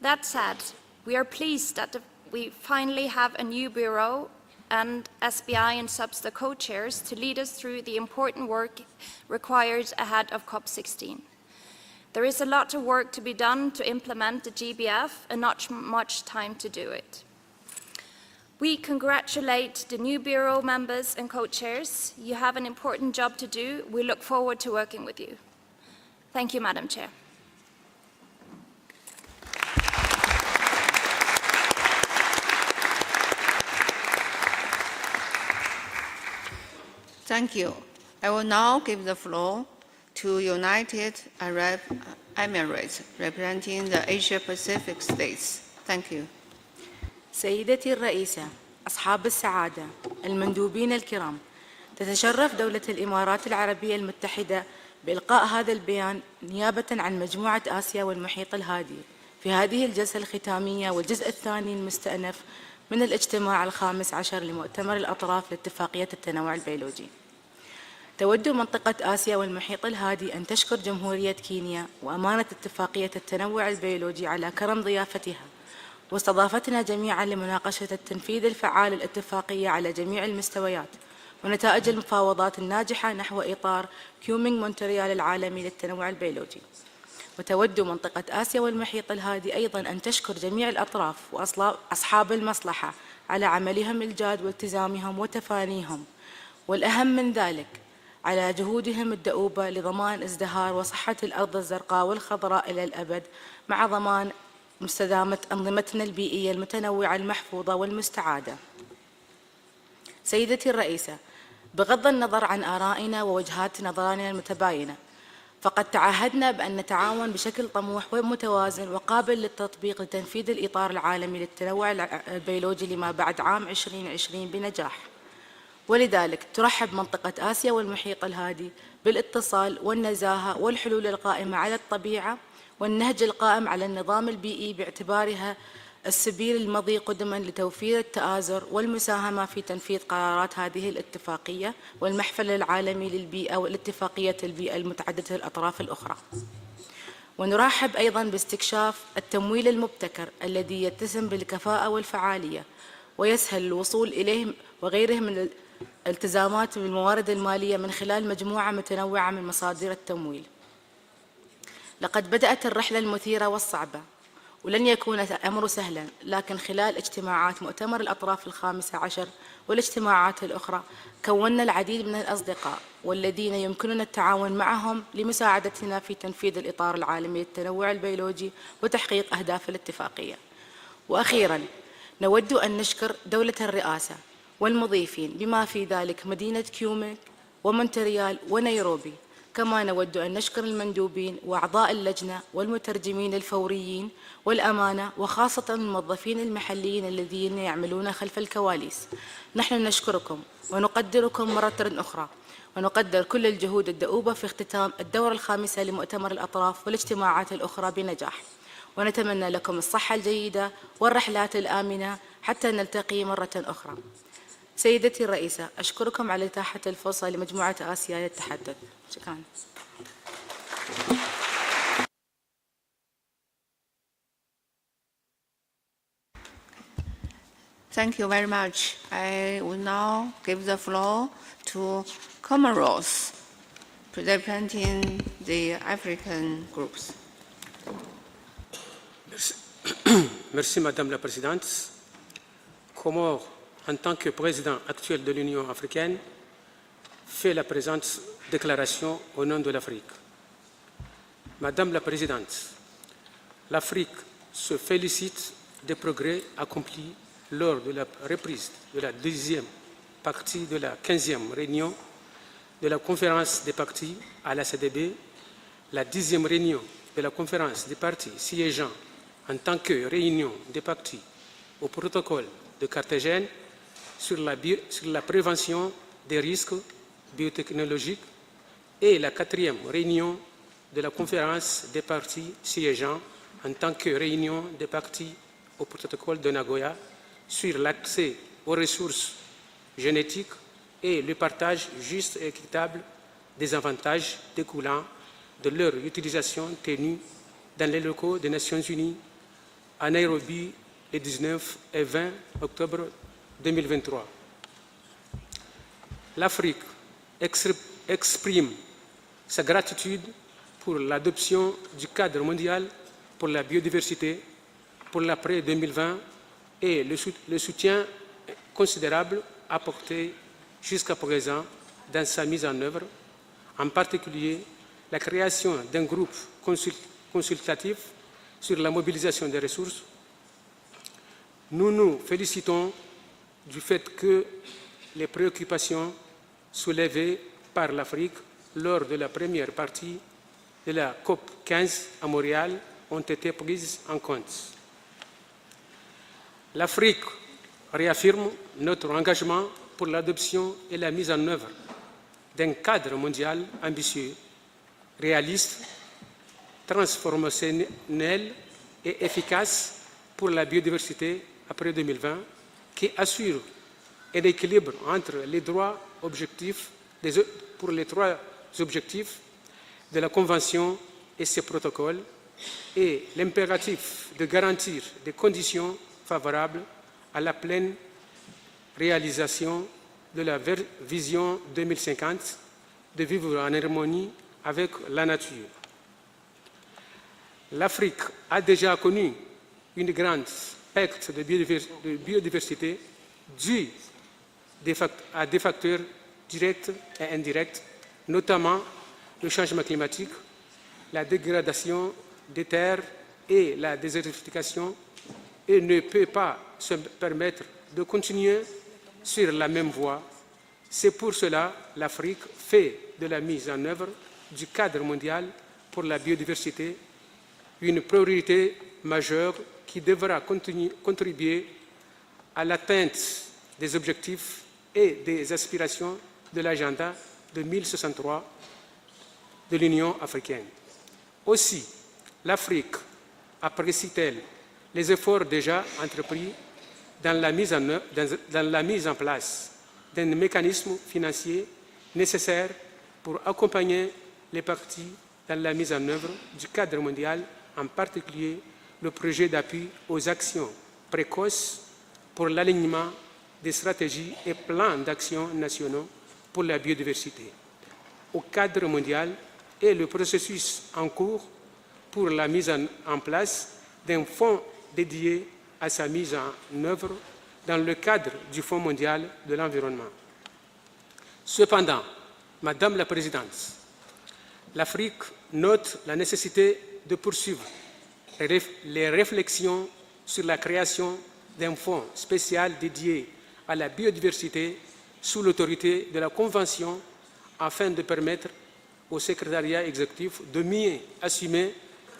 That said, we are pleased that we finally have a new bureau and SBI and SUBSTA co-chairs to lead us through the important work required ahead of COP-16. There is a lot of work to be done to implement the GBF and not much time to do it. We congratulate the new bureau members and co-chairs. You have an important job to do. We look forward to working with you. Thank you, Madam Chair. Thank you. I will now give the floor to United Arab Emirates, representing the Asia-Pacific states. Thank you. سيدتي الرئيسة، أصحاب السعادة، المندوبين الكرام، تتشرف دولة الإمارات العربية المتحدة بإلقاء هذا البيان نيابة عن مجموعة آسيا والمحيط الهادي في هذه الجلسة الختامية والجزء الثاني المستأنف من الاجتماع الخامس عشر لمؤتمر الأطراف لاتفاقية التنوع البيولوجي. تود منطقة آسيا والمحيط الهادي أن تشكر جمهورية كينيا وأمانة اتفاقية التنوع البيولوجي على كرم ضيافتها واستضافتنا جميعا لمناقشة التنفيذ الفعال للاتفاقية على جميع المستويات ونتائج المفاوضات الناجحة نحو إطار كيومينغ مونتريال العالمي للتنوع البيولوجي. وتود منطقة آسيا والمحيط الهادي أيضا أن تشكر جميع الأطراف وأصحاب المصلحة على عملهم الجاد والتزامهم وتفانيهم، والأهم من ذلك على جهودهم الدؤوبة لضمان ازدهار وصحة الأرض الزرقاء والخضراء إلى الأبد مع ضمان مستدامة أنظمتنا البيئية المتنوعة المحفوظة والمستعادة. سيدتي الرئيسة، بغض النظر عن آرائنا ووجهات نظرنا المتباينة، فقد تعهدنا بأن نتعاون بشكل طموح ومتوازن وقابل للتطبيق لتنفيذ الإطار العالمي للتنوع البيولوجي لما بعد عام 2020 بنجاح. ولذلك ترحب منطقة آسيا والمحيط الهادي بالاتصال والنزاهة والحلول القائمة على الطبيعة والنهج القائم على النظام البيئي باعتبارها السبيل المضي قدما لتوفير التآزر والمساهمة في تنفيذ قرارات هذه الاتفاقية والمحفل العالمي للبيئة والاتفاقية البيئة المتعددة الأطراف الأخرى. ونرحب أيضا باستكشاف التمويل المبتكر الذي يتسم بالكفاءة والفعالية ويسهل الوصول إليه وغيره من الالتزامات بالموارد المالية من خلال مجموعة متنوعة من مصادر التمويل. لقد بدأت الرحلة المثيرة والصعبة، ولن يكون الأمر سهلا، لكن خلال اجتماعات مؤتمر الأطراف ال15 والاجتماعات الأخرى كونا العديد من الأصدقاء والذين يمكننا التعاون معهم لمساعدتنا في تنفيذ الإطار العالمي للتنوع البيولوجي وتحقيق أهداف الاتفاقية. وأخيرا نود أن نشكر دولة الرئاسة والمضيفين بما في ذلك مدينة كيوميك ومونتريال ونيروبي. كما نود أن نشكر المندوبين وأعضاء اللجنة والمترجمين الفوريين والأمانة، وخاصة الموظفين المحليين الذين يعملون خلف الكواليس. نحن نشكركم ونقدركم مرة أخرى، ونقدر كل الجهود الدؤوبة في اختتام الدورة الخامسة لمؤتمر الأطراف والاجتماعات الأخرى بنجاح، ونتمنى لكم الصحة الجيدة والرحلات الآمنة حتى نلتقي مرة أخرى. سيدتي الرئيسة، أشكركم على إتاحة الفرصة لمجموعة آسيا للتحدث. شكرا. Thank you very much. I will now give the floor to Comoros, representing the African groups. Merci Madame la Présidente. Comores, en tant que président actuel de l'Union africaine, fait la présente déclaration au nom de l'Afrique. Madame la Présidente, l'Afrique se félicite des progrès accomplis lors de la reprise de la deuxième partie de la 15e réunion de la conférence des parties à la CDB, la 10e réunion de la conférence des parties siégeant en tant que réunion des parties au protocole de Cartagena sur la prévention des risques biotechnologiques et la 4e réunion de la conférence des parties siégeant en tant que réunion des parties au protocole de Nagoya sur l'accès aux ressources génétiques et le partage juste et équitable des avantages découlant de leur utilisation tenue dans les locaux des Nations Unies à Nairobi les 19 et 20 octobre 2023. L'Afrique exprime sa gratitude pour l'adoption du cadre mondial pour la biodiversité pour l'après 2020 et le soutien considérable apporté jusqu'à présent dans sa mise en œuvre, en particulier la création d'un groupe consultatif sur la mobilisation des ressources. Nous nous félicitons du fait que les préoccupations soulevées par l'Afrique lors de la première partie de la COP-15 à Montréal ont été prises en compte. L'Afrique réaffirme notre engagement pour l'adoption et la mise en œuvre d'un cadre mondial ambitieux, réaliste, transformationnel et efficace pour la biodiversité après 2020, qui assure un équilibre entre les droits objectifs pour les 3 objectifs de la Convention et ses protocoles et l'impératif de garantir des conditions favorables à la pleine réalisation de la vision 2050 de vivre en harmonie avec la nature. L'Afrique a déjà connu une grande perte de biodiversité due à des facteurs directs et indirects, notamment le changement climatique, la dégradation des terres et la désertification et ne peut pas se permettre de continuer sur la même voie. C'est pour cela que l'Afrique fait de la mise en œuvre du cadre mondial pour la biodiversité une priorité majeure qui devra contribuer à l'atteinte des objectifs et des aspirations de l'agenda 2063 de l'Union africaine. Aussi, l'Afrique apprécie-t-elle les efforts déjà entrepris dans la mise en place d'un mécanisme financier nécessaire pour accompagner les parties dans la mise en œuvre du cadre mondial, en particulier le projet d'appui aux actions précoces pour l'alignement des stratégies et plans d'action nationaux pour la biodiversité au cadre mondial et le processus en cours pour la mise en place d'un fonds dédié à sa mise en œuvre dans le cadre du Fonds mondial de l'environnement. Cependant, Madame la Présidente, l'Afrique note la nécessité de poursuivre les réflexions sur la création d'un fonds spécial dédié à la biodiversité sous l'autorité de la Convention afin de permettre au secrétariat exécutif de mieux assumer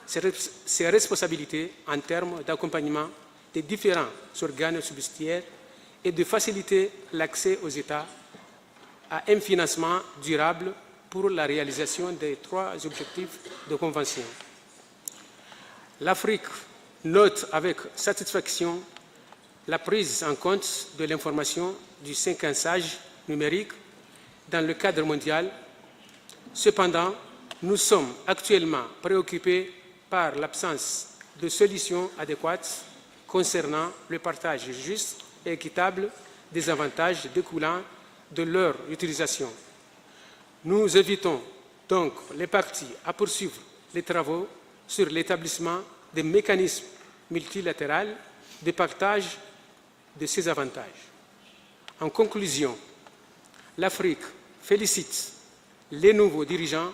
ses responsabilités en termes d'accompagnement des différents organes subsidiaires et de faciliter l'accès aux États à un financement durable pour la réalisation des 3 objectifs de convention. L'Afrique note avec satisfaction la prise en compte de l'information du séquençage numérique dans le cadre mondial. Cependant, nous sommes actuellement préoccupés par l'absence de solutions adéquates concernant le partage juste et équitable des avantages découlant de leur utilisation. Nous invitons donc les parties à poursuivre les travaux sur l'établissement des mécanismes multilatéraux de partage de ces avantages. En conclusion, l'Afrique félicite les nouveaux dirigeants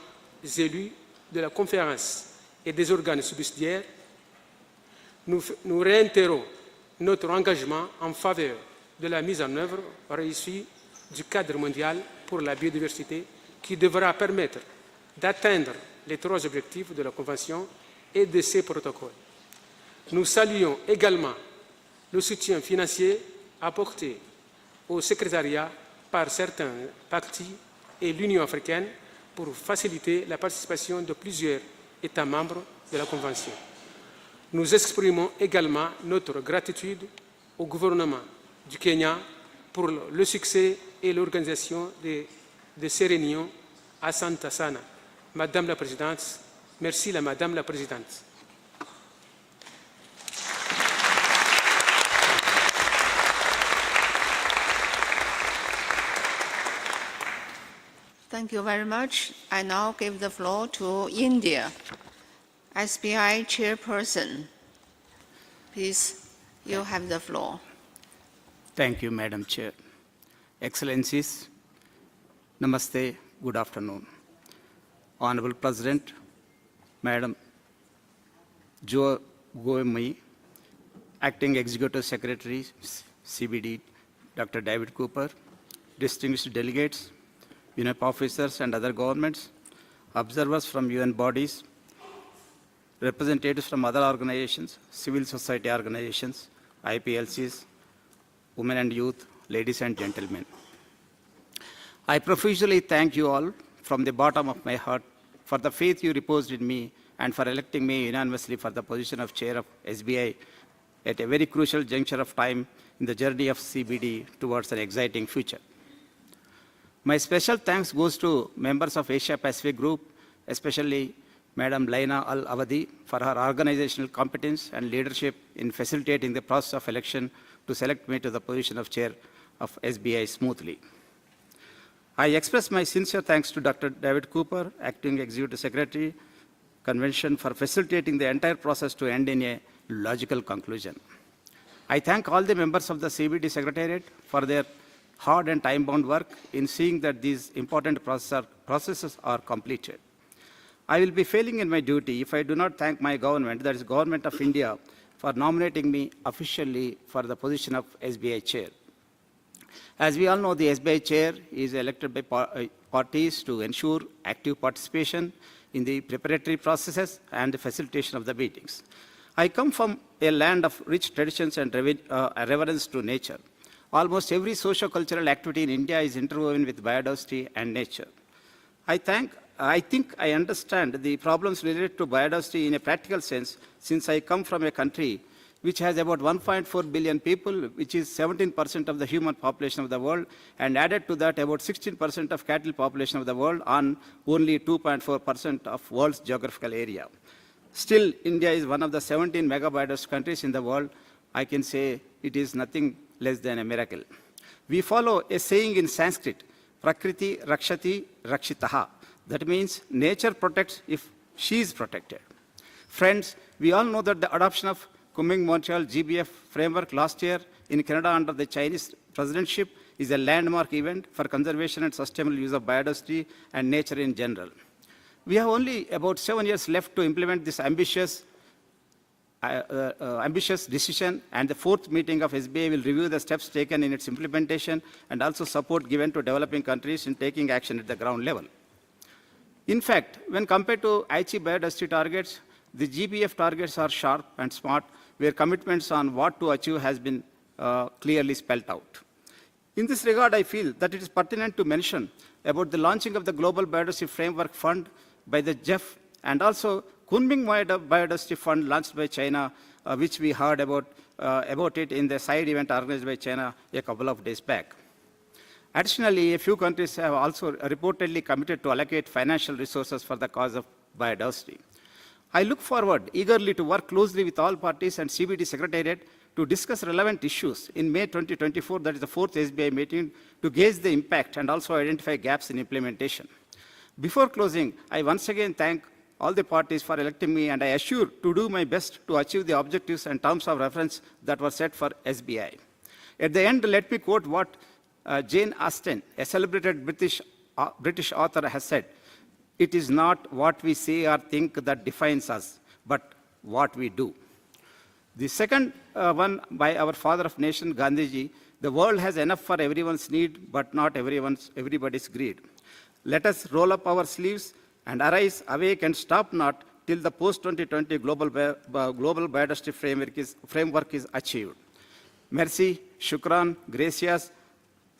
élus de la conférence et des organes subsidiaires. Nous réitérons notre engagement en faveur de la mise en œuvre réussie du cadre mondial pour la biodiversité qui devra permettre d'atteindre les 3 objectifs de la Convention et de ses protocoles. Nous saluons également le soutien financier apporté au secrétariat par certains partis et l'Union africaine pour faciliter la participation de plusieurs États membres de la Convention. Nous exprimons également notre gratitude au gouvernement du Kenya pour le succès et l'organisation de ces réunions à Santa Sana. Madame la Présidente, merci Madame la Présidente. Thank you very much. I now give the floor to India. SBI Chairperson, please, you have the floor. Thank you, Madam Chair. Excellencies, Namaste, good afternoon. Honorable President, Madam Jo Goemi, Acting Executive Secretary, CBD, Dr. David Cooper, distinguished delegates, UNEP officers and other governments, observers from UN bodies, representatives from other organizations, civil society organizations, IPLCs, women and youth, ladies and gentlemen. I profusely thank you all from the bottom of my heart for the faith you reposed in me and for electing me unanimously for the position of Chair of SBI at a very crucial juncture of time in the journey of CBD towards an exciting future. My special thanks goes to members of Asia Pacific Group, especially Madam Laina Al-Awadi for her organizational competence and leadership in facilitating the process of election to select me to the position of Chair of SBI smoothly. I express my sincere thanks to Dr. David Cooper, Acting Executive Secretary, Convention, for facilitating the entire process to end in a logical conclusion. I thank all the members of the CBD Secretariat for their hard and time-bound work in seeing that these important processes are completed. I will be failing in my duty if I do not thank my government, that is Government of India, for nominating me officially for the position of SBI chair. As we all know, the SBI chair is elected by parties to ensure active participation in the preparatory processes and the facilitation of the meetings. I come from a land of rich traditions and reverence to nature. Almost every socio-cultural activity in India is interwoven with biodiversity and nature. I think I understand the problems related to biodiversity in a practical sense, since I come from a country which has about 1.4 billion people, which is 17% of the human population of the world, and added to that about 16% of cattle population of the world on only 2.4% of world's geographical area. Still, India is one of the 17 megabiodiverse countries in the world. I can say it is nothing less than a miracle. We follow a saying in Sanskrit, Prakriti Rakshati Rakshitaha. That means nature protects if she is protected. Friends, we all know that the adoption of Kunming-Montreal GBF framework last year in Canada under the Chinese presidency is a landmark event for conservation and sustainable use of biodiversity and nature in general. We have only about 7 years left to implement this ambitious decision, and the fourth meeting of SBI will review the steps taken in its implementation and also support given to developing countries in taking action at the ground level. In fact, when compared to Aichi biodiversity targets, the GBF targets are sharp and smart, where commitments on what to achieve has been clearly spelled out. In this regard, I feel that it is pertinent to mention about the launching of the Global Biodiversity Framework Fund by the GEF, and also Kunming Biodiversity Fund launched by China, which we heard about it in the side event organized by China a couple of days back. Additionally, a few countries have also reportedly committed to allocate financial resources for the cause of biodiversity. I look forward eagerly to work closely with all parties and CBD Secretariat to discuss relevant issues in May 2024, that is the fourth SBI meeting, to gauge the impact and also identify gaps in implementation. Before closing, I once again thank all the parties for electing me, and I assure to do my best to achieve the objectives and terms of reference that were set for SBI. At the end, let me quote what Jane Austen, a celebrated British author, has said. It is not what we say or think that defines us, but what we do. The second one by our father of nation, Gandhiji, the world has enough for everyone's need, but not everybody's greed. Let us roll up our sleeves and arise, awake, and stop not till the post-2020 global biodiversity framework is achieved. Merci, shukran, gracias,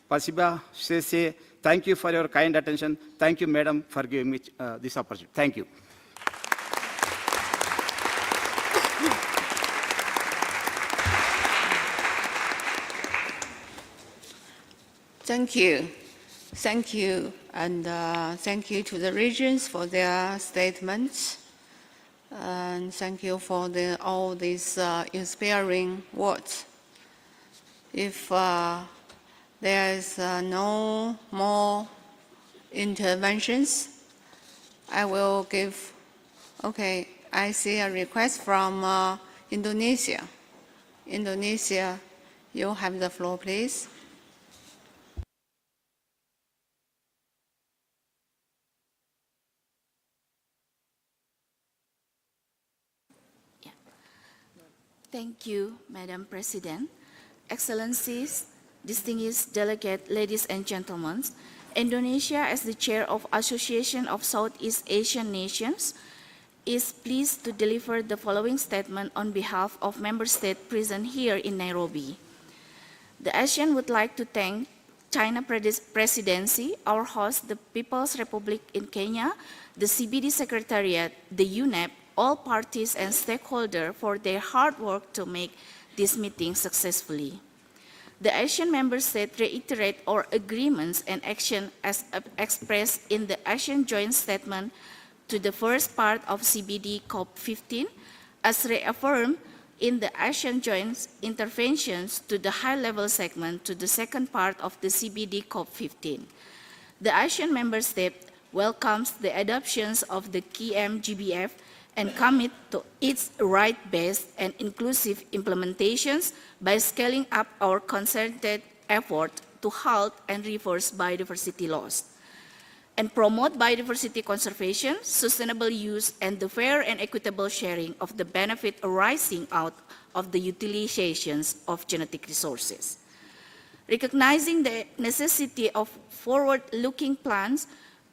pasiba, sese. Thank you for your kind attention. Thank you, Madam, for giving me this opportunity. Thank you. Thank you. Thank you, and thank you to the regions for their statements. And thank you for all these inspiring words. If there is no more interventions, I will give, okay, I see a request from Indonesia. Indonesia, you have the floor, please. Thank you, Madam President. Excellencies, distinguished delegate, ladies and gentlemen, Indonesia, as the chair of Association of Southeast Asian Nations, is pleased to deliver the following statement on behalf of member states present here in Nairobi. The ASEAN would like to thank China Presidency, our host, the People's Republic in Kenya, the CBD Secretariat, the UNEP, all parties and stakeholders for their hard work to make this meeting successfully. The ASEAN member states reiterate our agreements and action as expressed in the ASEAN Joint Statement to the first part of CBD COP-15, as reaffirmed in the ASEAN Joint Interventions to the high-level segment to the second part of the CBD COP-15. The ASEAN member state welcomes the adoptions of the KM-GBF and commit to its right-based and inclusive implementations by scaling up our concerted effort to halt and reverse biodiversity loss. and promote biodiversity conservation, sustainable use, and the fair and equitable sharing of the benefit arising out of the utilizations of genetic resources. Recognizing the necessity of forward-looking plans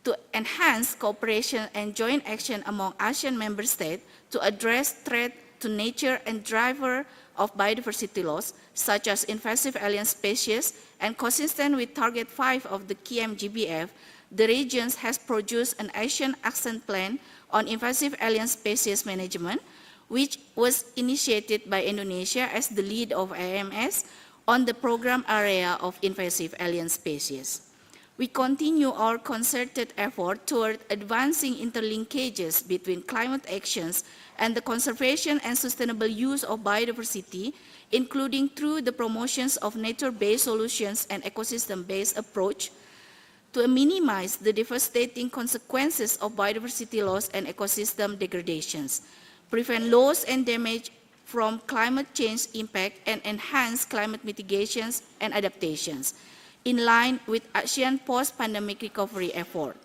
to enhance cooperation and joint action among ASEAN member states to address threat to nature and driver of biodiversity loss, such as invasive alien species, and consistent with Target 5 of the KM-GBF, the region has produced an Asian Action Plan on invasive alien species management, which was initiated by Indonesia as the lead of AMS on the program area of invasive alien species. We continue our concerted effort toward advancing interlinkages between climate actions and the conservation and sustainable use of biodiversity, including through the promotions of nature-based solutions and ecosystem-based approach to minimize the devastating consequences of biodiversity loss and ecosystem degradations, prevent loss and damage from climate change impact, and enhance climate mitigations and adaptations, in line with ASEAN post-pandemic recovery effort.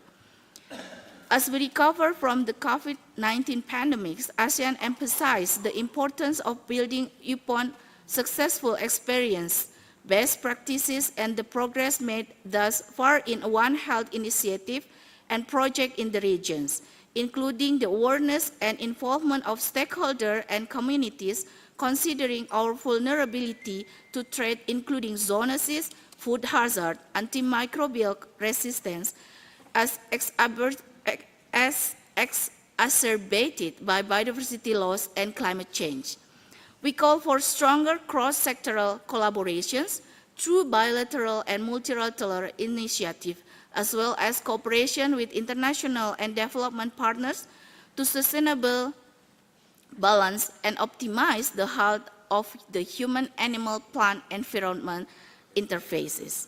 As we recover from the COVID-19 pandemics, ASEAN emphasized the importance of building upon successful experience, best practices, and the progress made thus far in One Health initiative and project in the regions, including the awareness and involvement of stakeholders and communities, considering our vulnerability to threat including zoonosis, food hazard, antimicrobial resistance, as exacerbated by biodiversity loss and climate change. We call for stronger cross-sectoral collaborations through bilateral and multilateral initiatives, as well as cooperation with international and development partners to sustainable balance and optimize the health of the human, animal, plant, environment interfaces.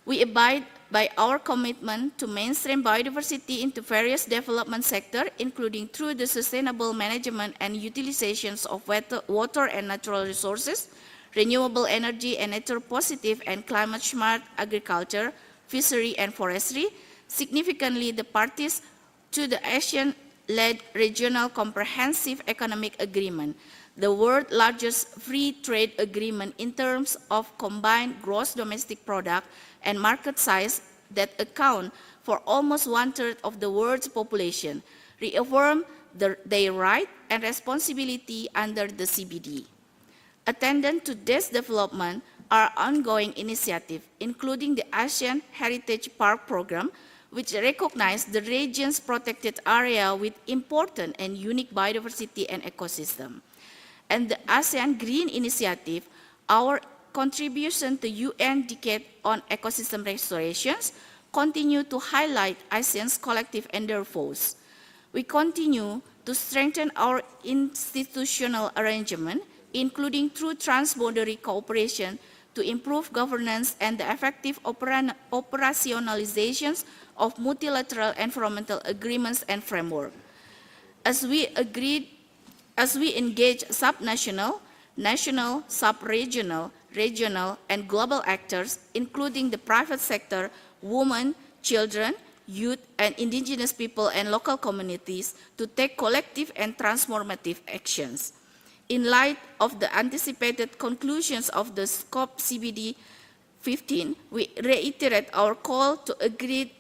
We abide by our commitment to mainstream biodiversity into various development sectors, including through the sustainable management and utilizations of water and natural resources, renewable energy and nature-positive and climate-smart agriculture, fishery and forestry. Significantly, the parties to the ASEAN-led Regional Comprehensive Economic Agreement, the world's largest free trade agreement in terms of combined gross domestic product and market size that account for almost 1/3 of the world's population, reaffirm their right and responsibility under the CBD. Attendant to this development are ongoing initiatives, including the ASEAN Heritage Park Program, which recognizes the region's protected area with important and unique biodiversity and ecosystem. And the ASEAN Green Initiative, our contribution to UN Decade on Ecosystem Restorations, continue to highlight ASEAN's collective endeavors. We continue to strengthen our institutional arrangement, including through transboundary cooperation to improve governance and the effective operationalizations of multilateral environmental agreements and framework. As we engage subnational, national, sub-regional, regional, and global actors, including the private sector, women, children, youth, and indigenous people and local communities to take collective and transformative actions. In light of the anticipated conclusions of the COP-15, we reiterate our call to agree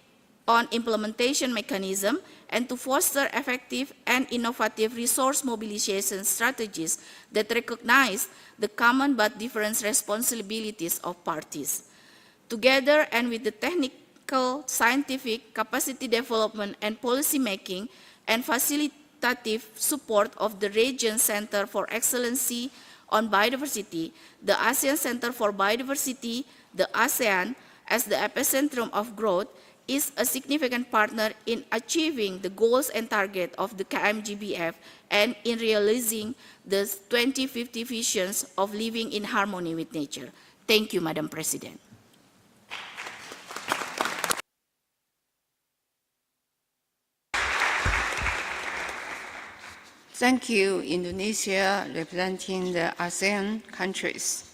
on implementation mechanism and to foster effective and innovative resource mobilization strategies that recognize the common but different responsibilities of parties. Together and with the technical, scientific, capacity development and policy making and facilitative support of the Region Center for Excellency on Biodiversity, the ASEAN Center for Biodiversity, the ASEAN, as the epicentrum of growth, is a significant partner in achieving the goals and targets of the KM-GBF and in realizing the 2050 visions of living in harmony with nature. Thank you, Madam President. Thank you, Indonesia, representing the ASEAN countries.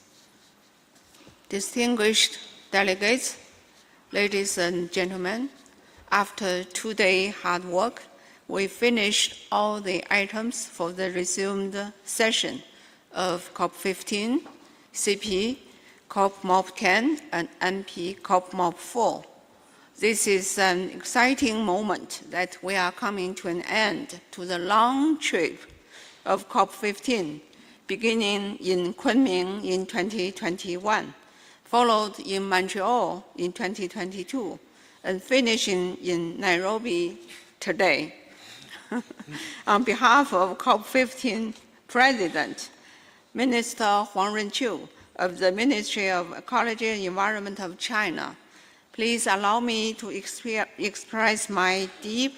Distinguished delegates, ladies and gentlemen, After 2-day hard work, we finished all the items for the resumed session of COP-15, CP-MOP-10 and NP-MOP-4. This is an exciting moment that we are coming to an end to the long trip of COP-15, beginning in Kunming in 2021, followed in Montreal in 2022, and finishing in Nairobi today. On behalf of COP-15 President, Minister Huang Renqiu of the Ministry of Ecology and Environment of China, please allow me to express my deep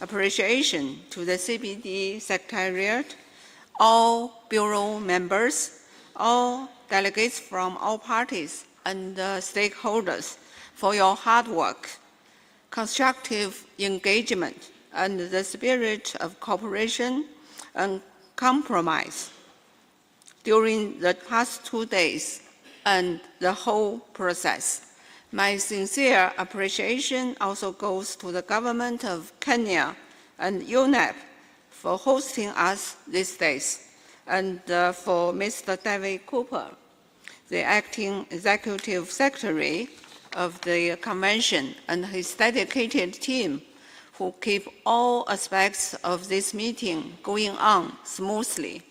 appreciation to the CBD Secretariat, all Bureau members, all delegates from all parties and stakeholders for your hard work, constructive engagement, and the spirit of cooperation and compromise during the past 2 days and the whole process. My sincere appreciation also goes to the government of Kenya and UNEP for hosting us these days, and for Mr. David Cooper, the acting executive secretary of the convention, and his dedicated team who keep all aspects of this meeting going on smoothly.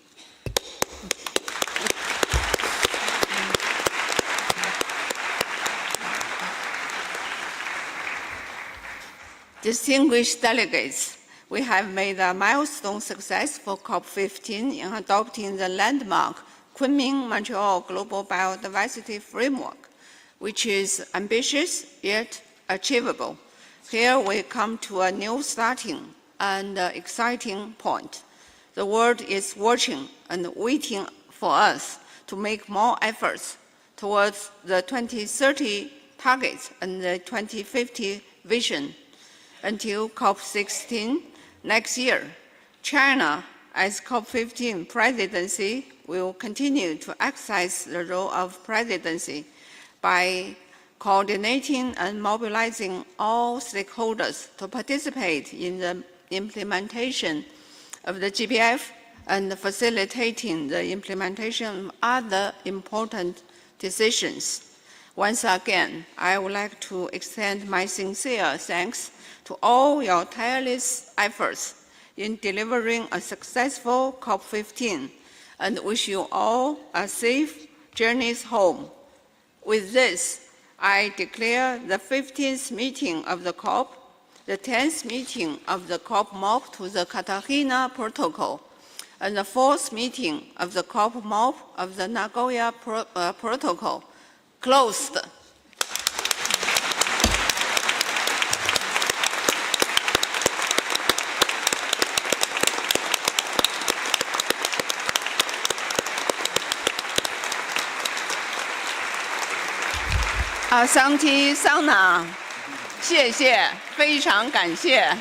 Distinguished delegates, we have made a milestone success for COP-15 in adopting the landmark Kunming-Montreal Global Biodiversity Framework, which is ambitious yet achievable. Here we come to a new starting and exciting point. The world is watching and waiting for us to make more efforts towards the 2030 targets and the 2050 vision. Until COP-16 next year, China, as COP-15 presidency, will continue to exercise the role of presidency by coordinating and mobilizing all stakeholders to participate in the implementation of the GBF and facilitating the implementation of other important decisions. Once again, I would like to extend my sincere thanks to all your tireless efforts in delivering a successful COP-15 and wish you all a safe journey home. With this, I declare the 15th meeting of the COP, the 10th meeting of the COP-MOP to the Cartagena Protocol, and the 4th meeting of the COP-MOP of the Nagoya Protocol closed.桑提桑拿，谢谢，非常感谢。